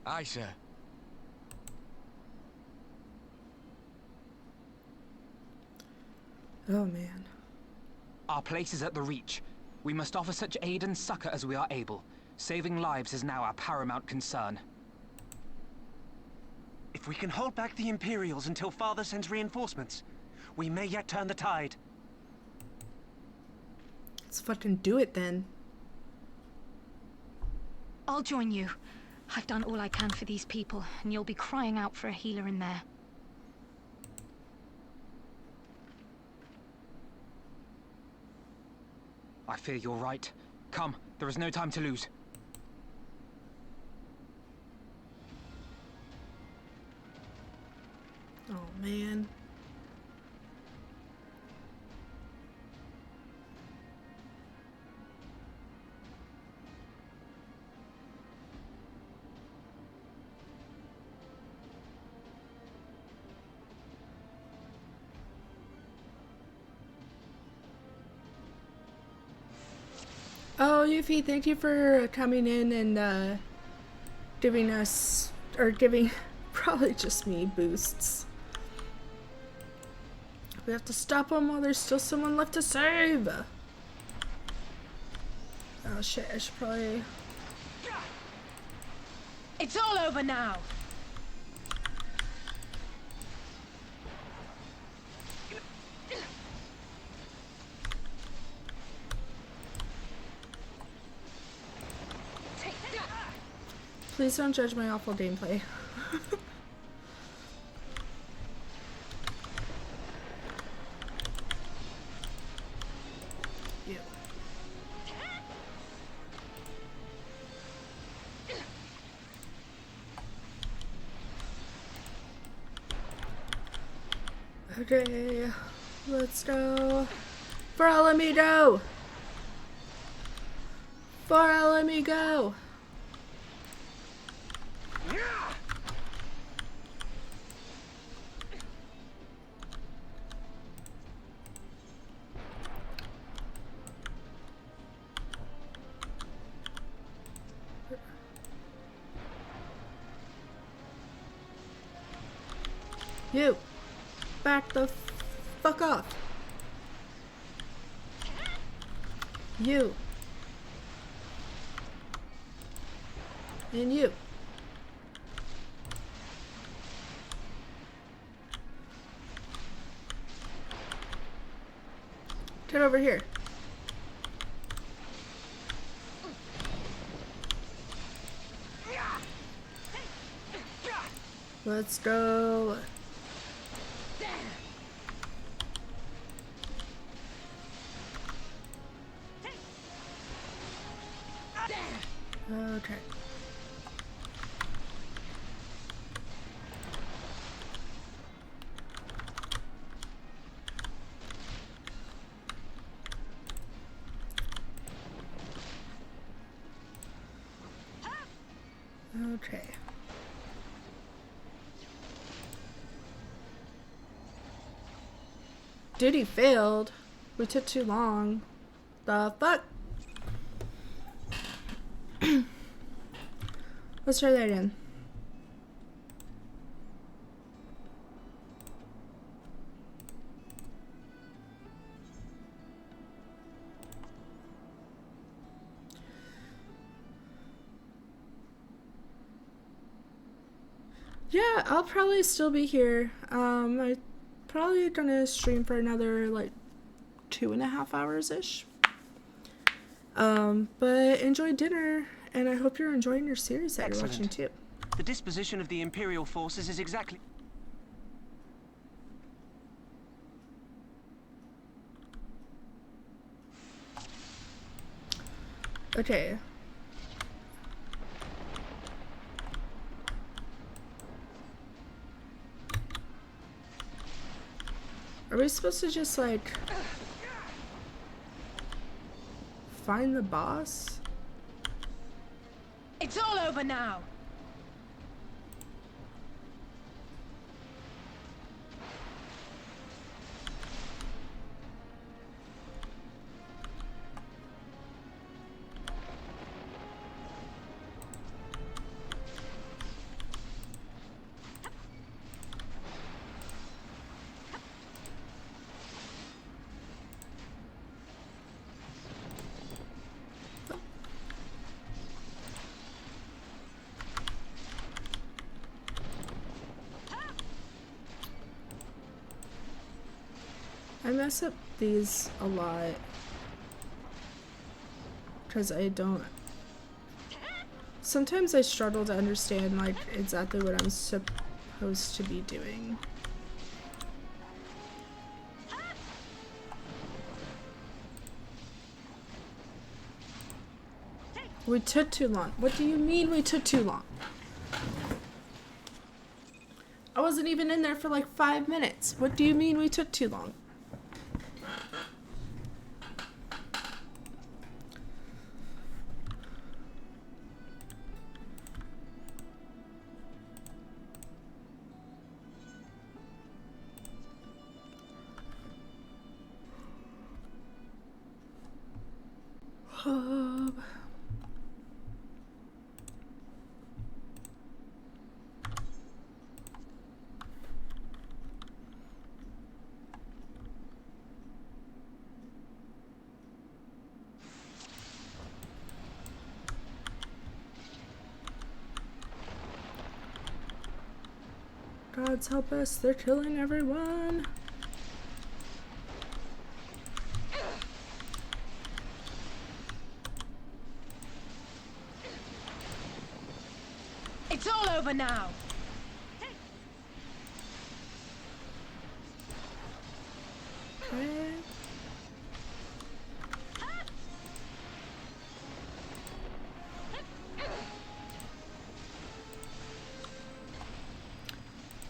Aye, sir. Oh man. Our place is at the Reach. We must offer such aid and succor as we are able. Saving lives is now our paramount concern. If we can hold back the Imperials until Father sends reinforcements, we may yet turn the tide. Let's fucking do it then. I'll join you. I've done all I can for these people, and you'll be crying out for a healer in there. I fear you're right. Come, there is no time to lose. Oh, man. Oh, Yuffie, thank you for coming in and giving us, or giving probably just me, boosts. We have to stop them while there's still someone left to save. Oh shit, I should probably... It's all over now. Please don't judge my awful gameplay. Yeah. Okay, let's go. For El Amigo! For El Amigo! You! Back the fuck off! You! And you! Get over here. Let's go. Okay. Okay. Duty failed. We took too long. The fuck? Let's try that again. Yeah, I'll probably still be here. I probably gonna stream for another like 2.5 hours-ish. But enjoy dinner, and I hope you're enjoying your series that you're watching too. The disposition of the Imperial forces is exactly... Okay. Are we supposed to just like find the boss? It's all over now. I mess up these a lot because I don't Sometimes I struggle to understand, like, exactly what I'm supposed to be doing. We took too long. What do you mean we took too long? I wasn't even in there for like 5 minutes. What do you mean we took too long? Gods help us, they're killing everyone. It's all over now. Okay.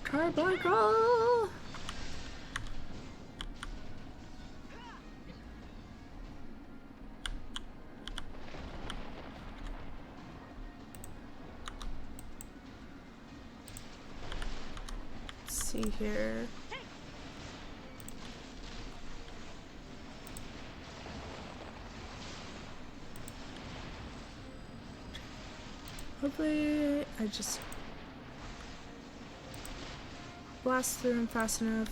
Carbuncle! Let's see here. Hopefully I just blast through him fast enough.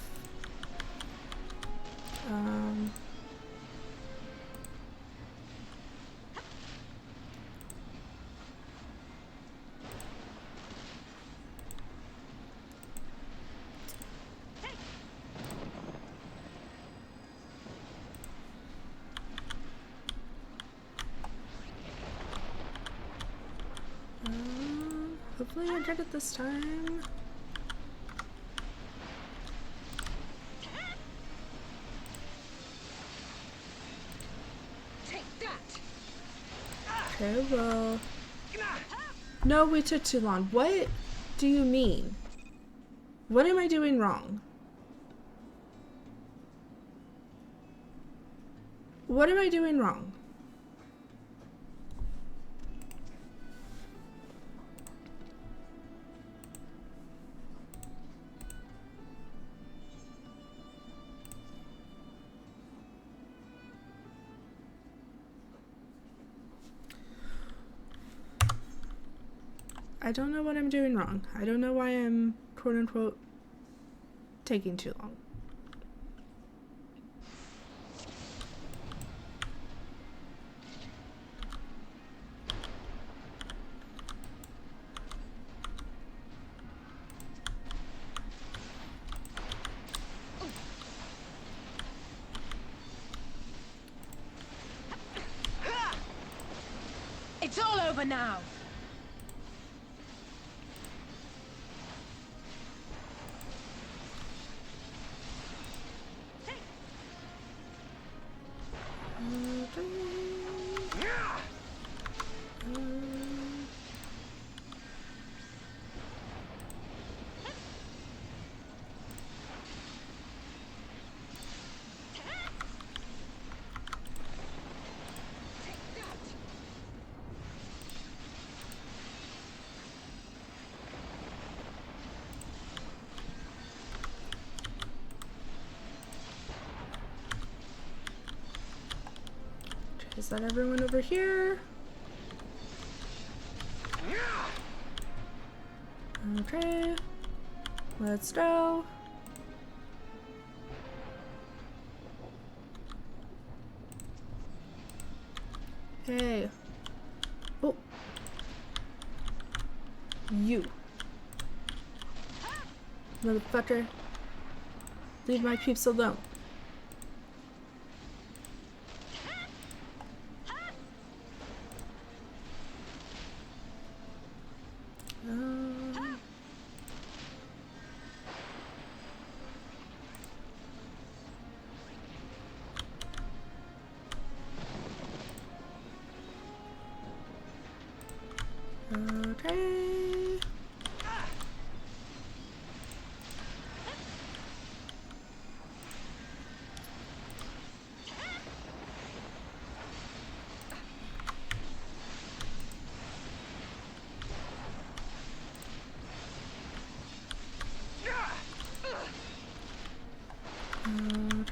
Hopefully I get it this time. Okay, well... No, we took too long. What do you mean? What am I doing wrong? What am I doing wrong? I don't know what I'm doing wrong. I don't know why I'm, quote unquote, taking too long. It's all over now. Is that everyone over here? Okay. Let's go. Hey. Oh. You. Motherfucker. Leave my peeps alone.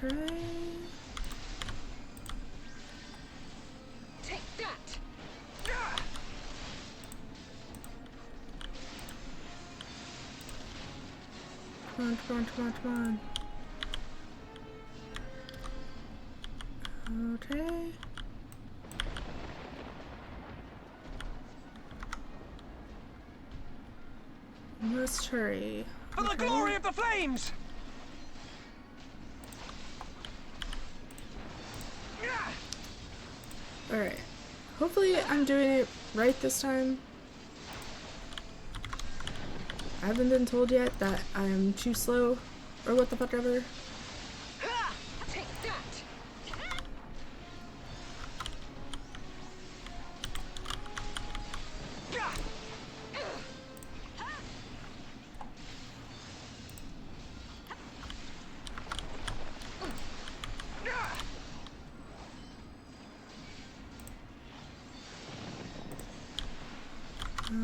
Okay. Take that! Come on, come on, come on, come on. Okay. Let's hurry. For the glory of the flames! Alright. Hopefully I'm doing it right this time. I haven't been told yet that I'm too slow or what the fuck ever. Take that!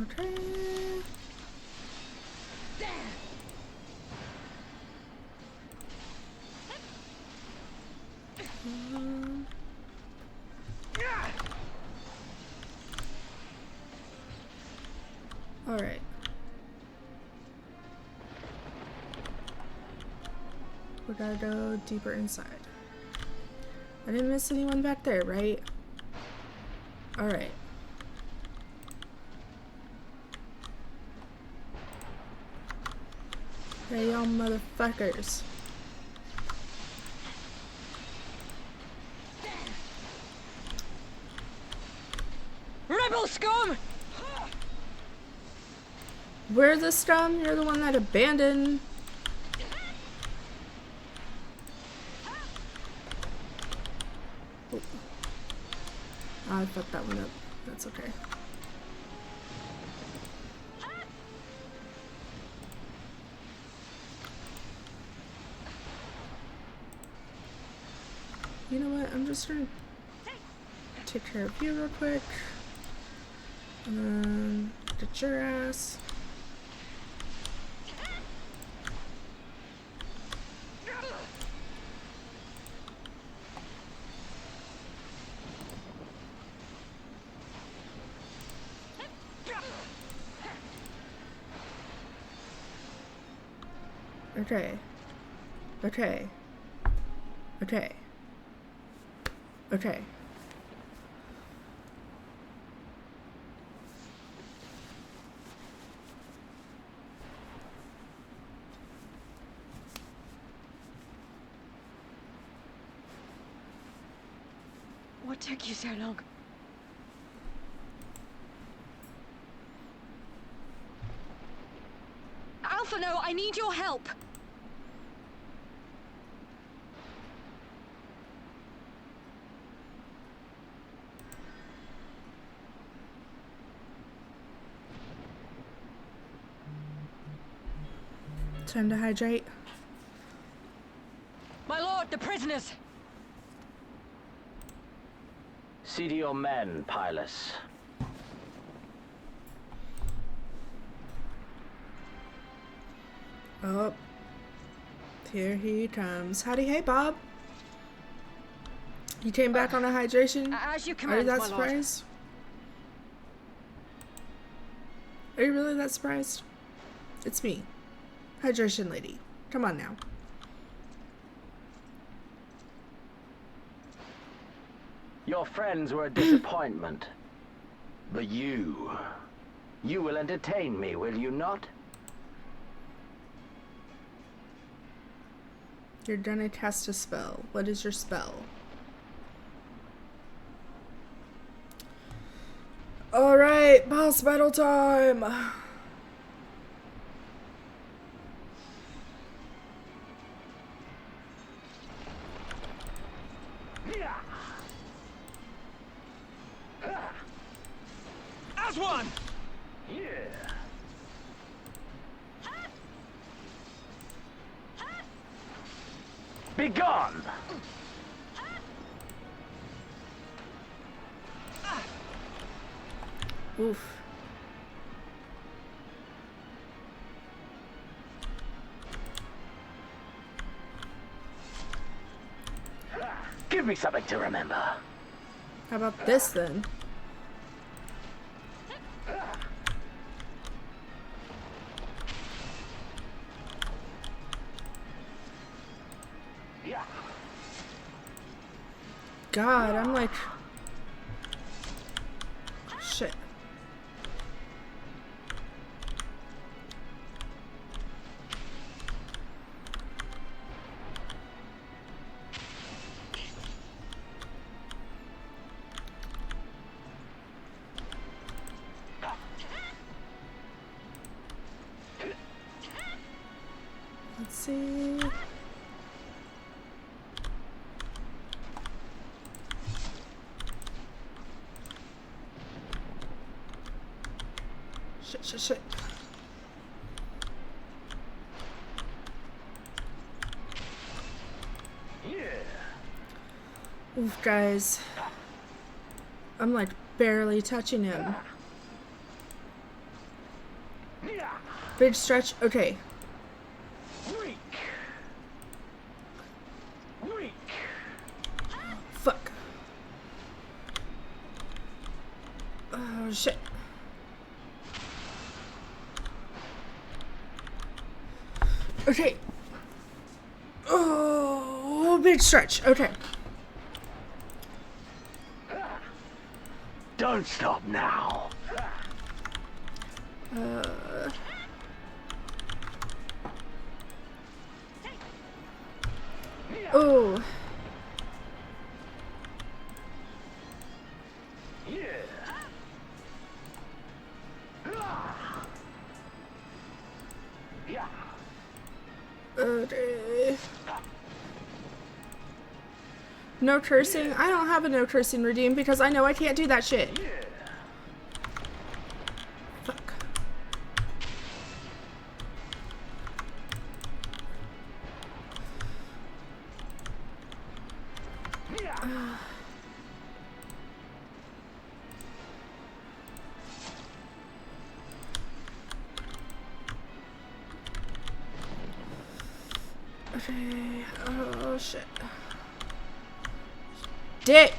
Okay. Alright. We gotta go deeper inside. I didn't miss anyone back there, right? Alright. Hey, y'all motherfuckers. Rebel scum! We're the scum? You're the one that abandoned. Oh. I fucked that one up. That's okay. You know what? I'm just gonna take care of you real quick. And then get your ass. Okay. Okay. Okay. Okay. What took you so long? Alpha, no, I need your help. Time to hydrate. My lord, the prisoners! See to your men, Pilus. Oh. Here he comes. Howdy, hey, Bob. You came back on a hydration? As you Are command, you that my lord. surprised? Are you really that surprised? It's me. Hydration lady. Come on now. Your friends were a disappointment. But you will entertain me, will you not? You're gonna cast a spell. What is your spell? Alright, boss battle time! As one! Yeah. Be gone! Oof. me something to remember. How about this then? Yeah. God, I'm like... Shit. Let's see... Shit. Yeah. Oof, guys. I'm like barely touching him. Big stretch. Okay. Fuck. Oh, shit. Okay. Oh, big stretch. Okay. Don't stop now. Oh. Yeah. Yeah. No cursing. I don't have a no cursing redeem because I know I can't do that shit. Fuck. Okay. Oh shit. Dick.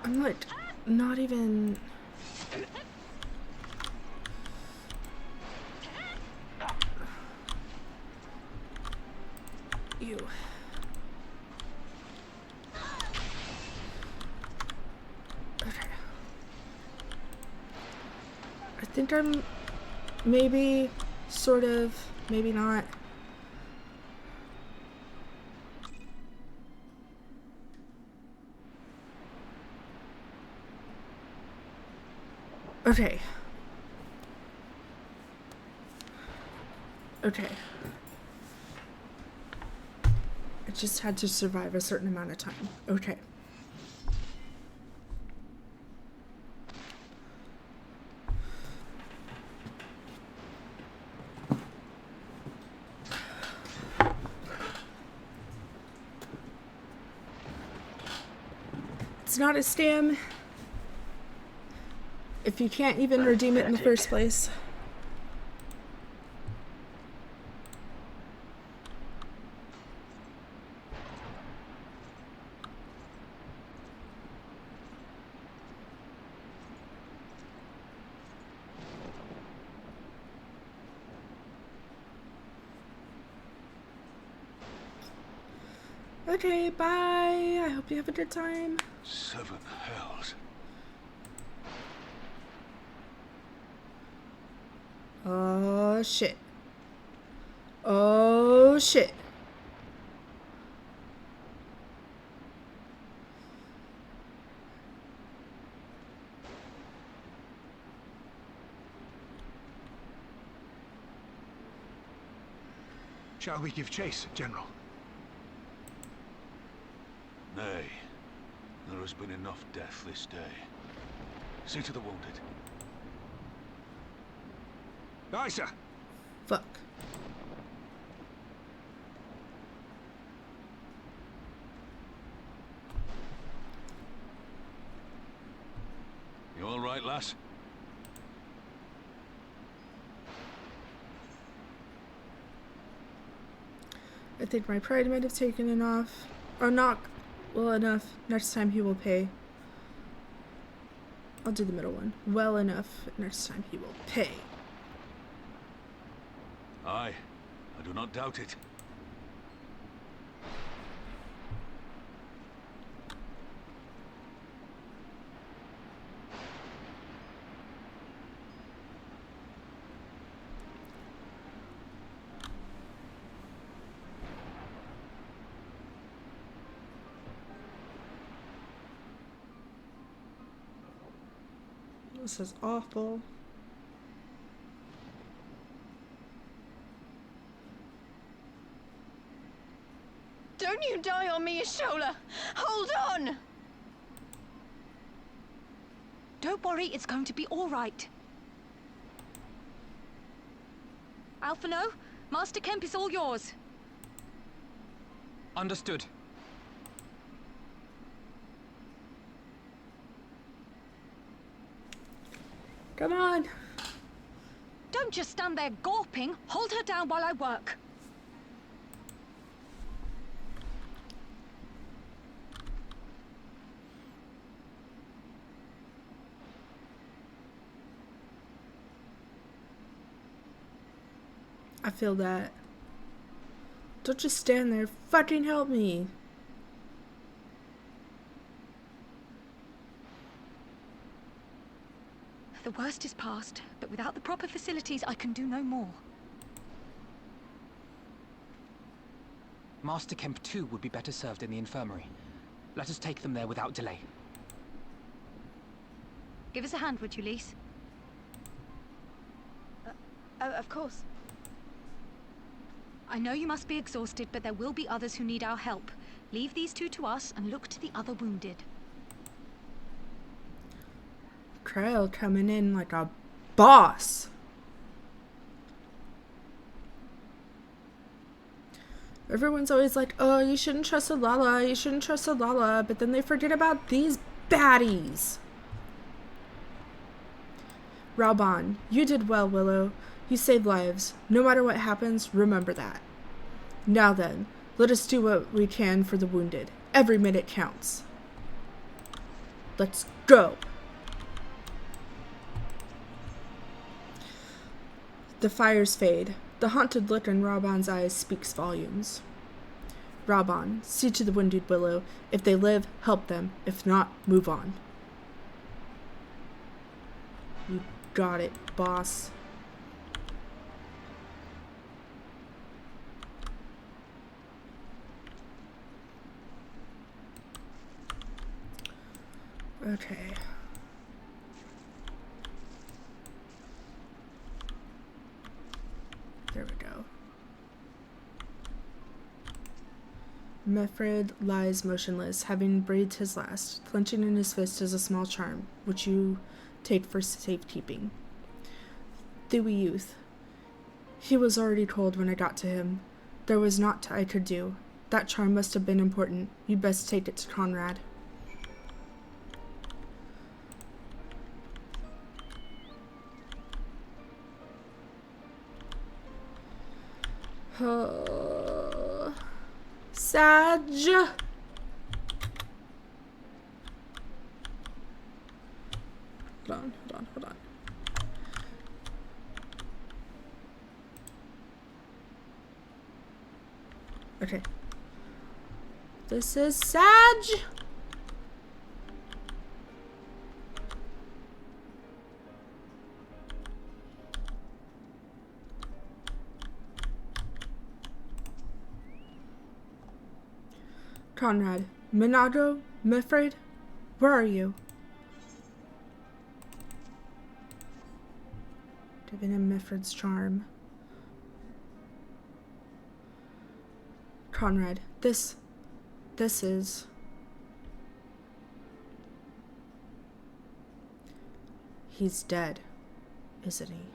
I'm like not even. You. Okay. I think I'm maybe, sort of, maybe not. Okay. Okay. I just had to survive a certain amount of time. Okay. It's not a stam if you can't even redeem it in the first place. Okay, bye. I hope you have a good time. 7 hells. Oh, shit. Oh, shit. Shall we give chase, General? Nay. There has been enough death this day. See to the wounded. Aye, sir. Fuck. You all right, lass? I think my pride might have taken enough. Or not well enough. Next time he will pay. I'll do the middle one. Well enough. Next time he will pay. Aye, I do not doubt it. This is awful. Don't you die on me, Ashola! Hold on! Don't worry, it's going to be all right. Alphino, Master Kemp is all yours. Understood. Come on. Don't just stand there gawping. Hold her down while I work. I feel that. Don't just stand there. Fucking help me. The worst is past, but without the proper facilities, I can do no more. Master Kemp too would be better served in the infirmary. Let us take them there without delay. Give us a hand, would you, Lise? Of course. I know you must be exhausted, but there will be others who need our help. Leave these two to us and look to the other wounded. Trail coming in like a boss. Everyone's always like, oh, you shouldn't trust Alala, you shouldn't trust Alala, but then they forget about these baddies. Rauban, you did well, Willow. You saved lives. No matter what happens, remember that. Now then, let us do what we can for the wounded. Every minute counts. Let's go. The fires fade. The haunted look in Rauban's eyes speaks volumes. Rauban, see to the wounded, Willow. If they live, help them. If not, move on. You got it, boss. Okay. There we go. Mefred lies motionless, having breathed his last. Clenching in his fist is a small charm, which you take for safekeeping. Thewy youth. He was already cold when I got to him. There was naught I could do. That charm must have been important. You'd best take it to Conrad. Sag. Hold on. Okay. This is Sag. Conrad, Minago, Mifred, where are you? Giving him Mifred's charm. Conrad, this is... He's dead, isn't he?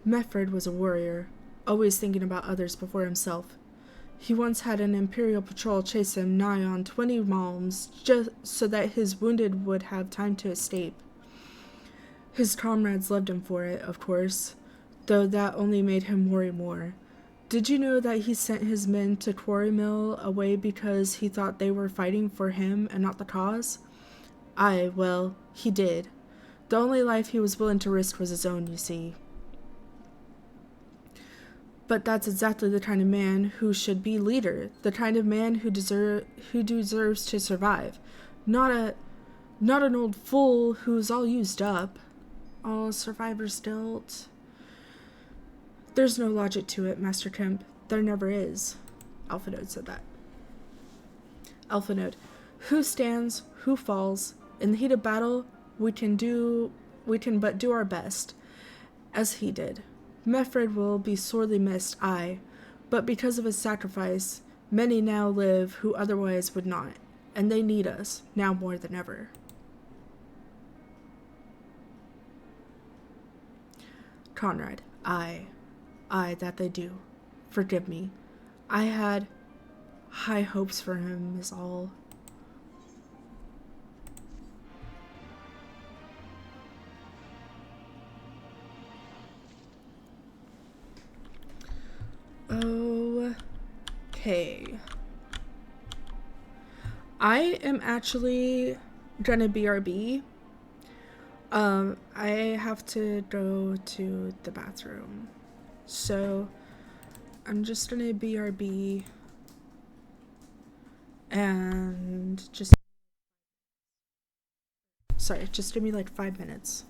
Mifred was a warrior, always thinking about others before himself. He once had an Imperial patrol chase him nigh on 20 miles just so that his wounded would have time to escape. His comrades loved him for it, of course, though that only made him worry more. Did you know that he sent his men to Quarry Mill away because he thought they were fighting for him and not the cause? Aye, well, he did. The only life he was willing to risk was his own, you see. But that's exactly the kind of man who should be leader, the kind of man who deserves to survive. Not an old fool who's all used up. Oh, survivor's guilt. There's no logic to it, Master Kemp. There never is. Alpha Node said that. Alpha Node. Who stands, who falls. In the heat of battle, we can but do our best, as he did. Meffred will be sorely missed, aye, but because of his sacrifice, many now live who otherwise would not, and they need us, now more than ever. Conrad. Aye, that they do. Forgive me. I had high hopes for him, is all. Okay. I am actually gonna BRB. I have to go to the bathroom. So I'm just gonna BRB and just give me like 5 minutes.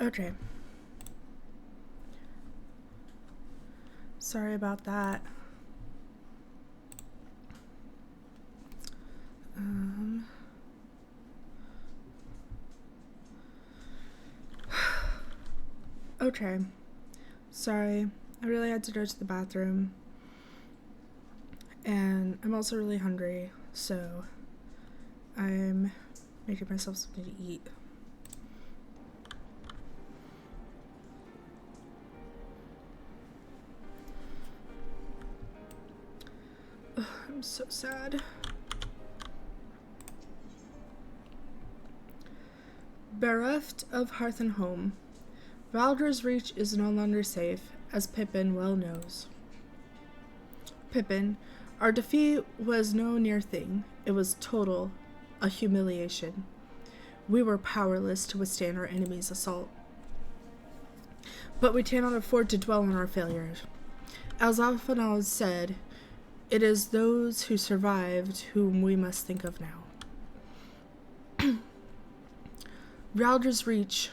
Okay. Sorry about that. Okay. Sorry. I really had to go to the bathroom. And I'm also really hungry, so I'm making myself something to eat. Ugh, I'm so sad. Bereft of hearth and home, Baldur's Reach is no longer safe, as Pippin well knows. Pippin, our defeat was no near thing. It was total, a humiliation. We were powerless to withstand our enemy's assault. But we cannot afford to dwell on our failures. As Alphonse said, it is those who survived whom we must think of now. Baldur's Reach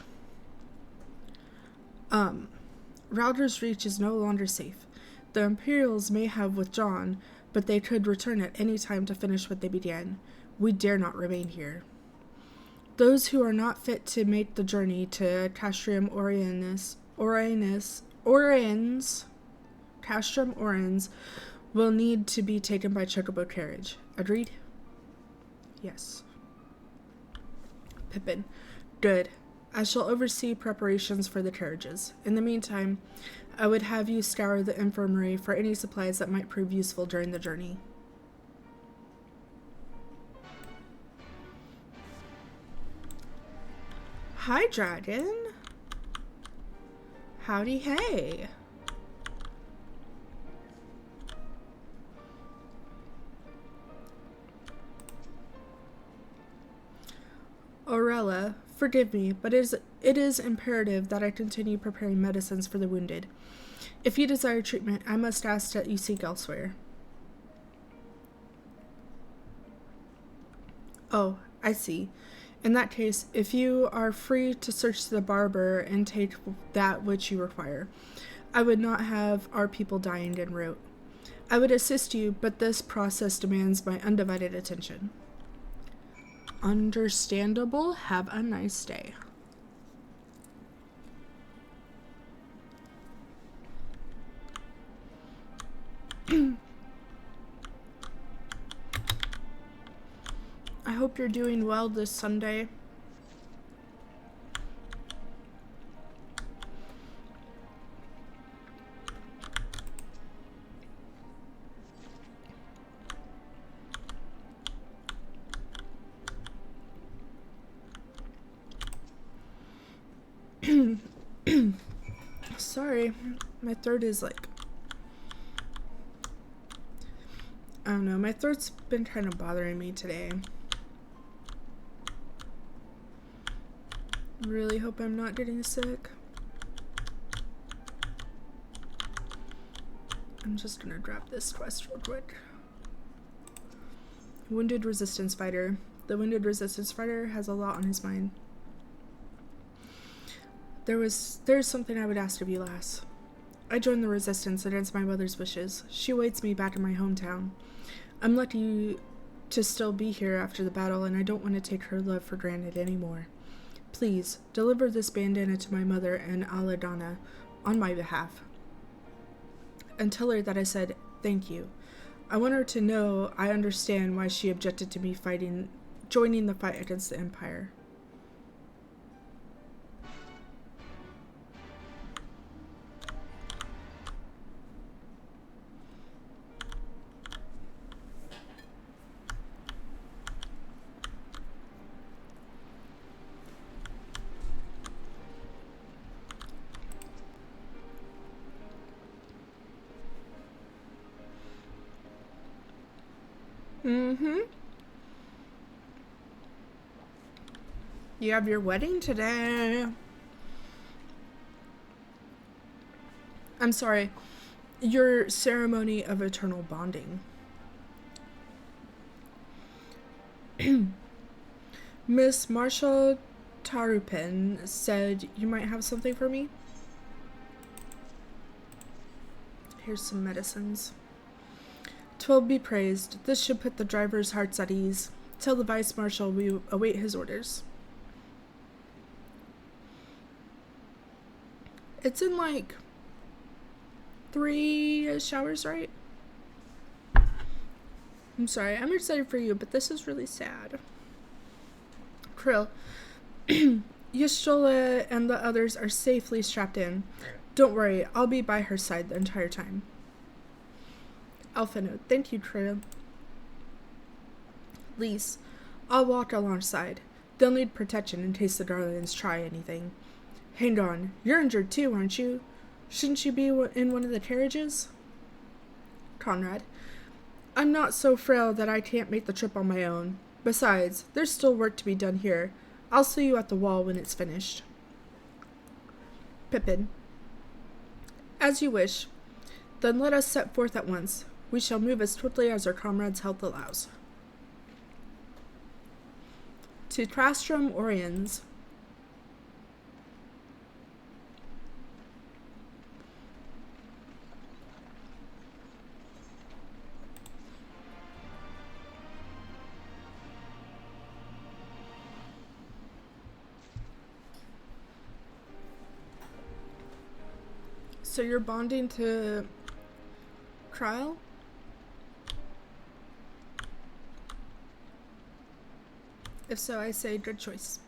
is no longer safe. The Imperials may have withdrawn, but they could return at any time to finish what they began. We dare not remain here. Those who are not fit to make the journey to Castrum Orans will need to be taken by chocobo carriage. Agreed? Yes. Pippin. Good. I shall oversee preparations for the carriages. In the meantime, I would have you scour the infirmary for any supplies that might prove useful during the journey. Hi, dragon. Howdy, hey. Aurella, forgive me, but it is imperative that I continue preparing medicines for the wounded. If you desire treatment, I must ask that you seek elsewhere. Oh, I see. In that case, if you are free to search the barber and take that which you require, I would not have our people dying en route. I would assist you, but this process demands my undivided attention. Understandable. Have a nice day. I hope you're doing well this Sunday. Sorry, my throat is like, I don't know, my throat's been kind of bothering me today. Really hope I'm not getting sick. I'm just gonna grab this quest real quick. Wounded Resistance Fighter. The Wounded Resistance Fighter has a lot on his mind. There's something I would ask of you, lass. I joined the Resistance against my mother's wishes. She awaits me back in my hometown. I'm lucky to still be here after the battle, and I don't want to take her love for granted anymore. Please, deliver this bandana to my mother and Aladana on my behalf. And tell her that I said thank you. I want her to know I understand why she objected to me joining the fight against the Empire. You have your wedding today. I'm sorry, your ceremony of eternal bonding. Miss Marshall Tarupin said you might have something for me. Here's some medicines. 12 be praised. This should put the driver's hearts at ease. Tell the Vice Marshal we await his orders. It's in like 3 showers, right? I'm sorry, I'm excited for you, but this is really sad. Krill, Yashola and the others are safely strapped in. Don't worry, I'll be by her side the entire time. Alpha note, thank you, Krill. Lise, I'll walk alongside. They'll need protection in case the Darlings try anything. Hang on, you're injured too, aren't you? Shouldn't you be in one of the carriages? Conrad, I'm not so frail that I can't make the trip on my own. Besides, there's still work to be done here. I'll see you at the wall when it's finished. Pippin, as you wish. Then let us set forth at once. We shall move as quickly as our comrades' health allows. To Castrum Oriens. So you're bonding to Kryl? If so, I say good choice.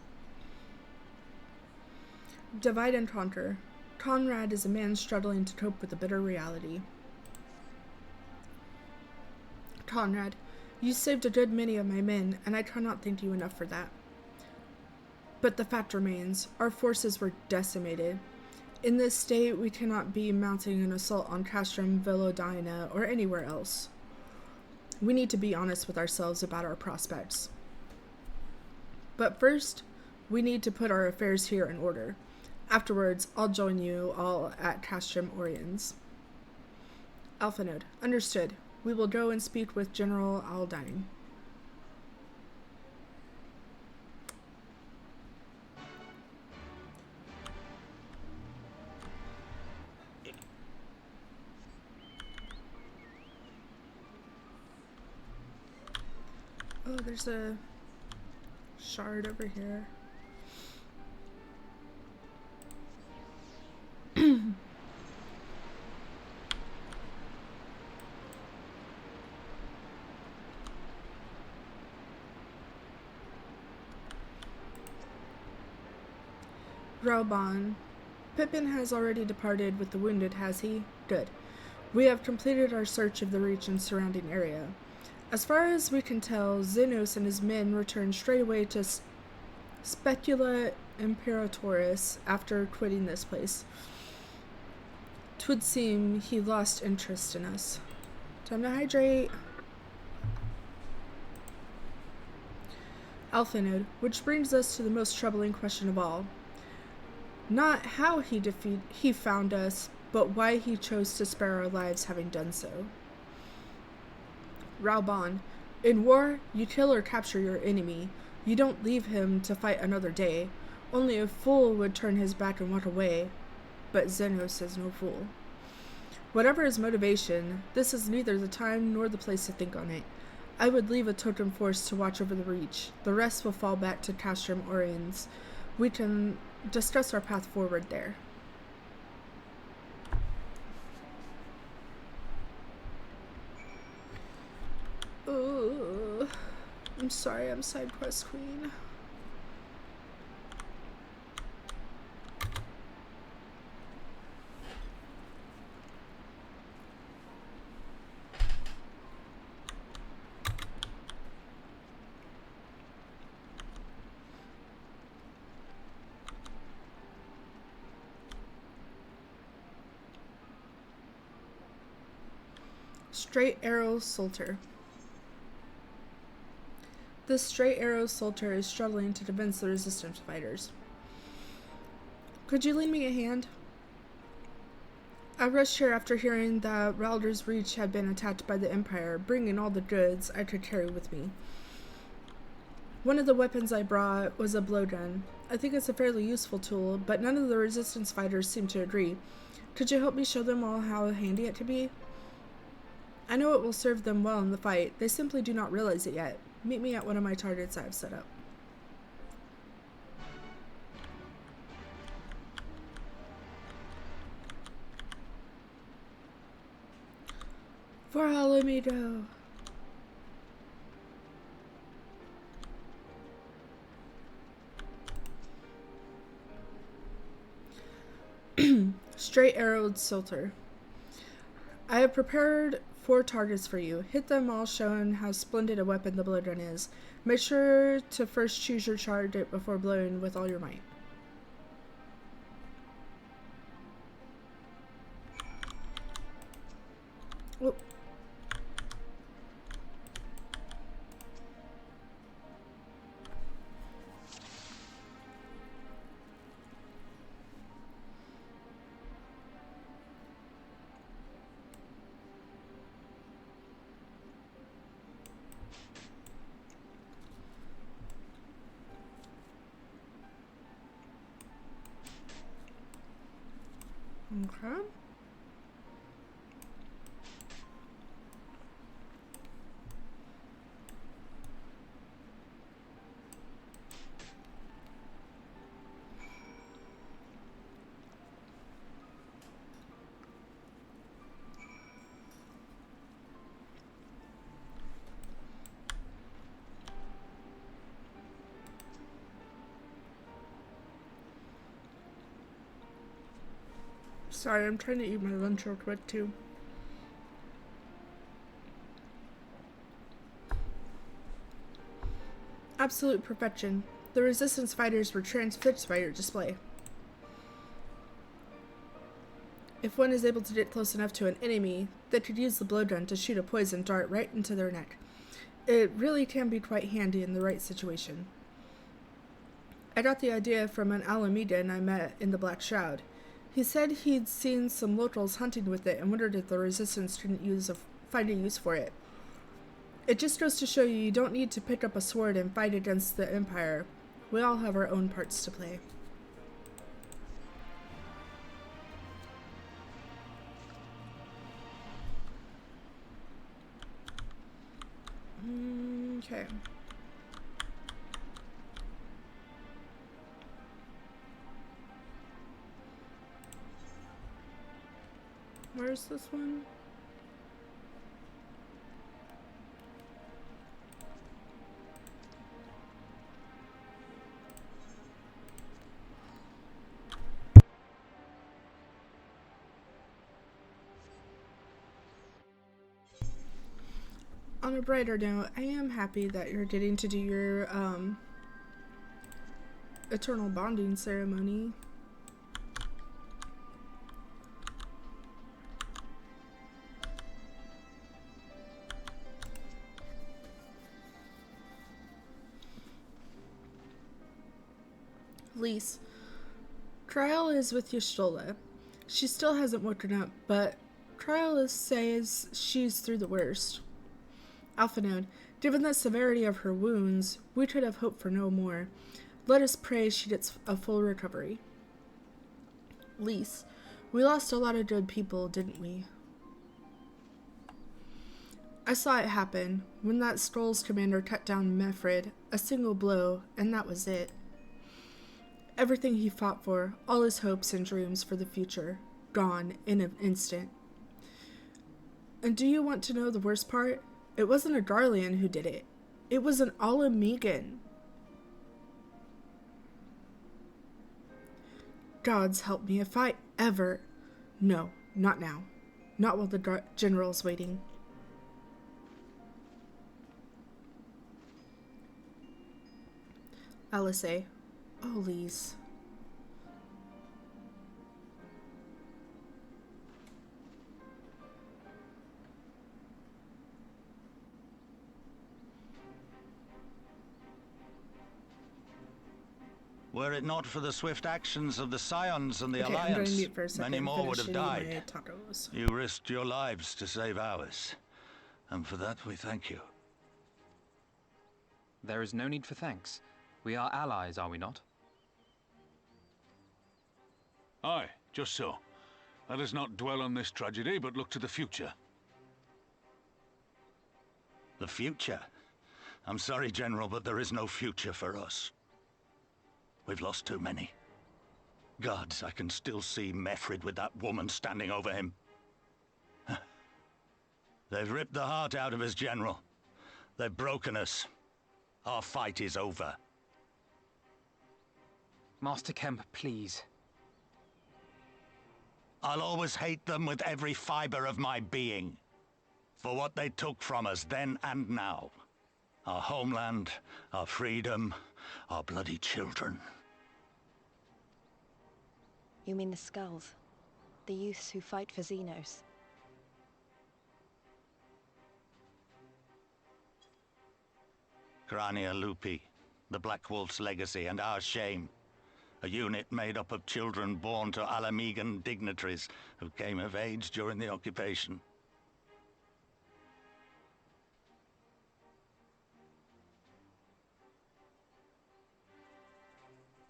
Divide and conquer. Conrad is a man struggling to cope with a bitter reality. Conrad, you saved a good many of my men, and I cannot thank you enough for that. But the fact remains, our forces were decimated. In this state, we cannot be mounting an assault on Castrum, Velodina, or anywhere else. We need to be honest with ourselves about our prospects. But first, we need to put our affairs here in order. Afterwards, I'll join you all at Castrum Oriens. Alpha Node, understood. We will go and speak with General Aldine. Oh, there's a shard over here. Raubon. Pippin has already departed with the wounded, has he? Good. We have completed our search of the reach and surrounding area. As far as we can tell, Xenos and his men returned straight away to Specula Imperatoris after quitting this place. 'Twould seem he lost interest in us. Time to hydrate. Alpha Node, which brings us to the most troubling question of all. Not how he found us, but why he chose to spare our lives having done so. Raubon, in war, you kill or capture your enemy. You don't leave him to fight another day. Only a fool would turn his back and walk away. But Xenos is no fool. Whatever his motivation, this is neither the time nor the place to think on it. I would leave a token force to watch over the reach. The rest will fall back to Castrum Oriens. We can discuss our path forward there. Ooh, I'm sorry, I'm side quest queen. Straight Arrow Solter. This Straight Arrow Solter is struggling to convince the resistance fighters. Could you lend me a hand? I rushed here after hearing that Ralder's Reach had been attacked by the Empire, bringing all the goods I could carry with me. One of the weapons I brought was a blowgun. I think it's a fairly useful tool, but none of the resistance fighters seem to agree. Could you help me show them all how handy it can be? I know it will serve them well in the fight. They simply do not realize it yet. Meet me at one of my targets I have set up. Follow me, though. Straight arrowed Silter. I have prepared 4 targets for you. Hit them all, showing how splendid a weapon the blowgun is. Make sure to first choose your target before blowing with all your might. Whoop. Okay. Sorry, I'm trying to eat my lunch real quick too. Absolute perfection. The resistance fighters were transfixed by your display. If one is able to get close enough to an enemy, they could use the blowgun to shoot a poison dart right into their neck. It really can be quite handy in the right situation. I got the idea from an Alamigan I met in the Black Shroud. He said he'd seen some locals hunting with it and wondered if the resistance couldn't find a use for it. It just goes to show you don't need to pick up a sword and fight against the Empire. We all have our own parts to play. Okay. Where's this one? On a brighter note, I am happy that you're getting to do your eternal bonding ceremony. Lise. Trial is with Y'shtola. She still hasn't woken up, but Trial says she's through the worst. Alphanode, given the severity of her wounds, we could have hoped for no more. Let us pray she gets a full recovery. Lise, we lost a lot of good people, didn't we? I saw it happen, when that Skrulls commander cut down Mefrid, a single blow, and that was it. Everything he fought for, all his hopes and dreams for the future, gone in an instant. And do you want to know the worst part? It wasn't a Garlean who did it. It was an Alamigan. Gods help me if I ever... No, not now. Not while the general's waiting. Alice. Oh, Lise. Were it not for the swift actions of the Scions and the Okay, Alliance, many more would have died. You risked your lives to save ours, and for that we thank you. There is no need for thanks. We are allies, are we not? Aye, just so. Let us not dwell on this tragedy, but look to the future. The future? I'm sorry, General, but there is no future for us. We've lost too many. Gods, I can still see Mefrid with that woman standing over him. They've ripped the heart out of us, General. They've broken us. Our fight is over. Master Kemp, please. I'll always hate them with every fiber of my being. For what they took from us then and now. Our homeland, our freedom, our bloody children. You mean the Skulls? The youths who fight for Xenos? Crania Lupi, the Black Wolf's legacy and our shame. A unit made up of children born to Alamegan dignitaries who came of age during the occupation.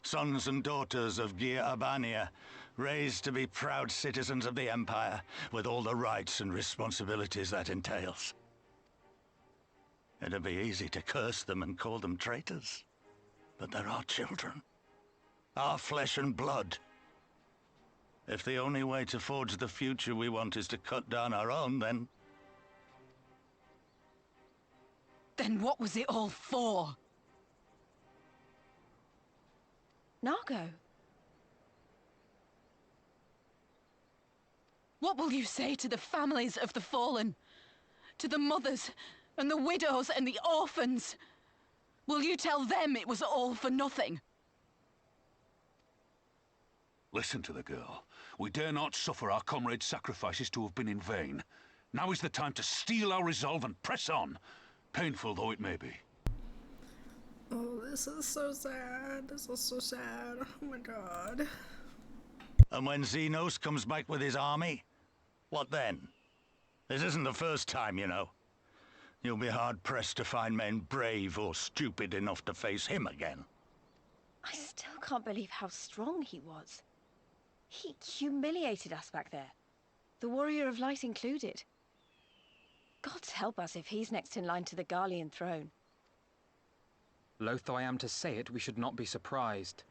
Sons and daughters of Gir Abania, raised to be proud citizens of the Empire, with all the rights and responsibilities that entails. It'd be easy to curse them and call them traitors, but they're our children. Our flesh and blood. If the only way to forge the future we want is to cut down our own, then... Then what was it all for? Nargo? What will you say to the families of the fallen? To the mothers, and the widows, and the orphans? Will you tell them it was all for nothing? Listen to the girl. We dare not suffer our comrades' sacrifices to have been in vain. Now is the time to steel our resolve and press on, painful though it may be. Oh, this is so sad. This is so sad. Oh my god. And when Xenos comes back with his army, what then? This isn't the first time, you know. You'll be hard-pressed to find men brave or stupid enough to face him again. I still can't believe how strong he was. He humiliated us back there. The Warrior of Light included. Gods help us if he's next in line to the Garlean throne. Loath though I am to say it, we should not be surprised.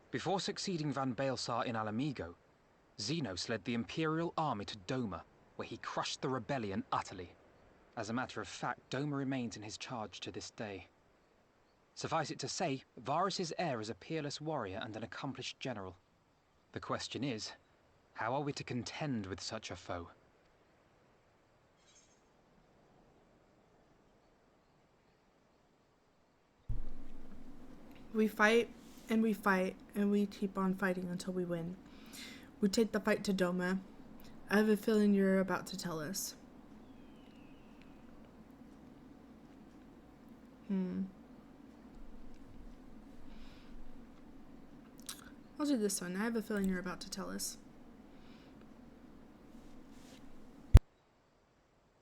Before succeeding Van Baelsar in Alamigo, Xenos led the Imperial army to Doma, where he crushed the rebellion utterly. As a matter of fact, Doma remains in his charge to this day. Suffice it to say, Varus's heir is a peerless warrior and an accomplished general. The question is, how are we to contend with such a foe? We fight, and we fight, and we keep on fighting until we win. We take the fight to Doma. I have a feeling you're about to tell us. I'll do this one. I have a feeling you're about to tell us.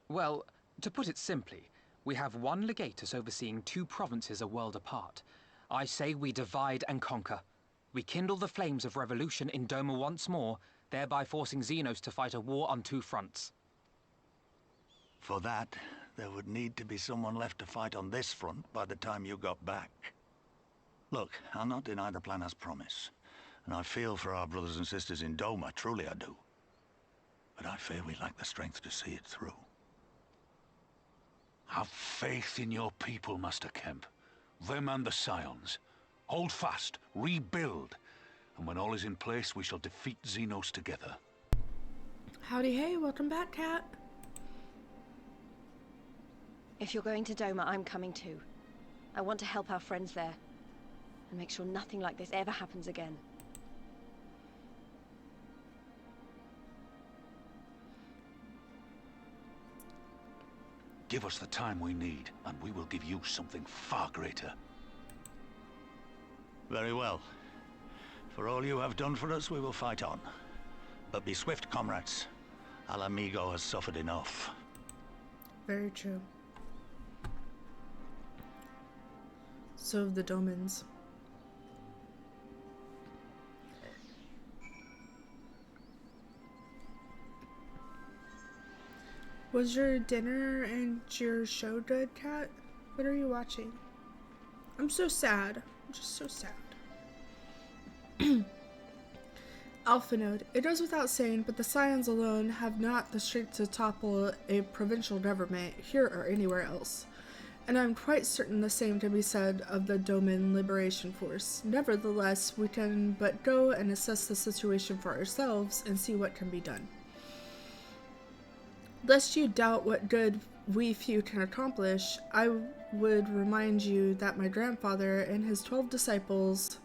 Well, to put it simply, we have one legatus overseeing 2 provinces a world apart. I say we divide and conquer. We kindle the flames of revolution in Doma once more, thereby forcing Xenos to fight a war on 2 fronts. For that, there would need to be someone left to fight on this front by the time you got back. Look, I'll not deny the plan as promised. And I feel for our brothers and sisters in Doma, truly I do. But I fear we lack the strength to see it through. Have faith in your people, Master Kemp. Them and the Scions. Hold fast, rebuild. And when all is in place, we shall defeat Xenos together. Howdy, hey, welcome back, Cat. If you're going to Doma, I'm coming too. I want to help our friends there. And make sure nothing like this ever happens again. Give us the time we need, and we will give you something far greater. Very well. For all you have done for us, we will fight on. But be swift, comrades. Alamigo has suffered enough. Very true. So have the Domans. Was your dinner and your show good, Kat? What are you watching? I'm so sad. I'm just so sad. Alpha Node. It goes without saying, but the Scions alone have not the strength to topple a provincial government here or anywhere else. And I'm quite certain the same can be said of the Doman Liberation Force. Nevertheless, we can but go and assess the situation for ourselves and see what can be done. Lest you doubt what good we few can accomplish, I would remind you that my grandfather and his 12 disciples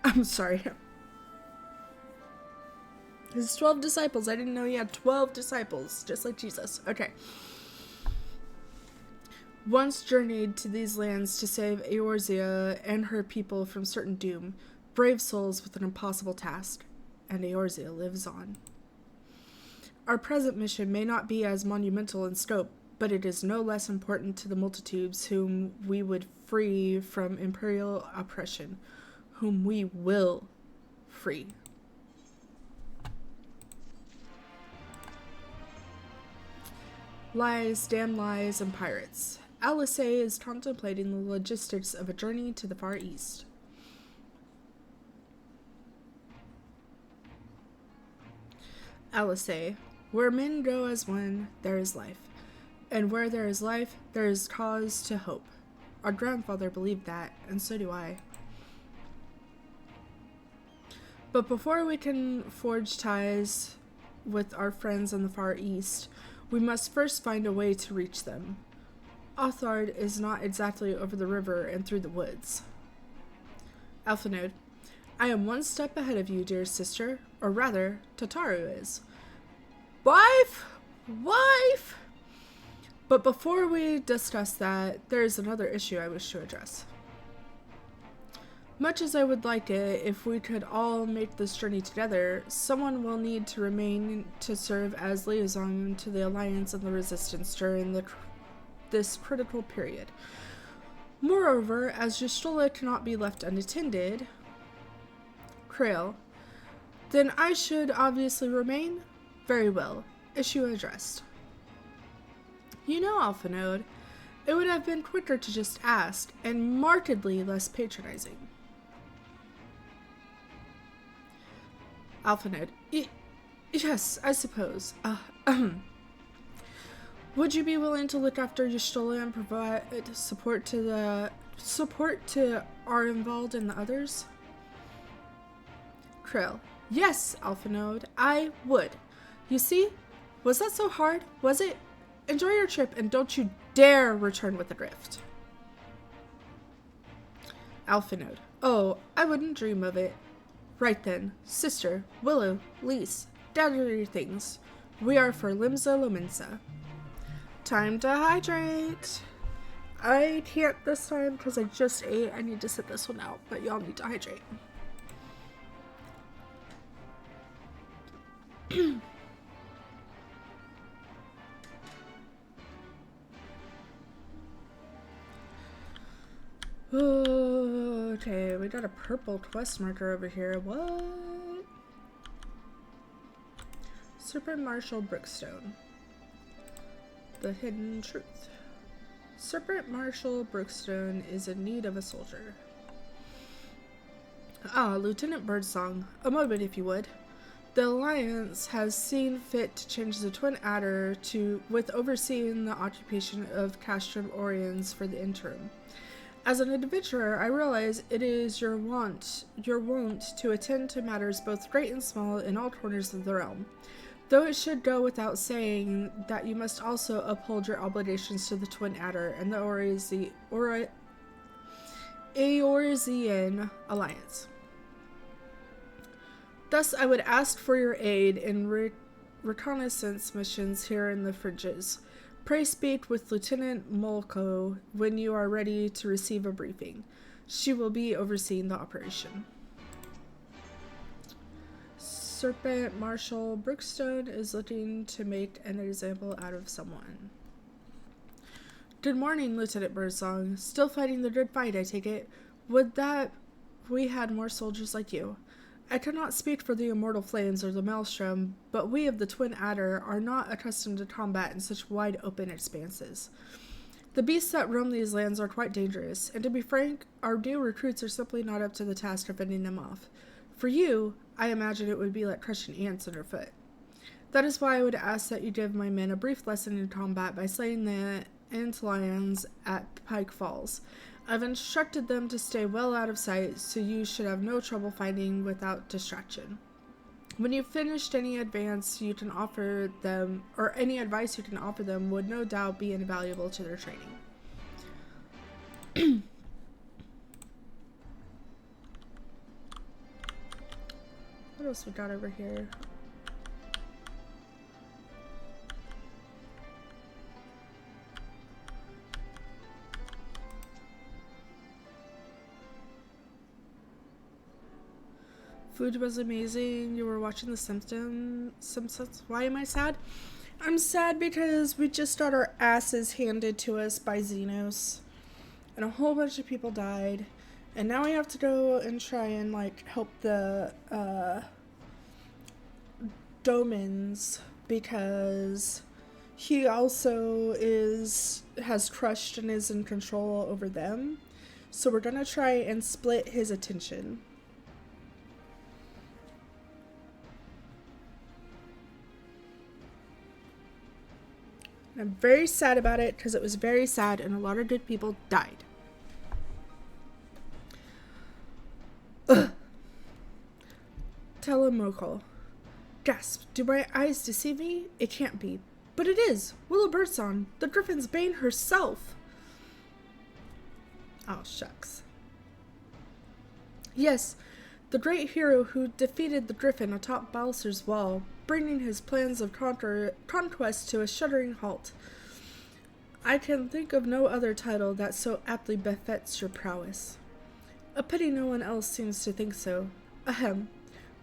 I'm sorry. His 12 disciples. I didn't know he had 12 disciples, just like Jesus. Okay. Once journeyed to these lands to save Eorzea and her people from certain doom, brave souls with an impossible task, and Eorzea lives on. Our present mission may not be as monumental in scope, but it is no less important to the multitudes whom we would free from imperial oppression, whom we will free. Lies, damn lies, and pirates. Alice is contemplating the logistics of a journey to the Far East. Alice, where men go as one, there is life. And where there is life, there is cause to hope. Our grandfather believed that, and so do I. But before we can forge ties with our friends in the Far East, we must first find a way to reach them. Othard is not exactly over the river and through the woods. Alpha Node. I am one step ahead of you, dear sister, or rather, Tataru is. Wife! Wife! But before we discuss that, there is another issue I wish to address. Much as I would like it if we could all make this journey together, someone will need to remain to serve as liaison to the Alliance and the Resistance during this critical period. Moreover, as Justola cannot be left unattended, Krail, then I should obviously remain? Very well. Issue addressed. You know, Alpha Node, it would have been quicker to just ask, and markedly less patronizing. Alpha Node. Yes, I suppose. Would you be willing to look after Justola and provide support to Arenvald and the others? Krill. Yes, Alpha Node, I would. You see? Was that so hard? Was it? Enjoy your trip and don't you dare return with adrift. Alpha Node. Oh, I wouldn't dream of it. Right then, sister, Willow, Lise, gather your things. We are for Limsa Lominsa. Time to hydrate. I can't this time because I just ate. I need to sit this one out, but y'all need to hydrate. Okay, we got a purple quest marker over here. What? Serpent Marshal Brookstone. The Hidden Truth. Serpent Marshal Brookstone is in need of a soldier. Lieutenant Birdsong. A moment, if you would. The Alliance has seen fit to change the Twin Adder with overseeing the occupation of Castrum Oriens for the interim. As an adventurer, I realize it is your wont to attend to matters both great and small in all corners of the realm. Though it should go without saying that you must also uphold your obligations to the Twin Adder and the Eorzean Alliance. Thus, I would ask for your aid in reconnaissance missions here in the fringes. Pray speak with Lieutenant Molko when you are ready to receive a briefing. She will be overseeing the operation. Serpent Marshal Brookstone is looking to make an example out of someone. Good morning, Lieutenant Birdsong. Still fighting the good fight, I take it. Would that we had more soldiers like you. I cannot speak for the Immortal Flames or the Maelstrom, but we of the Twin Adder are not accustomed to combat in such wide open expanses. The beasts that roam these lands are quite dangerous, and to be frank, our new recruits are simply not up to the task of fending them off. For you, I imagine it would be like crushing ants underfoot. That is why I would ask that you give my men a brief lesson in combat by slaying the Antlions at Pike Falls. I've instructed them to stay well out of sight, so you should have no trouble fighting without distraction. When you've finished any advance you can offer them, or any advice you can offer them, would no doubt be invaluable to their training. What else we got over here? Food was amazing. You were watching The Simpsons. Why am I sad? I'm sad because we just got our asses handed to us by Xenos. And a whole bunch of people died. And now we have to go and try and, like, help the, Domans. Because he also has crushed and is in control over them. So we're gonna try and split his attention. I'm very sad about it because it was very sad and a lot of good people died. Ugh. Telemokal. Gasp. Do my eyes deceive me? It can't be. But it is. Willow Birdsong, the Griffin's Bane herself. Oh, shucks. Yes, the great hero who defeated the Griffin atop Balser's wall, bringing his plans of conquest to a shuddering halt. I can think of no other title that so aptly befits your prowess. A pity no one else seems to think so. Ahem.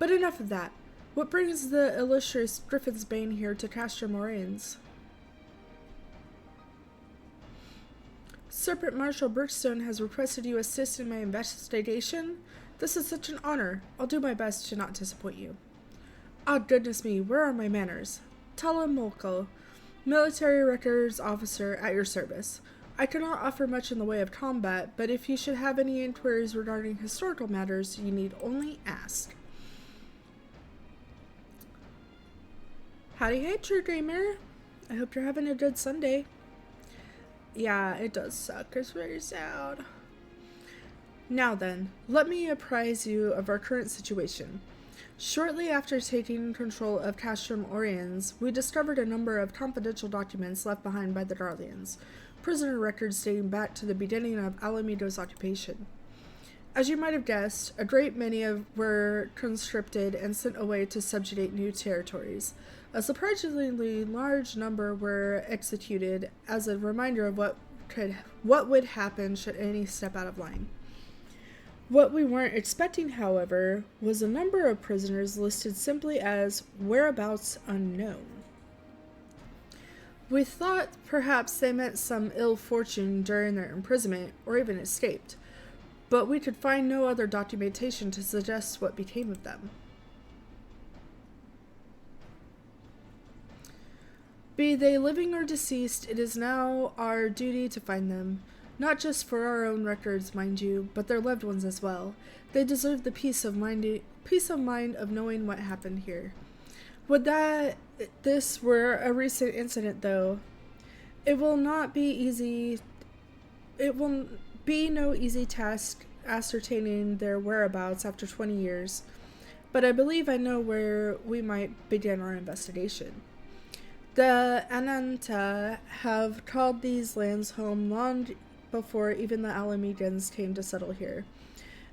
But enough of that. What brings the illustrious Griffin's Bane here to Castro Moraines? Serpent Marshal Brookstone has requested you assist in my investigation. This is such an honor. I'll do my best to not disappoint you. Ah, goodness me, where are my manners? Telemokal, military records officer at your service. I cannot offer much in the way of combat, but if you should have any inquiries regarding historical matters, you need only ask. Howdy, hey, True Dreamer. I hope you're having a good Sunday. Yeah, it does suck. It's very sad. Now then, let me apprise you of our current situation. Shortly after taking control of Castrum Oriens, we discovered a number of confidential documents left behind by the Darlians, prisoner records dating back to the beginning of Alamedo's occupation. As you might have guessed, a great many were conscripted and sent away to subjugate new territories. A surprisingly large number were executed as a reminder of what would happen should any step out of line. What we weren't expecting, however, was a number of prisoners listed simply as whereabouts unknown. We thought perhaps they meant some ill fortune during their imprisonment or even escaped, but we could find no other documentation to suggest what became of them. Be they living or deceased, it is now our duty to find them. Not just for our own records, mind you, but their loved ones as well. They deserve the peace of mind of knowing what happened here. Would that this were a recent incident, though, it will no easy task ascertaining their whereabouts after 20 years, but I believe I know where we might begin our investigation. The Ananta have called these lands home long before even the Alamegans came to settle here.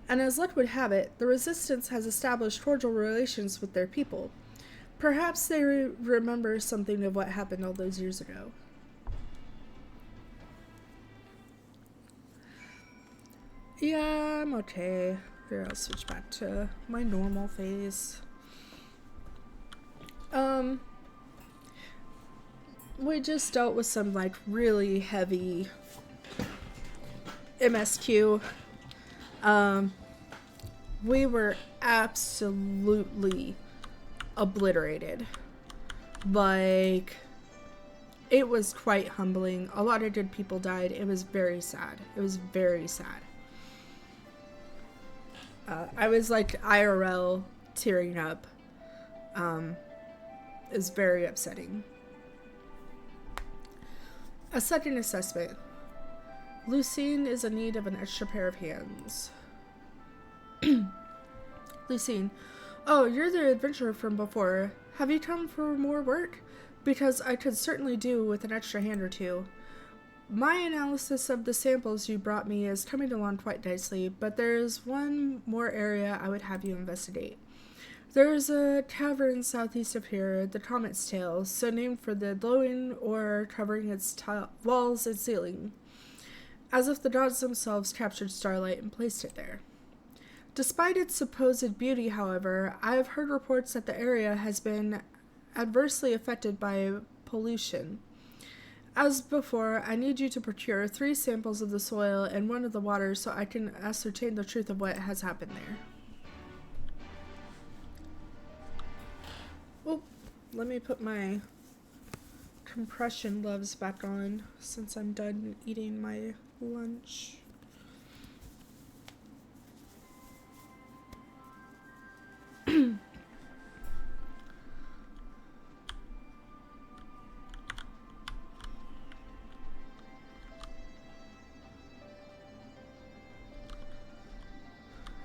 And as luck would have it, the Resistance has established cordial relations with their people. Perhaps they remember something of what happened all those years ago. Yeah, I'm okay. Here, I'll switch back to my normal face. we just dealt with some like really heavy MSQ. We were absolutely obliterated. Like, it was quite humbling. A lot of good people died. It was very sad. It was very sad. I was like IRL tearing up. It was very upsetting. A second assessment. Lucine is in need of an extra pair of hands. Lucine. Oh, you're the adventurer from before. Have you come for more work? Because I could certainly do with an extra hand or two. My analysis of the samples you brought me is coming along quite nicely, but there's one more area I would have you investigate. There's a cavern southeast of here, the Comet's Tail, so named for the glowing ore covering its walls and ceiling, as if the gods themselves captured starlight and placed it there. Despite its supposed beauty, however, I have heard reports that the area has been adversely affected by pollution. As before, I need you to procure 3 samples of the soil and 1 of the water so I can ascertain the truth of what has happened there. Oh, let me put my compression gloves back on since I'm done eating my lunch.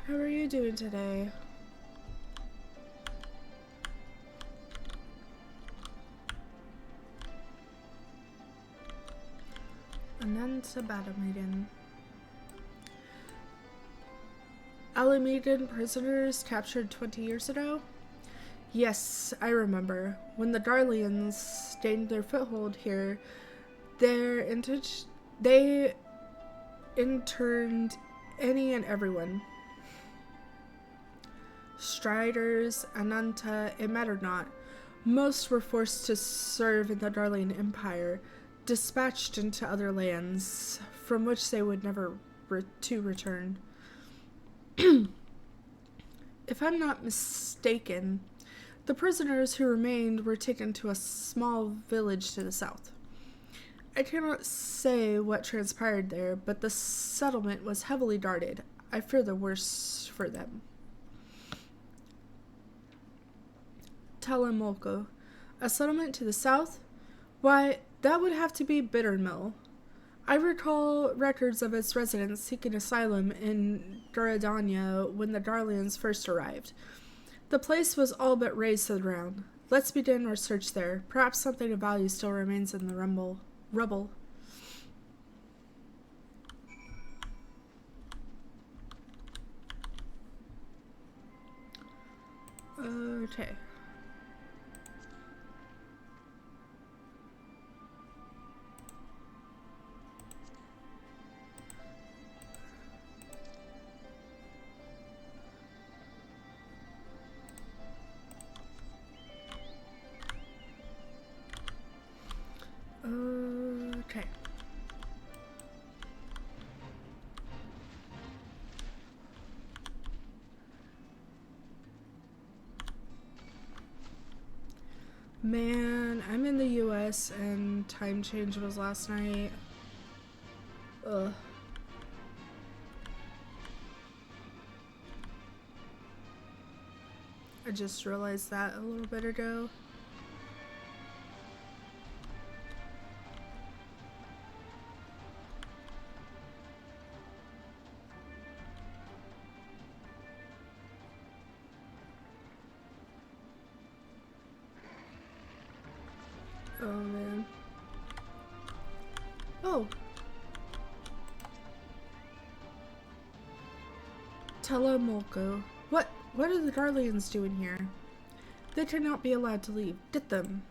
How are you doing today? Ananta Badamaiden. Alamaden prisoners captured 20 years ago? Yes, I remember. When the Darlians gained their foothold here, they interned any and everyone. Striders, Ananta, it mattered not. Most were forced to serve in the Darlian Empire, dispatched into other lands, from which they would never return. If I'm not mistaken, the prisoners who remained were taken to a small village to the south. I cannot say what transpired there, but the settlement was heavily guarded. I fear the worst for them. Talamolco, a settlement to the south? Why, that would have to be Bittermill. I recall records of its residents seeking asylum in Duradania when the Darlians first arrived. The place was all but razed to the ground. Let's begin our search there. Perhaps something of value still remains in the rubble. Okay. Okay. Man, I'm in the US and time change was last night. Ugh. I just realized that a little bit ago. Oh man. Oh. Telemolco. What are the Darlians doing here? They cannot be allowed to leave. Get them.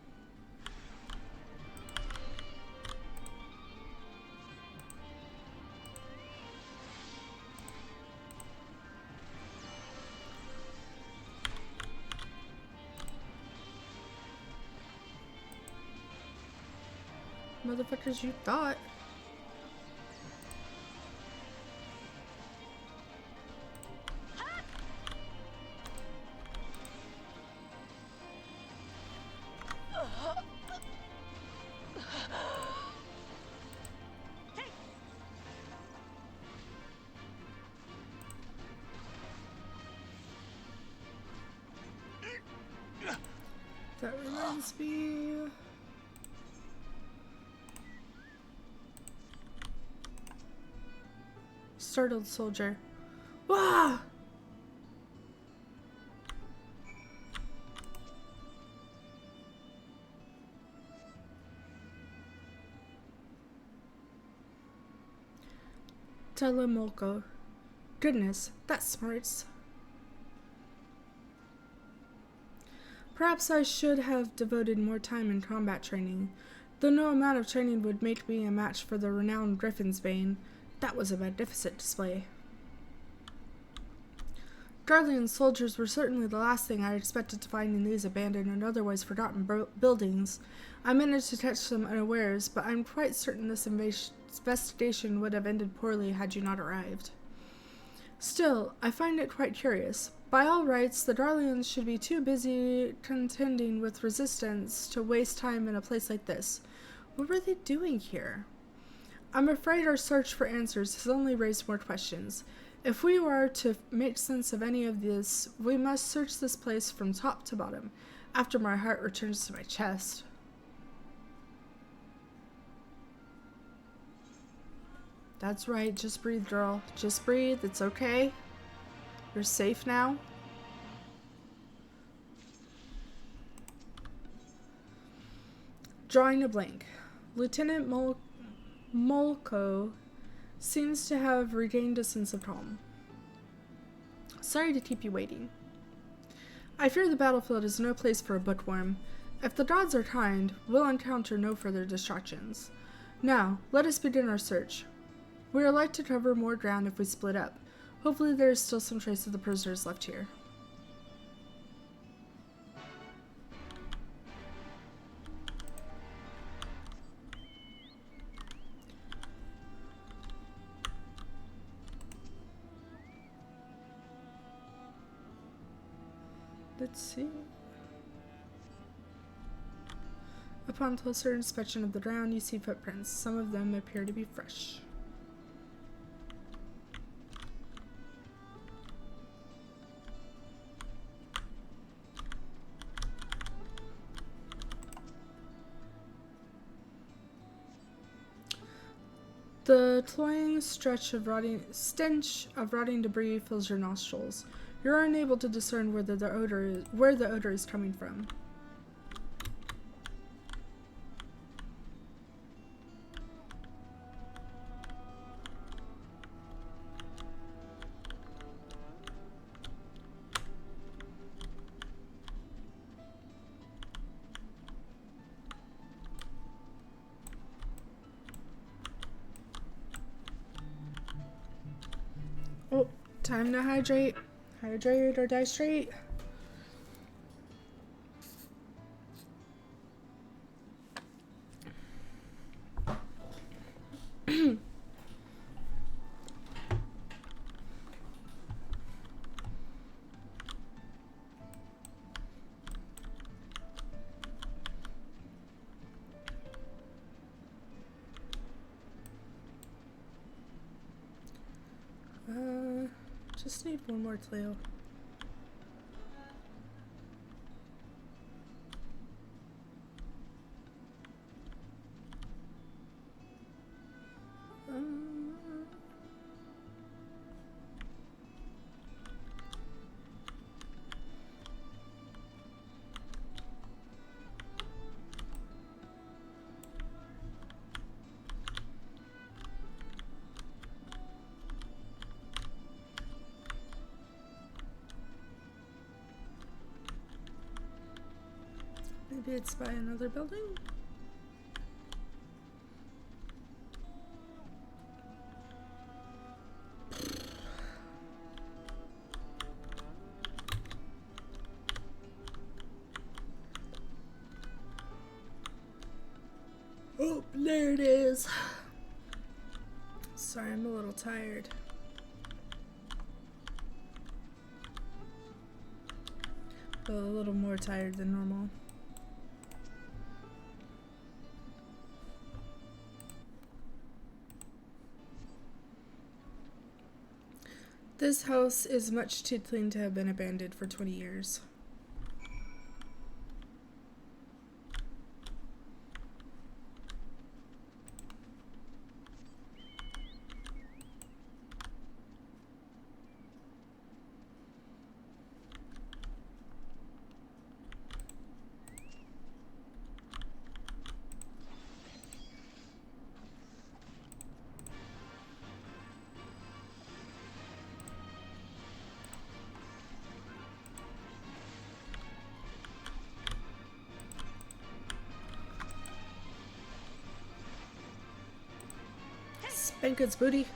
motherfuckers you thought. That reminds me. Startled soldier. Wah! Telemolko. Goodness, that smarts. Perhaps I should have devoted more time in combat training. Though no amount of training would make me a match for the renowned Griffin's Bane, that was a magnificent display. Guardian soldiers were certainly the last thing I expected to find in these abandoned and otherwise forgotten buildings. I managed to catch them unawares, but I'm quite certain this investigation would have ended poorly had you not arrived. Still, I find it quite curious. By all rights, the Darlians should be too busy contending with resistance to waste time in a place like this. What were they doing here? I'm afraid our search for answers has only raised more questions. If we are to make sense of any of this, we must search this place from top to bottom, after my heart returns to my chest. That's right, just breathe, girl. Just breathe, it's okay. You're safe now. Drawing a blank. Lieutenant Molko seems to have regained a sense of calm. Sorry to keep you waiting. I fear the battlefield is no place for a bookworm. If the gods are kind, we'll encounter no further distractions. Now, let us begin our search. We are like to cover more ground if we split up. Hopefully there is still some trace of the prisoners left here. Let's see. Upon closer inspection of the ground, you see footprints. Some of them appear to be fresh. The cloying stench of rotting debris fills your nostrils. You're unable to discern where the odor is coming from. Oh, time to hydrate. Hydrate or die straight. Just need one more clue. Maybe it's by another building? Oh, There it is. Sorry, I'm a little tired. A little more tired than normal. This house is much too clean to have been abandoned for 20 years. Spank its booty.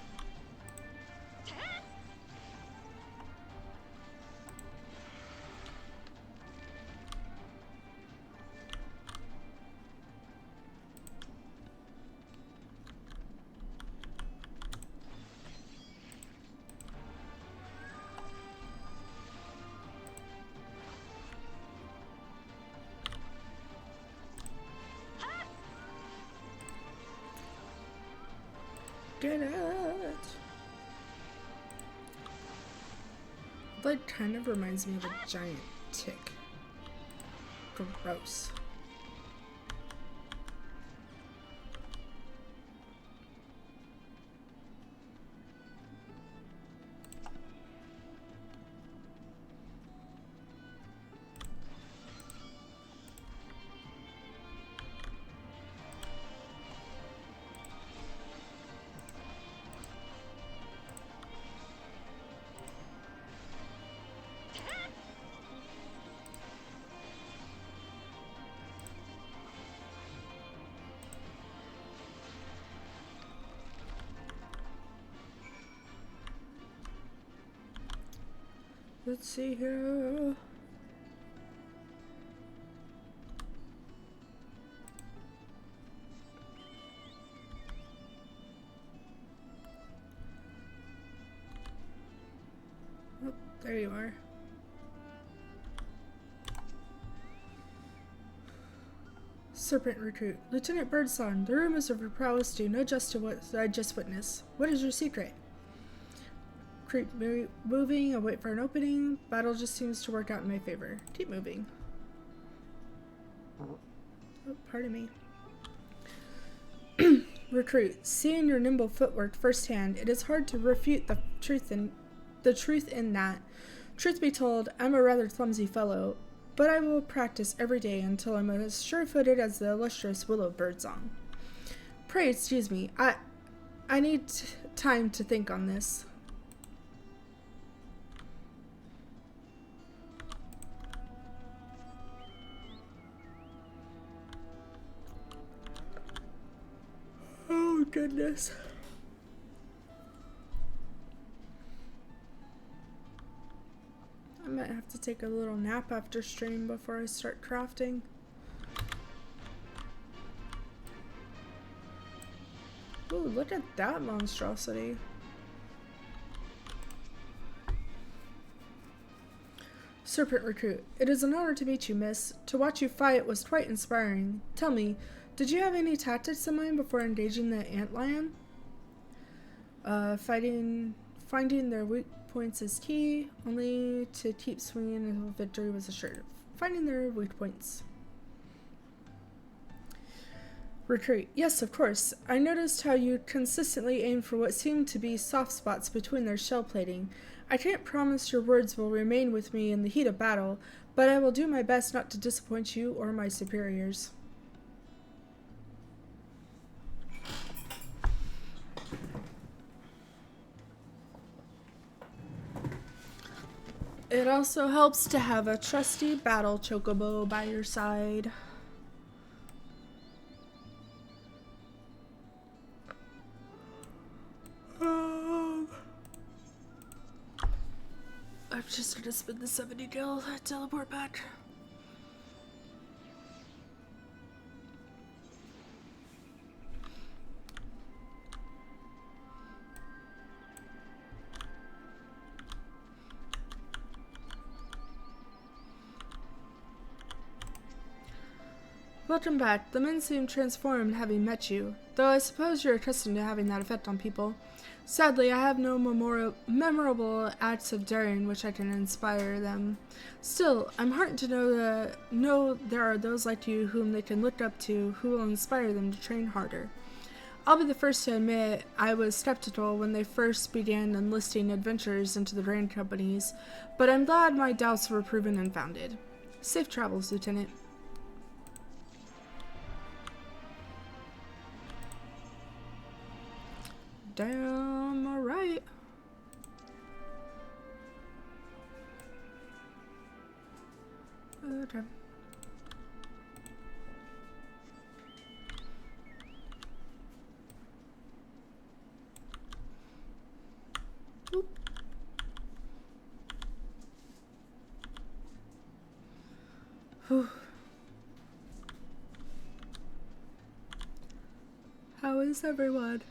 Get it! That kind of reminds me of a giant tick. Gross. Let's see here. Oh, there you are. Serpent recruit. Lieutenant Birdsong, the rumors of your prowess do no justice to what I just witnessed. What is your secret? Keep moving, I wait for an opening. Battle just seems to work out in my favor. Keep moving. Oh, pardon me. Recruit, seeing your nimble footwork firsthand, it is hard to refute the truth in that. Truth be told, I'm a rather clumsy fellow, but I will practice every day until I'm as sure-footed as the illustrious Willow Birdsong. Pray excuse me, I need time to think on this. Oh goodness. I might have to take a little nap after stream before I start crafting. Ooh, look at that monstrosity. Serpent recruit, it is an honor to meet you, miss. To watch you fight was quite inspiring. Tell me, did you have any tactics in mind before engaging the antlion? Finding their weak points is key, only to keep swinging until victory was assured. Finding their weak points. Recruit, yes, of course. I noticed how you consistently aim for what seemed to be soft spots between their shell plating. I can't promise your words will remain with me in the heat of battle, but I will do my best not to disappoint you or my superiors. It also helps to have a trusty battle chocobo by your side. I'm just gonna spend the 70 gil, teleport back. Welcome back. The men seem transformed having met you, though I suppose you're accustomed to having that effect on people. Sadly, I have no memorable acts of daring which I can inspire them. Still, I'm heartened to know there are those like you whom they can look up to who will inspire them to train harder. I'll be the first to admit I was skeptical when they first began enlisting adventurers into the Grand Companies, but I'm glad my doubts were proven unfounded. Safe travels, Lieutenant. Damn, alright. Okay. Oop. Whew. How is everyone?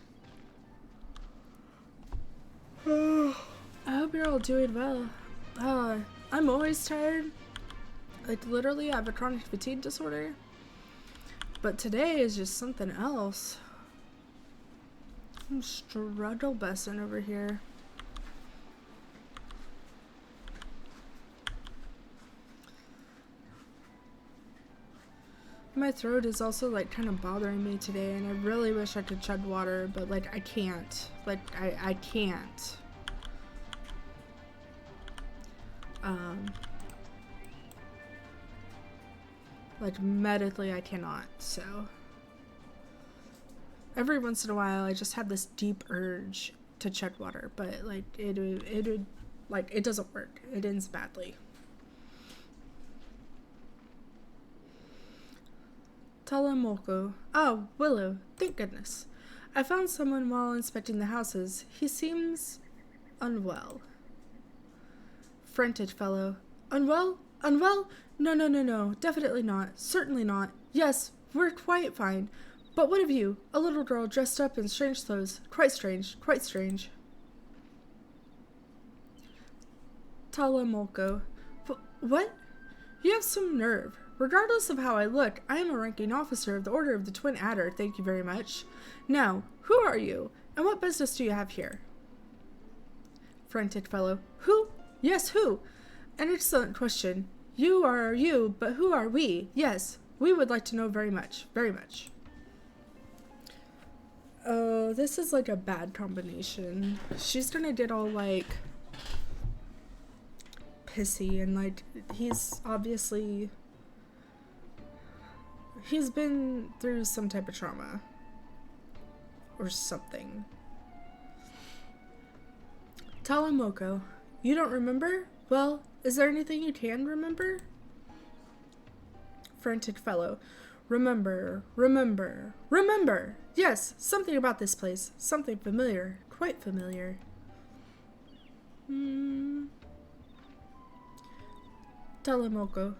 I hope you're all doing well. I'm always tired. Like, literally, I have a chronic fatigue disorder. But today is just something else. I'm struggle busting over here. My throat is also, like, kind of bothering me today, and I really wish I could chug water, but, like, I can't. Like, I can't. Like, medically, I cannot, so. Every once in a while, I just have this deep urge to chug water, but, like, it would, like, it doesn't work. It ends badly. Talamoko. Oh, Willow. Thank goodness. I found someone while inspecting the houses. He seems unwell. Frantic fellow. Unwell? Unwell? No. Definitely not. Certainly not. Yes, we're quite fine. But what of you? A little girl dressed up in strange clothes. Quite strange. Quite strange. Talamoko. What? You have some nerve. Regardless of how I look, I am a ranking officer of the Order of the Twin Adder, thank you very much. Now, who are you, and what business do you have here? Frantic fellow. Who? Yes, who? An excellent question. You are you, but who are we? Yes, we would like to know very much, very much. Oh, this is like a bad combination. She's gonna get all, like, pissy, and, like, he's obviously... He's been through some type of trauma. Or something. Talamoko. You don't remember? Well, is there anything you can remember? Frantic fellow. Remember. Yes, something about this place. Something familiar. Quite familiar. Talamoko.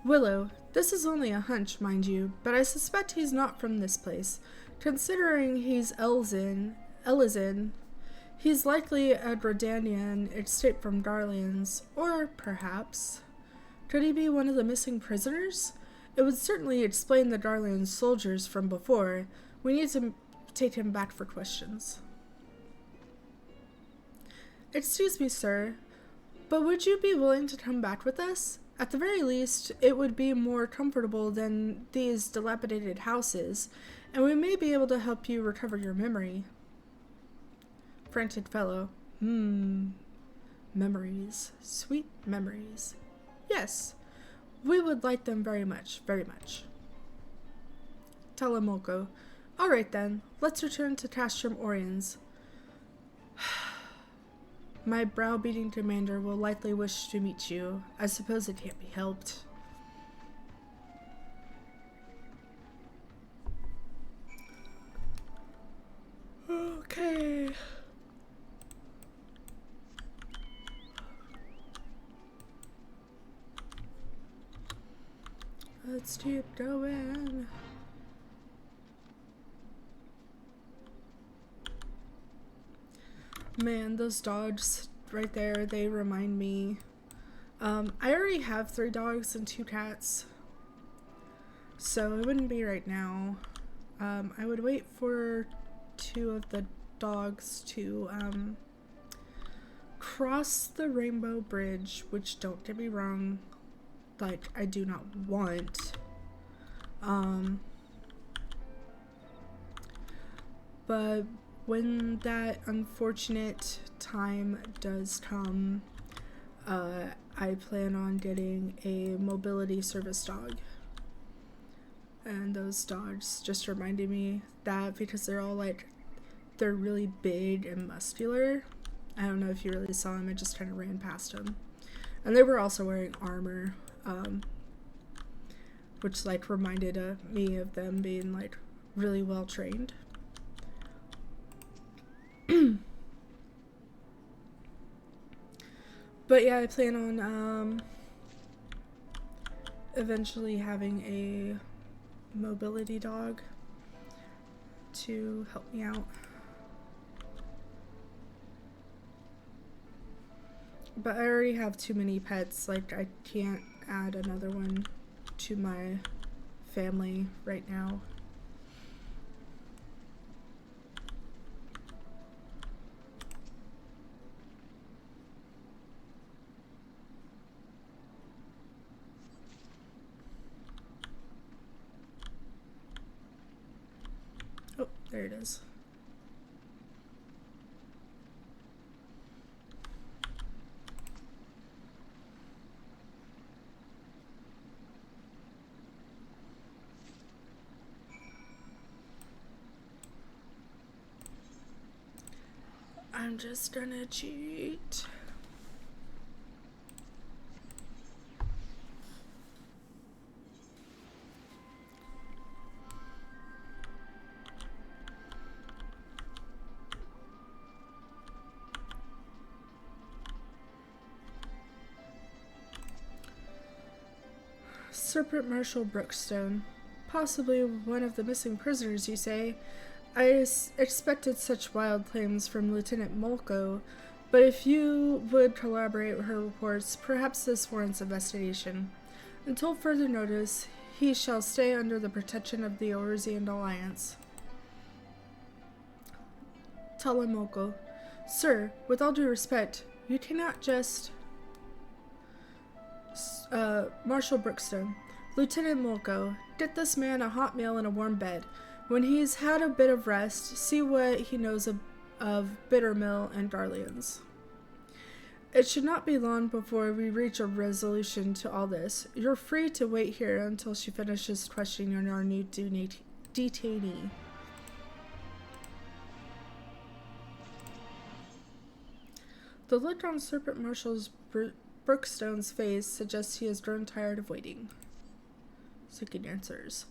Willow, this is only a hunch, mind you, but I suspect he's not from this place. Considering he's Elysian, he's likely a Dredanian escaped from Darlians, or perhaps... Could he be one of the missing prisoners? It would certainly explain the Darlian soldiers from before. We need to take him back for questions. Excuse me, sir, but would you be willing to come back with us? At the very least, it would be more comfortable than these dilapidated houses, and we may be able to help you recover your memory. Frantic fellow. Memories. Sweet memories. Yes, we would like them very much, very much. Talamoko. All right then, let's return to Castrum Oriens. My browbeating commander will likely wish to meet you. I suppose it can't be helped. Okay. Let's keep going. Man, those dogs right there, they remind me. I already have 3 dogs and 2 cats. So it wouldn't be right now. I would wait for 2 of the dogs to cross the Rainbow Bridge, which, don't get me wrong, like, I do not want. But when that unfortunate time does come, I plan on getting a mobility service dog. And those dogs just reminded me that, because they're all like, they're really big and muscular. I don't know if you really saw them, I just kind of ran past them. And they were also wearing armor, which like reminded me of them being like really well trained. But yeah, I plan on eventually having a mobility dog to help me out. But I already have too many pets, like I can't add another one to my family right now. Oh, there it is. I'm just gonna cheat. Serpent Marshal Brookstone. Possibly one of the missing prisoners, you say? I expected such wild claims from Lieutenant Molko, but if you would corroborate her reports, perhaps this warrants investigation. Until further notice, he shall stay under the protection of the Eorzean Alliance. Molko. Sir, with all due respect, you cannot just... Marshal Brookstone. Lieutenant Molko, get this man a hot meal and a warm bed. When he's had a bit of rest, see what he knows of Bittermill and Garleans. It should not be long before we reach a resolution to all this. You're free to wait here until she finishes questioning our new detainee. The look on Serpent Marshal's Brookstone's face suggests he has grown tired of waiting. Seeking answers.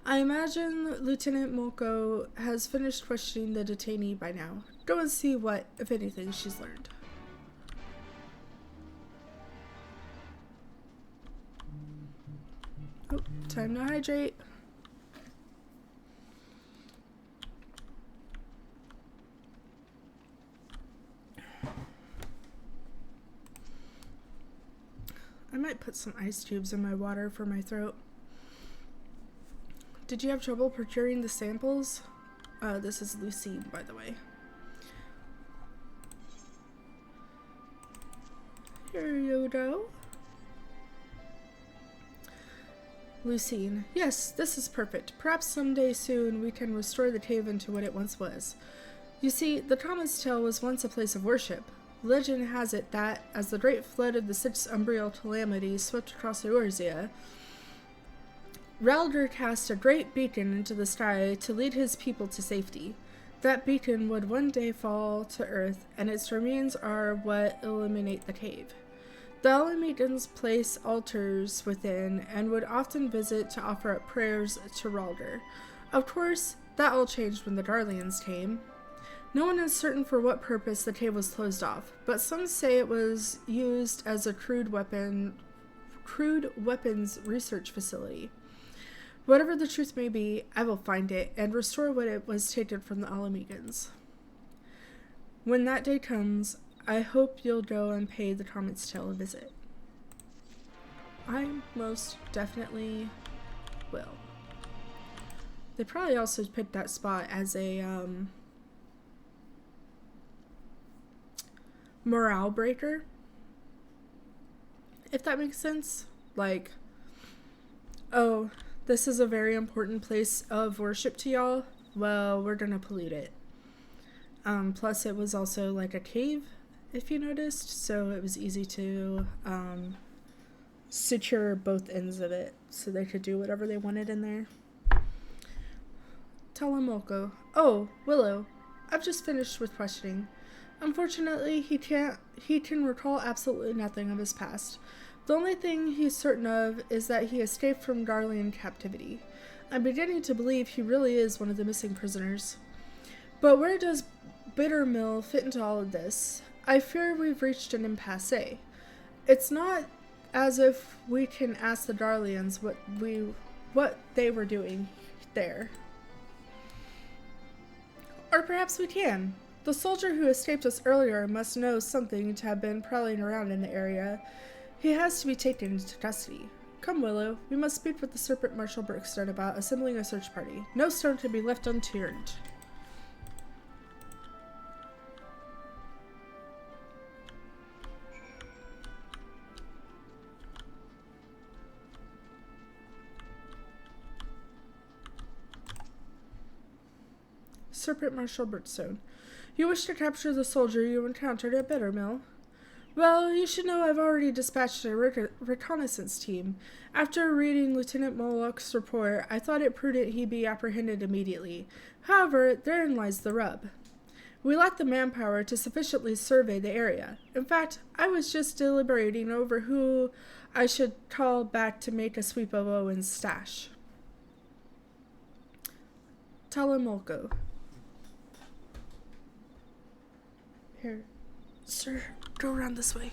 I imagine Lieutenant Molko has finished questioning the detainee by now. Go and see what, if anything, she's learned. Oh, time to hydrate. I might put some ice cubes in my water for my throat. Did you have trouble procuring the samples? This is Lucine, by the way. Here you go. Lucine. Yes, this is perfect. Perhaps someday soon we can restore the cave into what it once was. You see, the Comet's Tail was once a place of worship. Legend has it that, as the great flood of the Sixth Umbriel Calamity swept across Eorzea, Raldor cast a great beacon into the sky to lead his people to safety. That beacon would one day fall to earth, and its remains are what illuminate the cave. The Alamedans place altars within, and would often visit to offer up prayers to Raldor. Of course, that all changed when the Garleans came. No one is certain for what purpose the cave was closed off, but some say it was used as a crude weapons research facility. Whatever the truth may be, I will find it and restore what it was taken from the Alamegans. When that day comes, I hope you'll go and pay the Comet's Tail a visit. I most definitely will. They probably also picked that spot as a morale breaker, if that makes sense. Like, oh, this is a very important place of worship to y'all. Well, we're gonna pollute it. Plus it was also like a cave, if you noticed, so it was easy to secure both ends of it so they could do whatever they wanted in there. Telemolko. Oh, Willow. I've just finished with questioning. Unfortunately, he can recall absolutely nothing of his past. The only thing he's certain of is that he escaped from Garlean captivity. I'm beginning to believe he really is one of the missing prisoners. But where does Bittermill fit into all of this? I fear we've reached an impasse. It's not as if we can ask the Garleans what they were doing there. Or perhaps we can. The soldier who escaped us earlier must know something to have been prowling around in the area. He has to be taken into custody. Come, Willow. We must speak with the Serpent Marshal Brookstone about assembling a search party. No stone can be left unturned. Serpent Marshal Brookstone. You wish to capture the soldier you encountered at Bittermill? Well, you should know I've already dispatched a reconnaissance team. After reading Lieutenant Moloch's report, I thought it prudent he be apprehended immediately. However, therein lies the rub. We lack the manpower to sufficiently survey the area. In fact, I was just deliberating over who I should call back to make a sweep of Owen's stash. Telemolko. Here, sir, go around this way.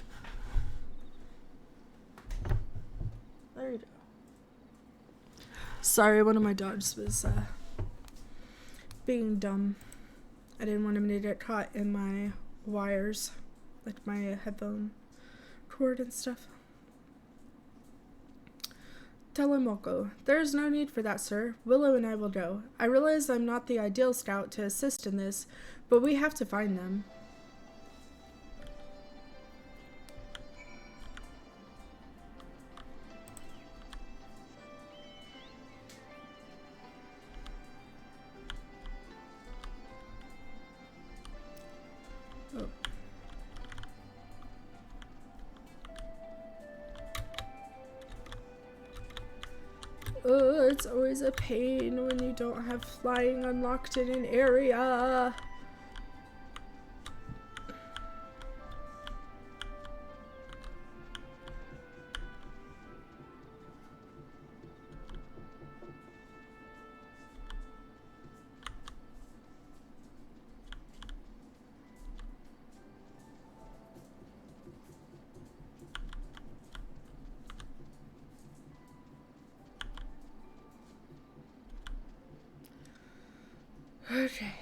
There you go. Sorry, one of my dogs was being dumb. I didn't want him to get caught in my wires, like my headphone cord and stuff. Telemolko. There is no need for that, sir. Willow and I will go. I realize I'm not the ideal scout to assist in this, but we have to find them. Oh, it's always a pain when you don't have flying unlocked in an area. Okay.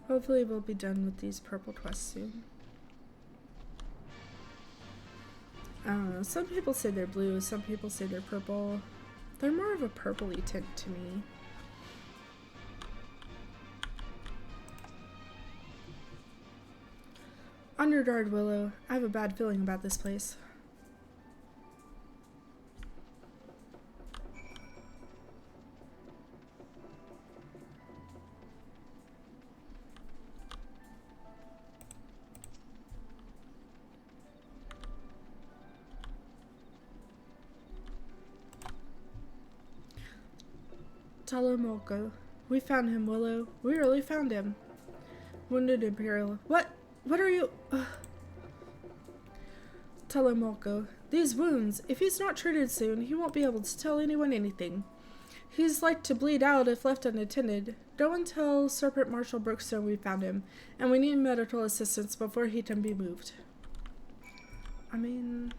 Hopefully we'll be done with these purple quests soon. I don't know. Some people say they're blue, some people say they're purple. They're more of a purpley tint to me. On your guard, Willow. I have a bad feeling about this place. Telemolko. We found him, Willow. We really found him. Wounded Imperial. What? What are you? Telemolko. These wounds. If he's not treated soon, he won't be able to tell anyone anything. He's like to bleed out if left unattended. Go and tell Serpent Marshal Brookstone we found him, and we need medical assistance before he can be moved. I mean,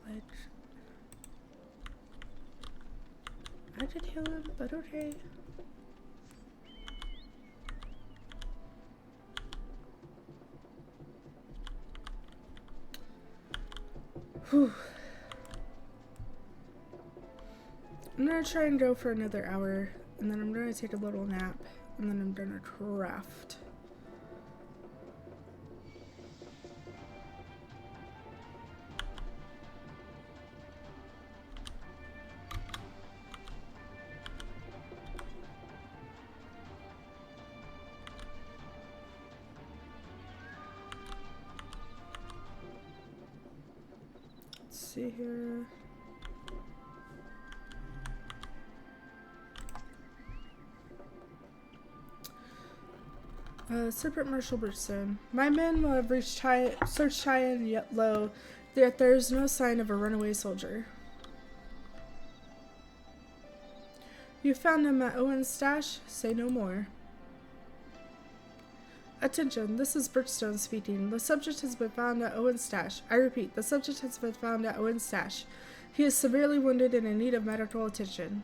like, I could heal him, but okay. Whew. I'm gonna try and go for another hour, and then I'm gonna take a little nap, and then I'm gonna craft. Let's see here. Separate Marshal Bridgestone. My men will have searched high and yet low, yet there is no sign of a runaway soldier. You found him at Owen's stash? Say no more. Attention, this is Bridgestone speaking. The subject has been found at Owen's stash. I repeat, the subject has been found at Owen's stash. He is severely wounded and in need of medical attention.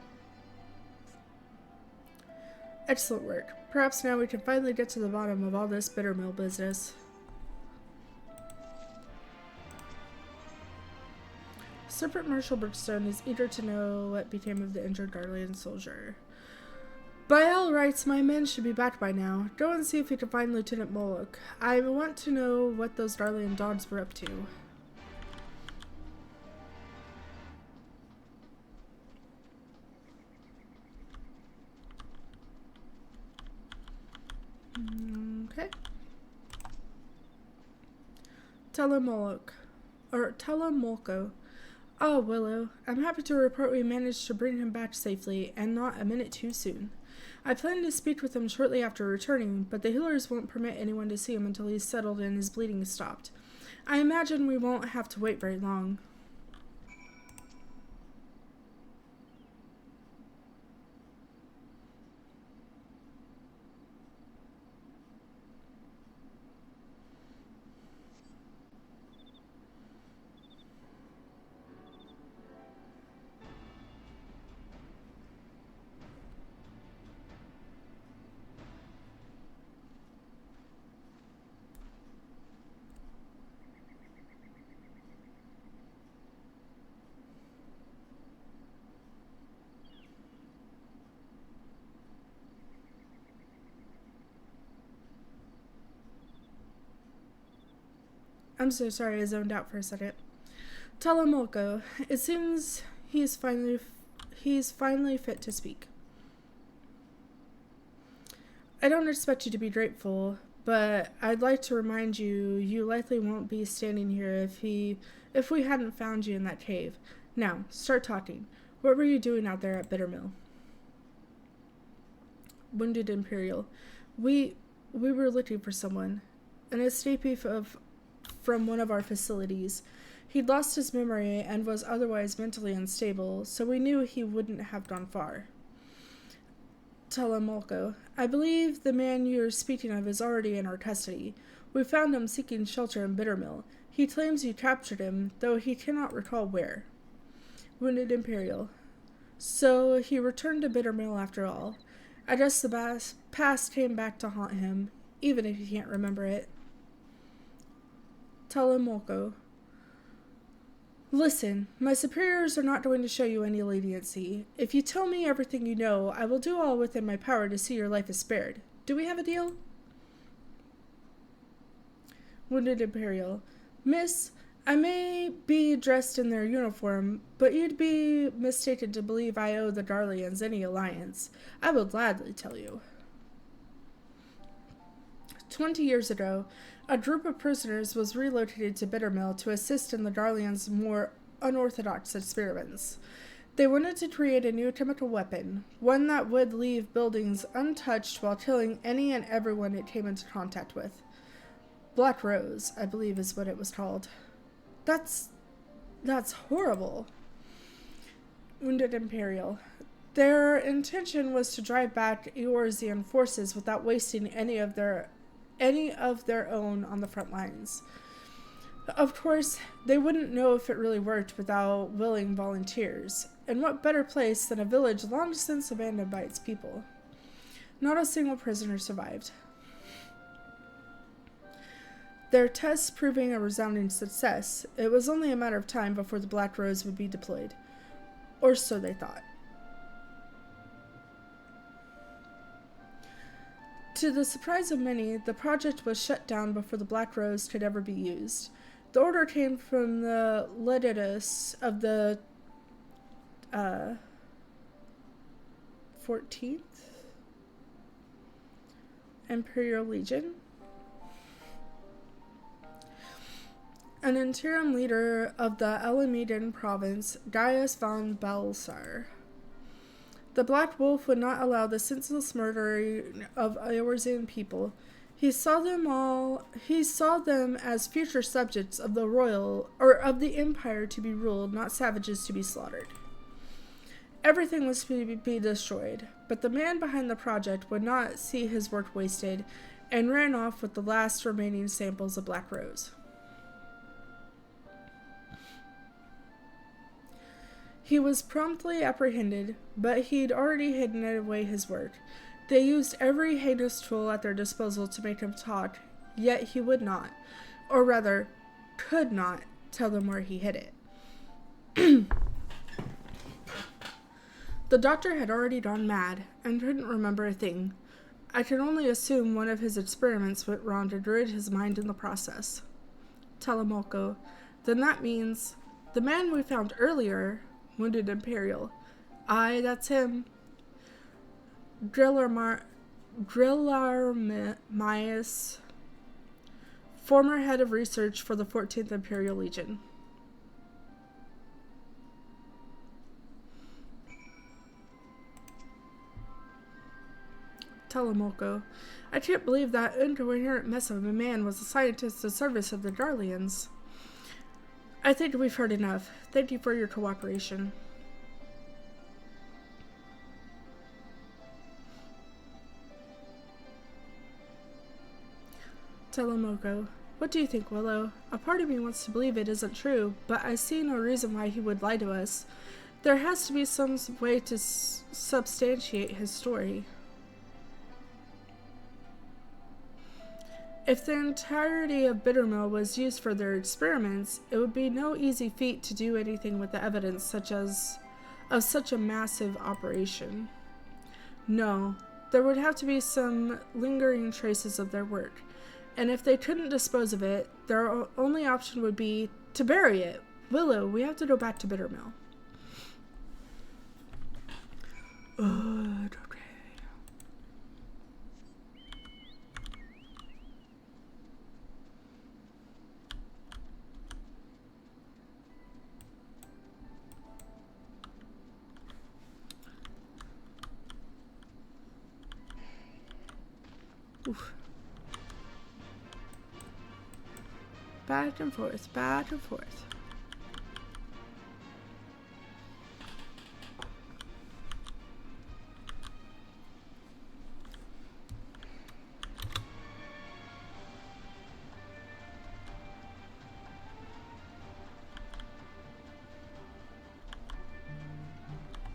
Excellent work. Perhaps now we can finally get to the bottom of all this Bittermill business. Separate Marshal Bridgestone is eager to know what became of the injured Darlian soldier. By all rights, my men should be back by now. Go and see if you can find Lieutenant Moloch. I want to know what those Darlian dogs were up to. Okay. Telemolko. Oh, Willow. I'm happy to report we managed to bring him back safely, and not a minute too soon. I plan to speak with him shortly after returning, but the healers won't permit anyone to see him until he's settled and his bleeding is stopped. I imagine we won't have to wait very long. I'm so sorry, I zoned out for a second. Telemolko. It seems he's finally fit to speak. I don't expect you to be grateful, but I'd like to remind you, you likely won't be standing here if we hadn't found you in that cave. Now, start talking. What were you doing out there at Bittermill? Wounded Imperial. We were looking for someone. An escapee from one of our facilities. He'd lost his memory and was otherwise mentally unstable, so we knew he wouldn't have gone far. Telemolko. I believe the man you're speaking of is already in our custody. We found him seeking shelter in Bittermill. He claims you captured him, though he cannot recall where. Wounded Imperial. So he returned to Bittermill after all. I guess the past came back to haunt him, even if he can't remember it. Telemolko. Listen, my superiors are not going to show you any leniency. If you tell me everything you know, I will do all within my power to see your life is spared. Do we have a deal? Wounded Imperial. Miss, I may be dressed in their uniform, but you'd be mistaken to believe I owe the Darlians any alliance. I will gladly tell you. 20 years ago, a group of prisoners was relocated to Bittermill to assist in the Darlians' more unorthodox experiments. They wanted to create a new chemical weapon, one that would leave buildings untouched while killing any and everyone it came into contact with. Black Rose, I believe is what it was called. That's horrible. Wounded Imperial. Their intention was to drive back Eorzean forces without wasting any of their own on the front lines. Of course, they wouldn't know if it really worked without willing volunteers, and what better place than a village long since abandoned by its people. Not a single prisoner survived. Their tests proving a resounding success, it was only a matter of time before the Black Rose would be deployed. Or so they thought. To the surprise of many, the project was shut down before the Black Rose could ever be used. The order came from the Legatus of the 14th Imperial Legion, an interim leader of the Elamidan province, Gaius von Belsar. The Black Wolf would not allow the senseless murdering of Eorzean people. He saw them as future subjects of the royal or of the empire to be ruled, not savages to be slaughtered. Everything was to be destroyed, but the man behind the project would not see his work wasted and ran off with the last remaining samples of Black Rose. He was promptly apprehended, but he'd already hidden away his work. They used every heinous tool at their disposal to make him talk, yet he would not, or rather, could not, tell them where he hid it. The doctor had already gone mad, and couldn't remember a thing. I could only assume one of his experiments went wrong to rid his mind in the process. Telemolco. Then that means the man we found earlier, wounded Imperial. Aye, that's him. Drillarmius, former head of research for the 14th Imperial Legion. Telemolco. I can't believe that incoherent mess of a man was a scientist in service of the Darlians. I think we've heard enough. Thank you for your cooperation. Telemolco. What do you think, Willow? A part of me wants to believe it isn't true, but I see no reason why he would lie to us. There has to be some way to substantiate his story. If the entirety of Bittermill was used for their experiments, it would be no easy feat to do anything with the evidence of such a massive operation. No, there would have to be some lingering traces of their work, and if they couldn't dispose of it, their only option would be to bury it. Willow, we have to go back to Bittermill. Okay. Oof. Back and forth, back and forth.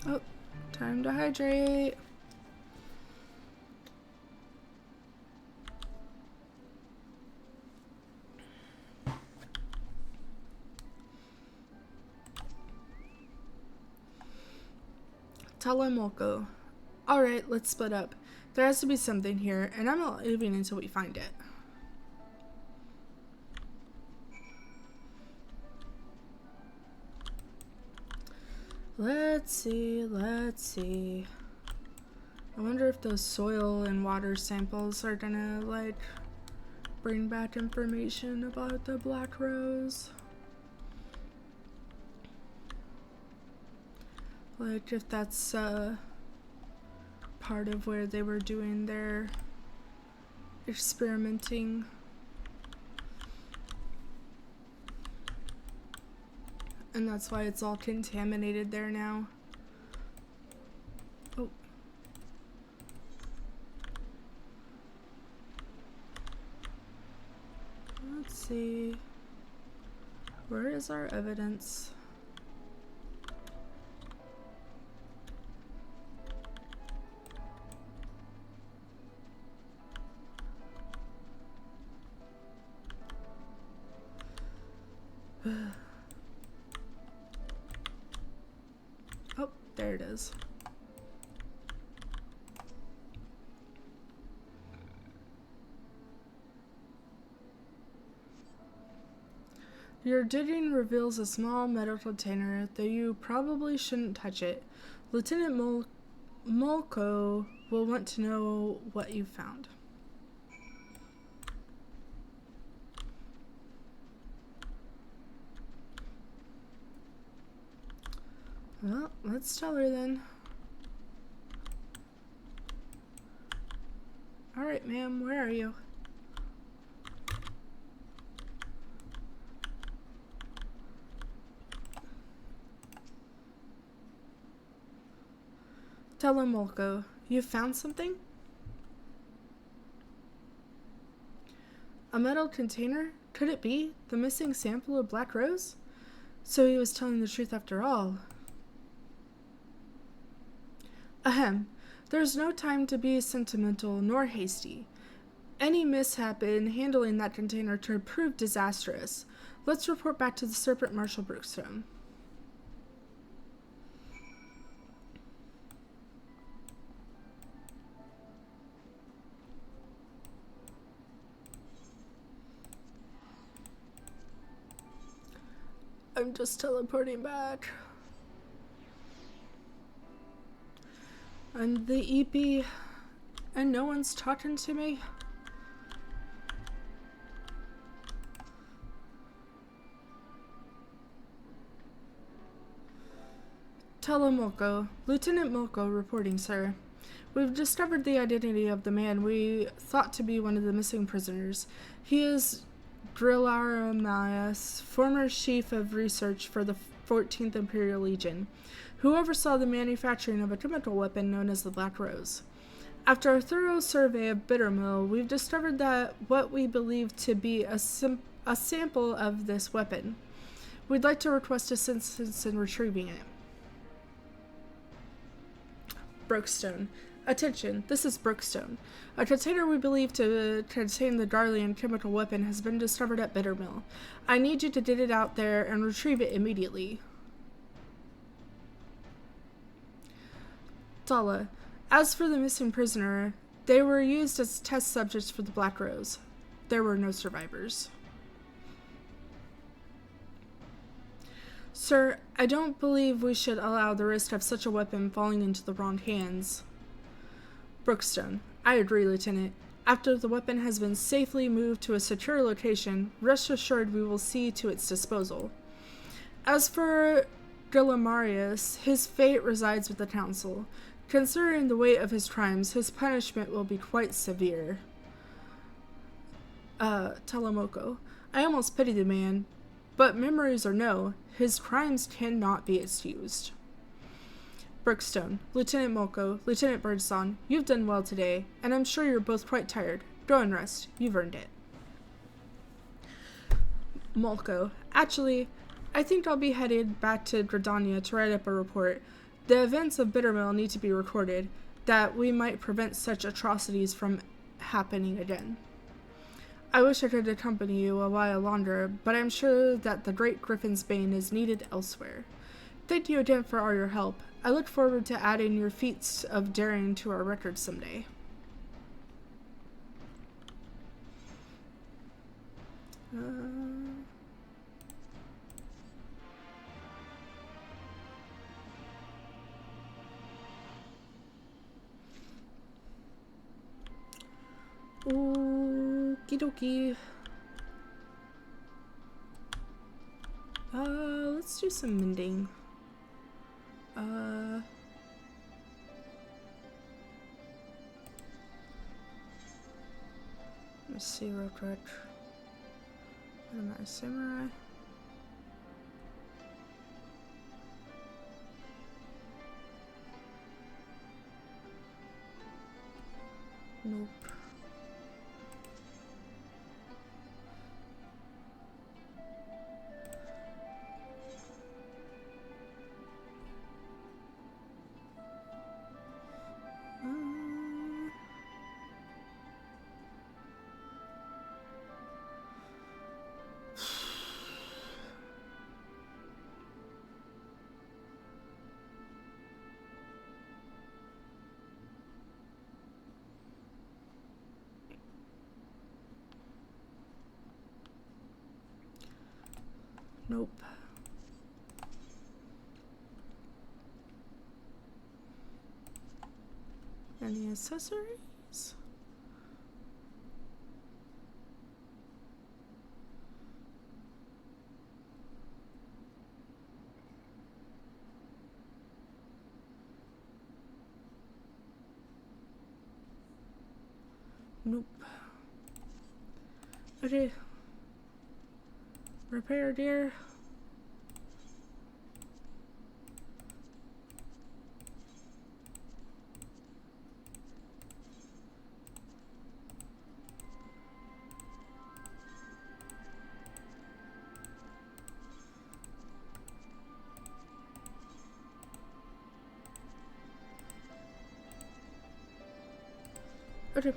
Oh, time to hydrate. Telemolco. Alright, let's split up. There has to be something here, and I'm not leaving until we find it. Let's see. I wonder if those soil and water samples are gonna, like, bring back information about the Black Rose. Like, if that's part of where they were doing their experimenting. And that's why it's all contaminated there now. Oh. Let's see. Where is our evidence? Oh, there it is. Your digging reveals a small metal container, though you probably shouldn't touch it. Lieutenant Molko will want to know what you found. Well, let's tell her then. Alright, ma'am, where are you? Tell him, Molko, you found something? A metal container? Could it be the missing sample of Black Rose? So he was telling the truth after all. Ahem. There's no time to be sentimental nor hasty. Any mishap in handling that container could prove disastrous. Let's report back to the Serpent Marshal Brookstone. I'm just teleporting back. I'm the EP, and no one's talking to me. Telemolko. Lieutenant Molko reporting, sir. We've discovered the identity of the man we thought to be one of the missing prisoners. He is Drillaramias, former chief of research for the 14th Imperial Legion, who oversaw the manufacturing of a chemical weapon known as the Black Rose. After a thorough survey of Bittermill, we've discovered that what we believe to be a sample of this weapon. We'd like to request assistance in retrieving it. Brookstone. Attention, this is Brookstone. A container we believe to contain the Darlian chemical weapon has been discovered at Bittermill. I need you to get it out there and retrieve it immediately. Tala. As for the missing prisoner, they were used as test subjects for the Black Rose. There were no survivors. Sir, I don't believe we should allow the risk of such a weapon falling into the wrong hands. Brookstone. I agree, Lieutenant. After the weapon has been safely moved to a secure location, rest assured we will see to its disposal. As for Gillamarius, his fate resides with the Council. Considering the weight of his crimes, his punishment will be quite severe. Telemoko. I almost pity the man, but memories or no, his crimes cannot be excused. Brookstone. Lieutenant Molko, Lieutenant Birdsong, you've done well today, and I'm sure you're both quite tired. Go and rest. You've earned it. Molko. Actually, I think I'll be headed back to Gridania to write up a report. The events of Bittermill need to be recorded, that we might prevent such atrocities from happening again. I wish I could accompany you a while longer, but I'm sure that the Great Griffin's Bane is needed elsewhere. Thank you again for all your help. I look forward to adding your feats of daring to our record someday. Okie dokie. Let's do some mending. Let's see real quick. What am I, samurai? Nope. Nope. Any accessories? Nope. Okay. Repair, dear. Okay.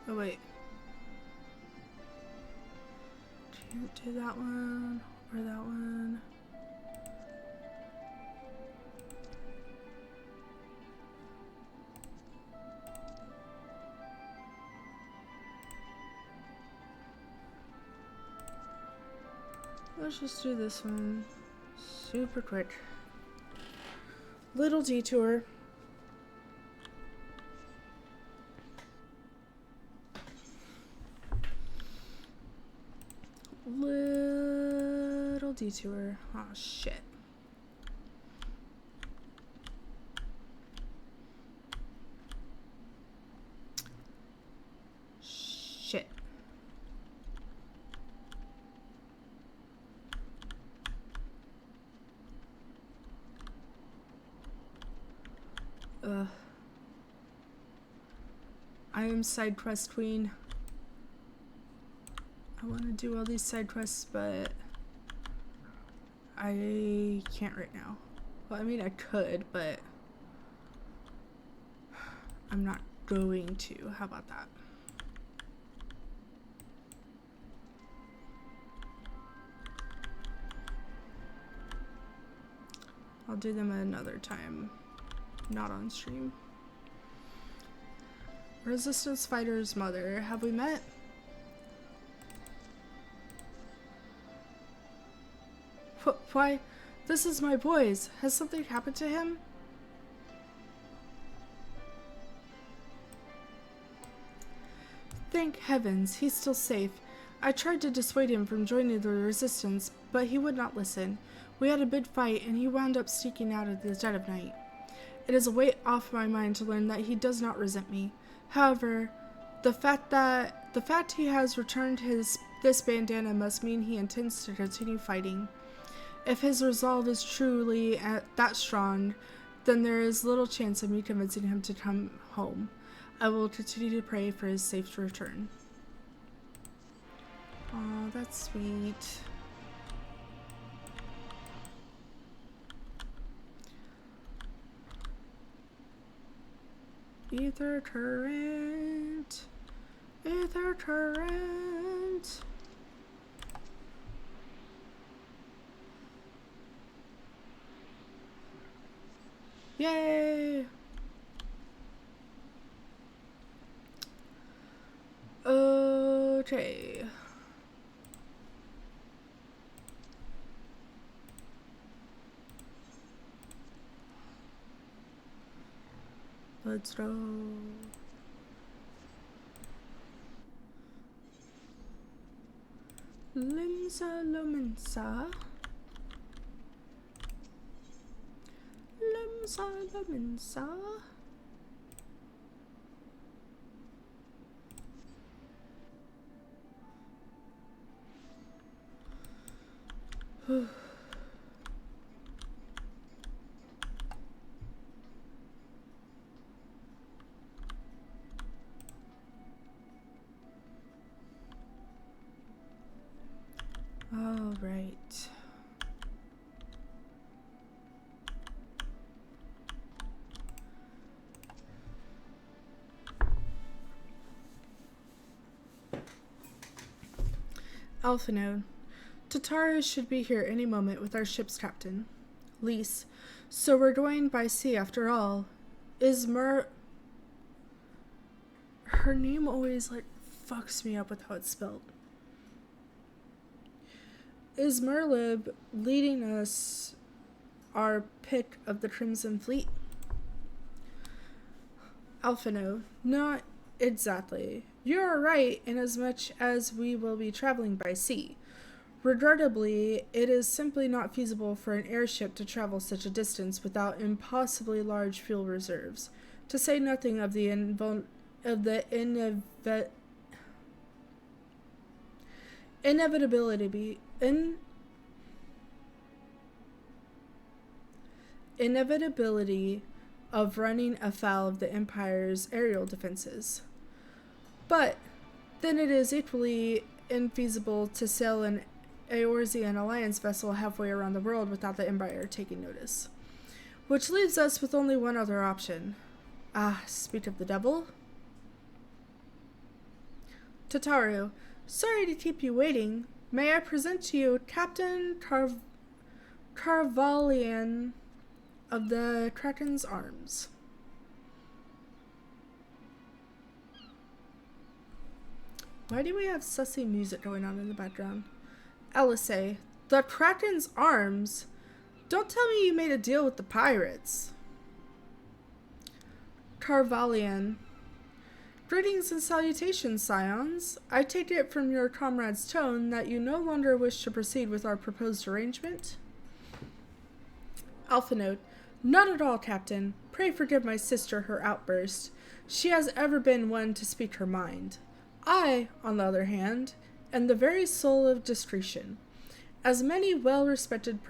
Oh wait. Can't do that one or that one. Let's just do this one super quick. Little detour. Little detour. Oh shit. Shit. I am side quest queen. I want to do all these side quests, but I can't right now. Well, I mean, I could, but I'm not going to. How about that? I'll do them another time, not on stream. Resistance fighter's mother. Have we met? Why? This is my boy's. Has something happened to him? Thank heavens, he's still safe. I tried to dissuade him from joining the resistance, but he would not listen. We had a big fight, and he wound up sneaking out at the dead of night. It is a weight off my mind to learn that he does not resent me. However, the fact he has returned this bandana must mean he intends to continue fighting. If his resolve is truly that strong, then there is little chance of me convincing him to come home. I will continue to pray for his safe return. Aw, that's sweet. Ether current. Ether current. Yay! Okay. Let's go. Limsa Lumensa. Limsa Lumensa. All right. Alpha node. Tataru should be here any moment with our ship's captain, Lise. So we're going by sea after all. Her name always, fucks me up with how it's spelled. Is Merlib leading us our pick of the Crimson Fleet? Alphino, not exactly. You are right inasmuch as we will be traveling by sea. Regrettably, it is simply not feasible for an airship to travel such a distance without impossibly large fuel reserves, to say nothing of the inevitability of running afoul of the Empire's aerial defenses. But then it is equally infeasible to sail an Eorzean Alliance vessel halfway around the world without the Empire taking notice. Which leaves us with only one other option. Ah, speak of the devil. Tataru, sorry to keep you waiting. May I present to you Captain Carvalian of the Kraken's Arms. Why do we have sussy music going on in the background? Elisei, the Kraken's Arms? Don't tell me you made a deal with the pirates. Carvalian, greetings and salutations, scions. I take it from your comrade's tone that you no longer wish to proceed with our proposed arrangement? Alphinote, not at all, Captain. Pray forgive my sister her outburst. She has ever been one to speak her mind. I, on the other hand, am the very soul of discretion. As many well-respected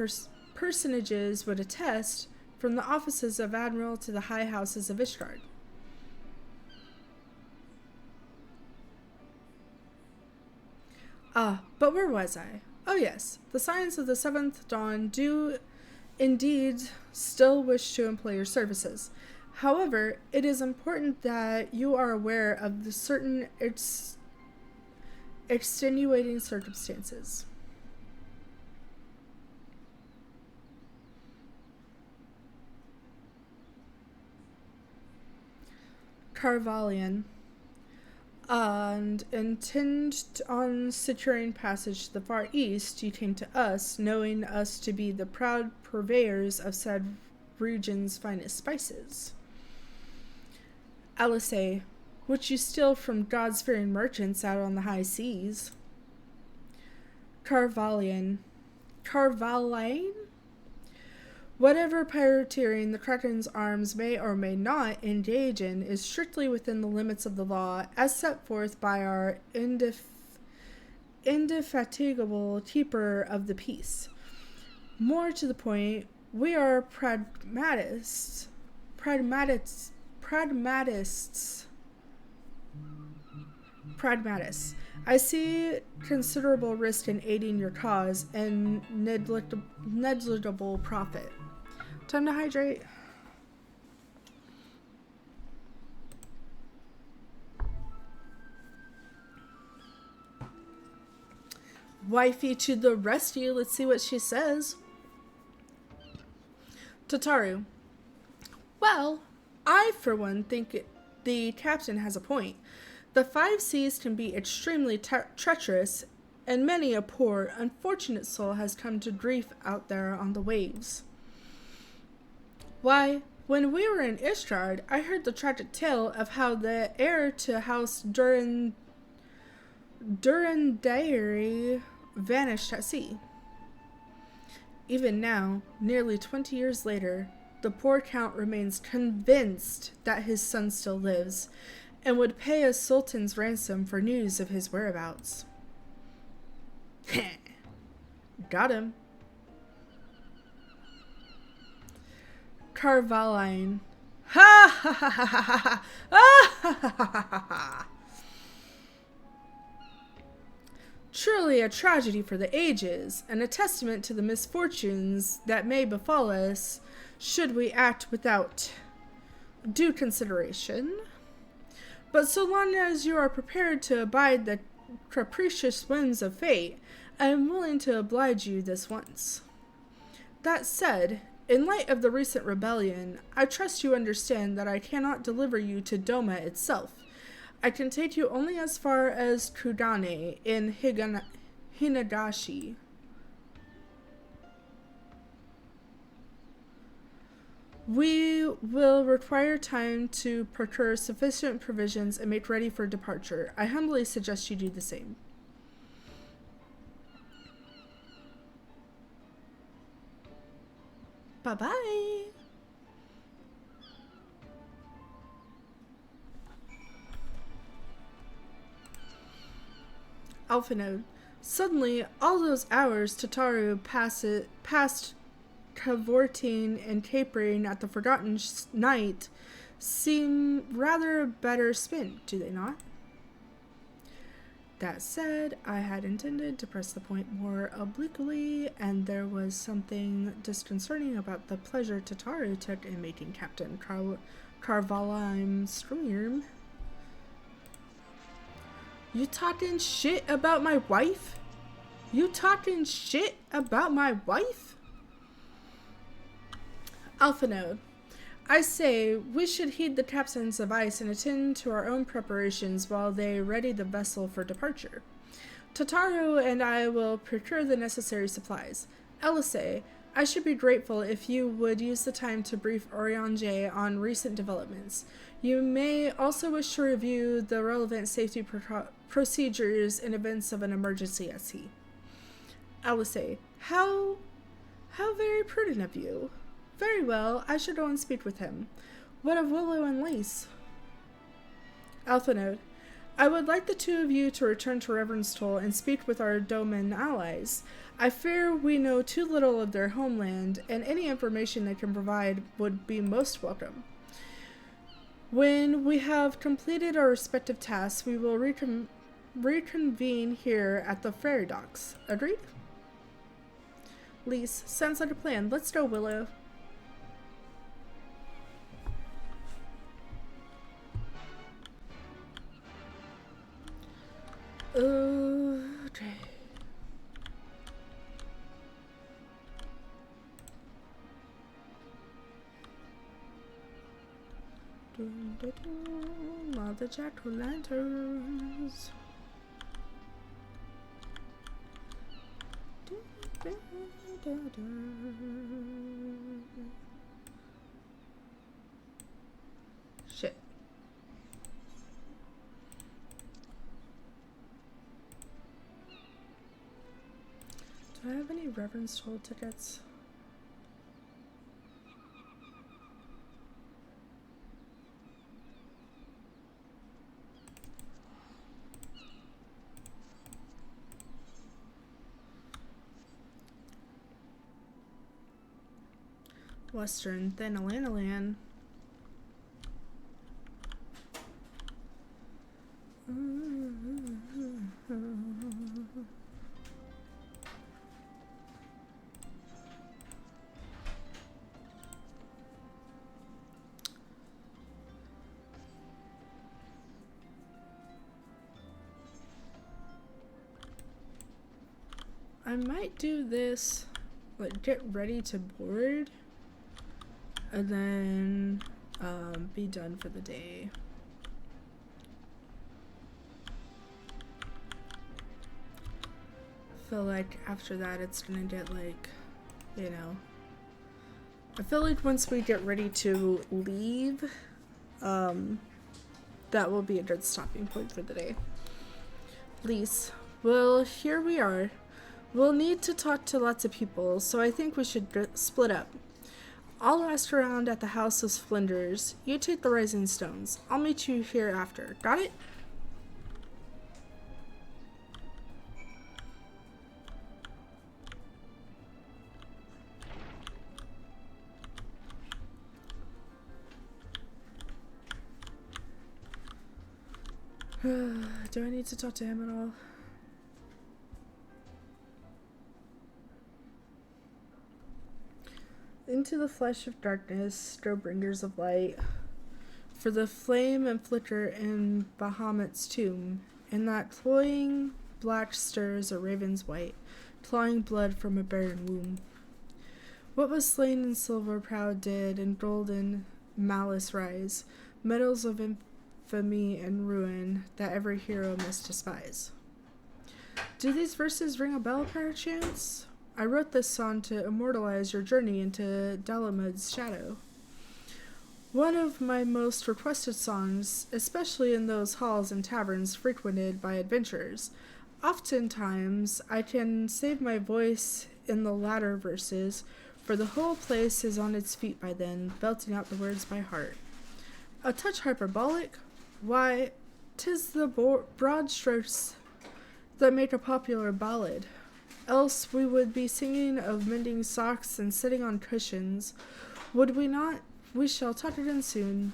personages would attest, from the offices of Admiral to the high houses of Ishgard. Ah, but where was I? Oh yes, the Scions of the Seventh Dawn do indeed still wish to employ your services. However, it is important that you are aware of the certain extenuating circumstances. Carvalian, and intent on securing passage to the Far East, you came to us, knowing us to be the proud purveyors of said region's finest spices. Elisei, which you steal from God-fearing merchants out on the high seas. Carvalian, whatever pirateering the Kraken's Arms may or may not engage in is strictly within the limits of the law as set forth by our indefatigable keeper of the peace. More to the point, we are pragmatists. I see considerable risk in aiding your cause and negligible profit. Time to hydrate. Wifey to the rescue. Let's see what she says. Tataru. Well, I, for one, think the captain has a point. The five seas can be extremely treacherous, and many a poor, unfortunate soul has come to grief out there on the waves. Why, when we were in Ishgard, I heard the tragic tale of how the heir to House Durandary vanished at sea. Even now, nearly 20 years later, the poor count remains convinced that his son still lives, and would pay a sultan's ransom for news of his whereabouts. Got him. Carvaline. Ha ha ha ha ha ha ha. Truly a tragedy for the ages, and a testament to the misfortunes that may befall us should we act without due consideration. But so long as you are prepared to abide the capricious whims of fate, I am willing to oblige you this once. That said, in light of the recent rebellion, I trust you understand that I cannot deliver you to Doma itself. I can take you only as far as Kudane in Hinagashi. We will require time to procure sufficient provisions and make ready for departure. I humbly suggest you do the same. Bye-bye. Alpha Node. Suddenly, all those hours Tataru passed cavorting and capering at the Forgotten Night seem rather better spent, do they not? That said, I had intended to press the point more obliquely, and there was something disconcerting about the pleasure Tataru took in making Captain Carvalheim Storm. You talking shit about my wife? You talking shit about my wife? Alpha Node. I say, we should heed the captain's advice and attend to our own preparations while they ready the vessel for departure. Tataru and I will procure the necessary supplies. Elise, I should be grateful if you would use the time to brief Orionje on recent developments. You may also wish to review the relevant safety procedures in events of an emergency at sea. Elise, how very prudent of you. Very well, I should go and speak with him. What of Willow and Lace? Alpha Node. I would like the two of you to return to Reverend's Toll and speak with our Doman allies. I fear we know too little of their homeland, and any information they can provide would be most welcome. When we have completed our respective tasks, we will reconvene here at the ferry docks. Agreed? Lise, sounds like a plan. Let's go, Willow. Okay. Dun, dun, dun, all the jack-o'-lanterns. Dun, dun, dun, dun. Shit. Do I have any Reverend's Toll tickets? Western Thanalanalan. I might do this, like, get ready to board, and then be done for the day. I feel like after that it's gonna get, like, you know, I feel like once we get ready to leave, that will be a good stopping point for the day. Lise, well, here we are. We'll need to talk to lots of people, so I think we should split up. I'll ask around at the House of Splendors. You take the Rising Stones. I'll meet you here after. Got it? Do I need to talk to him at all? Into the flesh of darkness, go bringers of light. For the flame and flicker in Bahamut's tomb, in that cloying black stirs a raven's white, clawing blood from a barren womb. What was slain in silver proud did, in golden malice rise, medals of infamy and ruin that every hero must despise. Do these verses ring a bell, perchance? I wrote this song to immortalize your journey into Dalamud's shadow. One of my most requested songs, especially in those halls and taverns frequented by adventurers. Oftentimes, I can save my voice in the latter verses, for the whole place is on its feet by then, belting out the words by heart. A touch hyperbolic? Why, 'tis the broad strokes that make a popular ballad. Else we would be singing of mending socks and sitting on cushions. Would we not? We shall talk again soon.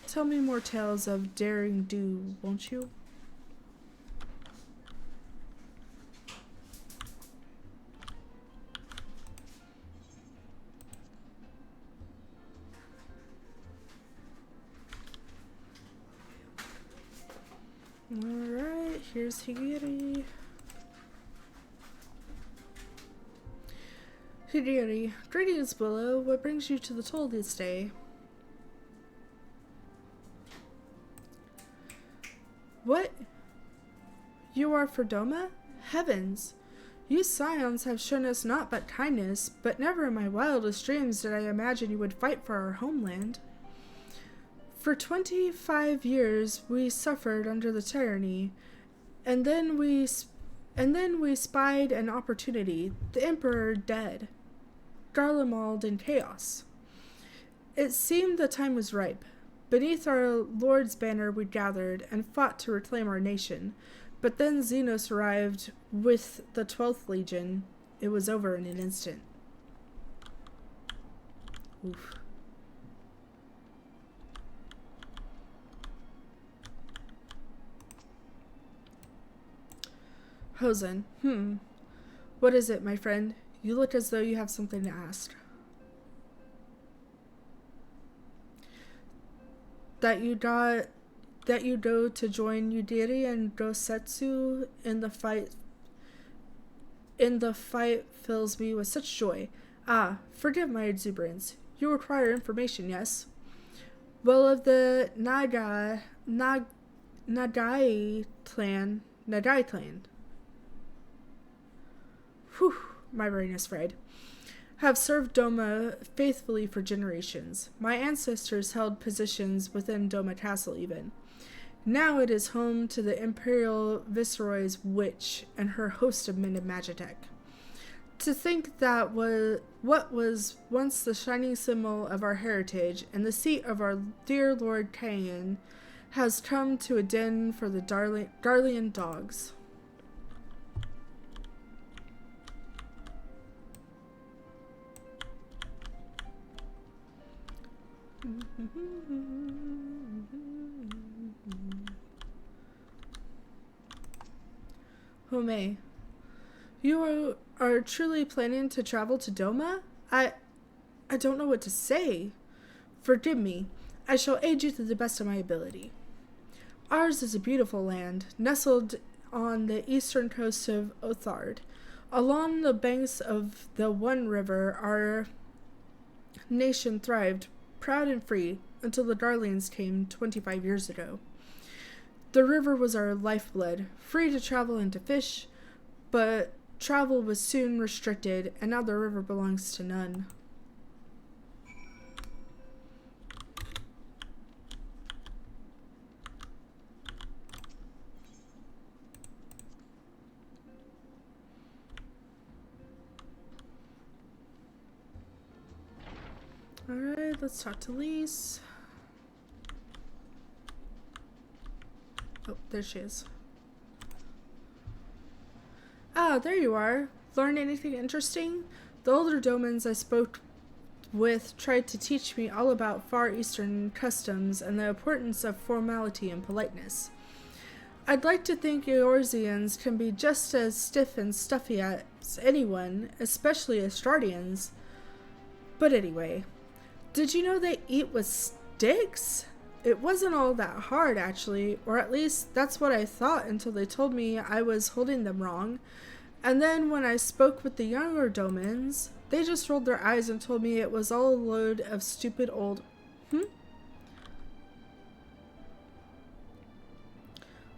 Tell me more tales of daring do, won't you? Alright, here's Higiri. Higiri, greetings, Willow. What brings you to the toll this day? What? You are for Doma? Heavens! You scions have shown us naught but kindness, but never in my wildest dreams did I imagine you would fight for our homeland. For 25 years we suffered under the tyranny, and then we spied an opportunity, the Emperor dead, Garlemald in chaos. It seemed the time was ripe. Beneath our Lord's banner we gathered and fought to reclaim our nation, but then Xenos arrived with the 12th Legion. It was over in an instant. Oof. Hosen. What is it, my friend? You look as though you have something to ask. That you go to join Yudiri and Gosetsu in the fight fills me with such joy. Ah, forgive my exuberance. You require information, yes? Well, of the Nagai clan. Whew, my brain is fried. Have served Doma faithfully for generations. My ancestors held positions within Doma Castle even. Now it is home to the Imperial Viceroy's witch and her host of men of Magitech. To think that what was once the shining symbol of our heritage and the seat of our dear Lord Kayan has come to a den for the Darlian dogs. Home, you are truly planning to travel to Doma? I don't know what to say. Forgive me. I shall aid you to the best of my ability. Ours is a beautiful land, nestled on the eastern coast of Othard. Along the banks of the One River, our nation thrived, proud and free, until the Darlians came 25 years ago. The river was our lifeblood, free to travel and to fish, but travel was soon restricted, and now the river belongs to none. Alright, let's talk to Lise. Oh, there she is. Ah, there you are. Learn anything interesting? The older Domans I spoke with tried to teach me all about Far Eastern customs and the importance of formality and politeness. I'd like to think Eorzeans can be just as stiff and stuffy as anyone, especially Astardians. But anyway, did you know they eat with sticks? it wasn't all that hard, actually, or at least that's what I thought until they told me I was holding them wrong. And then when I spoke with the younger Domans, they just rolled their eyes and told me it was all a load of stupid old...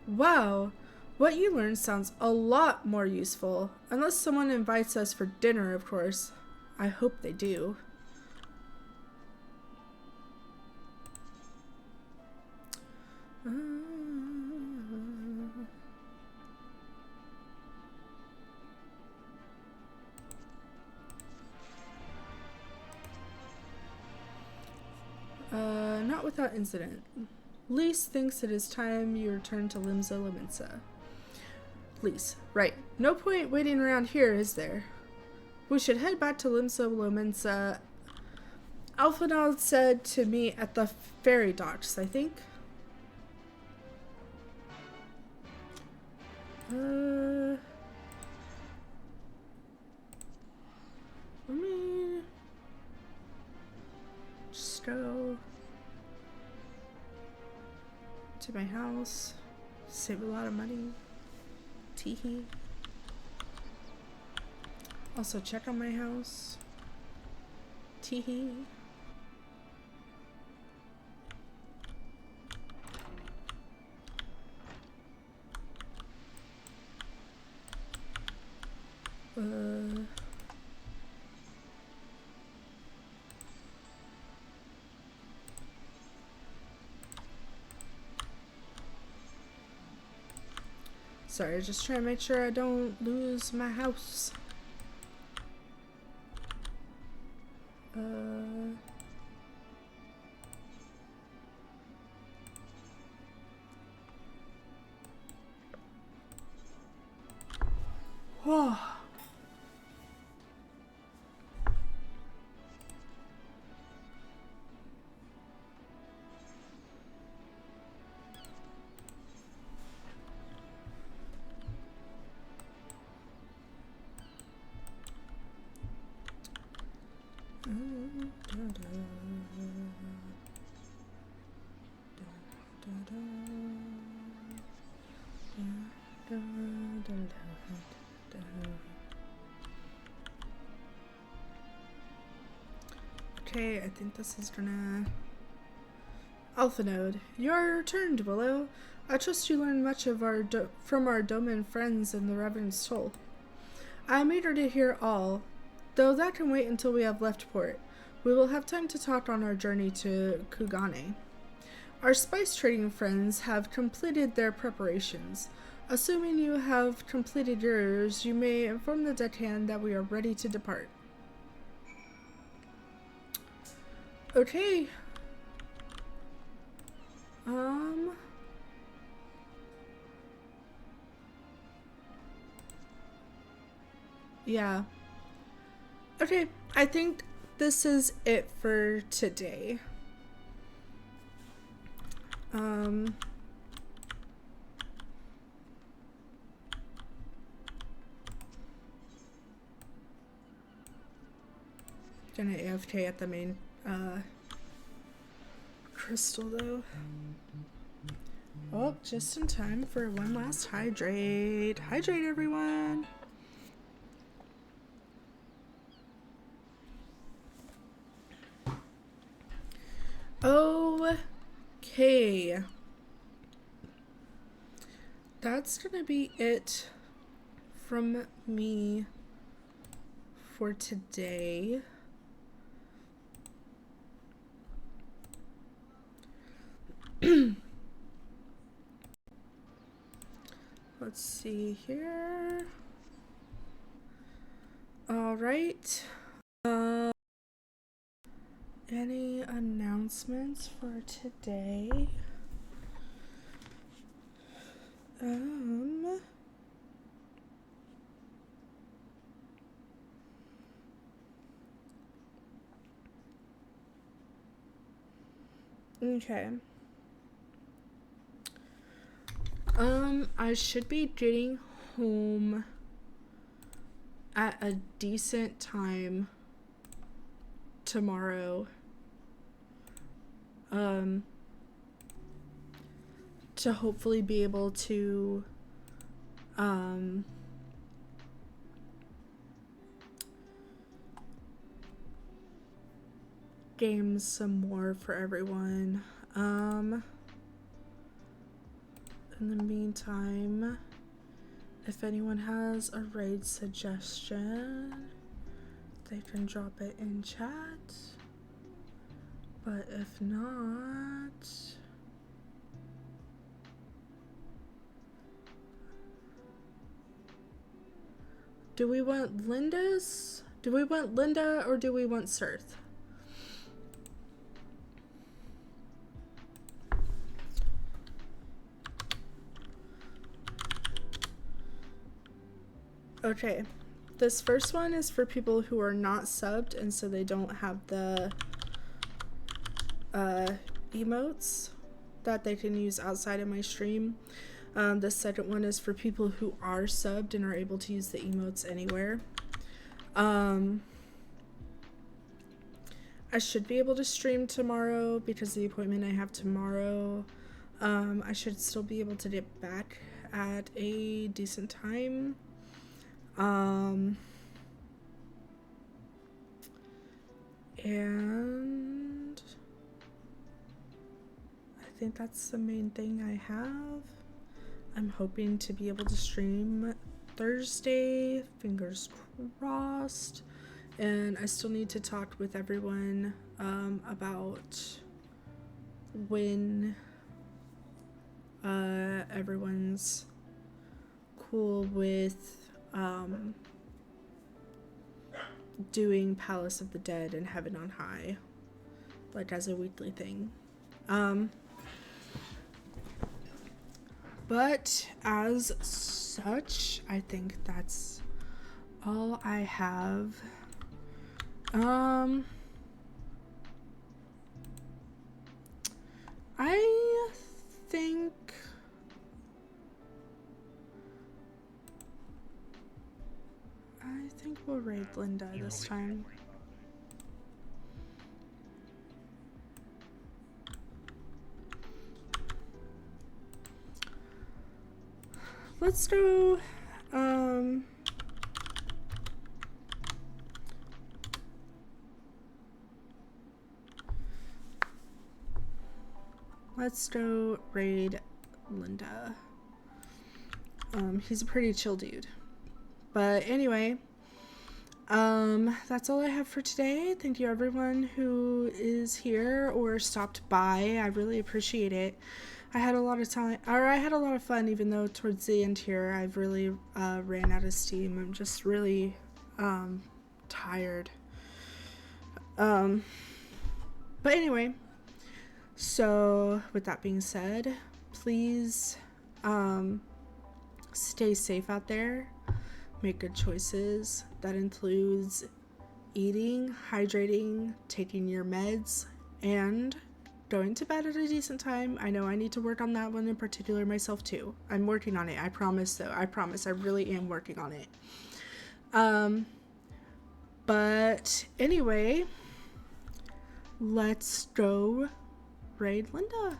Wow, what you learned sounds a lot more useful. Unless someone invites us for dinner, of course. I hope they do. Not without incident. Lys thinks it is time you return to Limsa Lominsa. Lys, right. No point waiting around here, is there? We should head back to Limsa Lominsa. Alphinaud said to me at the ferry docks, I think. Let me just go to my house, save a lot of money. Teehee. Also check on my house. Teehee. Sorry, just trying to make sure I don't lose my house. Whoa. Okay, I think this is gonna... Alphinaud, you are returned, Willow. I trust you learned much of from our Doman friends in the Reverend Soul. I am eager to hear all, though that can wait until we have left port. We will have time to talk on our journey to Kugane. Our spice trading friends have completed their preparations. Assuming you have completed yours, you may inform the deckhand that we are ready to depart. Okay. Yeah. Okay, I think this is it for today. Gonna AFK at the main crystal though. Oh, just in time for one last hydrate. Hydrate, everyone! Okay. That's gonna be it from me for today. Let's see here. All right. Any announcements for today? Okay. I should be getting home at a decent time tomorrow. to hopefully be able to game some more for everyone. In the meantime, if anyone has a raid suggestion, they can drop it in chat. But if not, do we want Linda's? Do we want Linda or do we want Sirth? Okay, this first one is for people who are not subbed and so they don't have the emotes that they can use outside of my stream. The second one is for people who are subbed and are able to use the emotes anywhere. I should be able to stream tomorrow because of the appointment I have tomorrow. I should still be able to get back at a decent time. And I think that's the main thing I have. I'm hoping to be able to stream Thursday, fingers crossed. And I still need to talk with everyone about when everyone's cool with doing Palace of the Dead and Heaven on High, like as a weekly thing. But as such, I think that's all I have. I think we'll raid Linda this time. Let's go, let's go raid Linda. He's a pretty chill dude. But anyway, that's all I have for today. Thank you everyone who is here or stopped by. I really appreciate it. I had a lot of time, or I had a lot of fun, even though towards the end here I've really ran out of steam. I'm just really tired. But anyway, so with that being said, please stay safe out there. Make good choices. That includes eating, hydrating, taking your meds, and going to bed at a decent time. I know I need to work on that one in particular myself too. I'm working on it. I promise though. I promise. I really am working on it. But anyway, let's go raid Linda.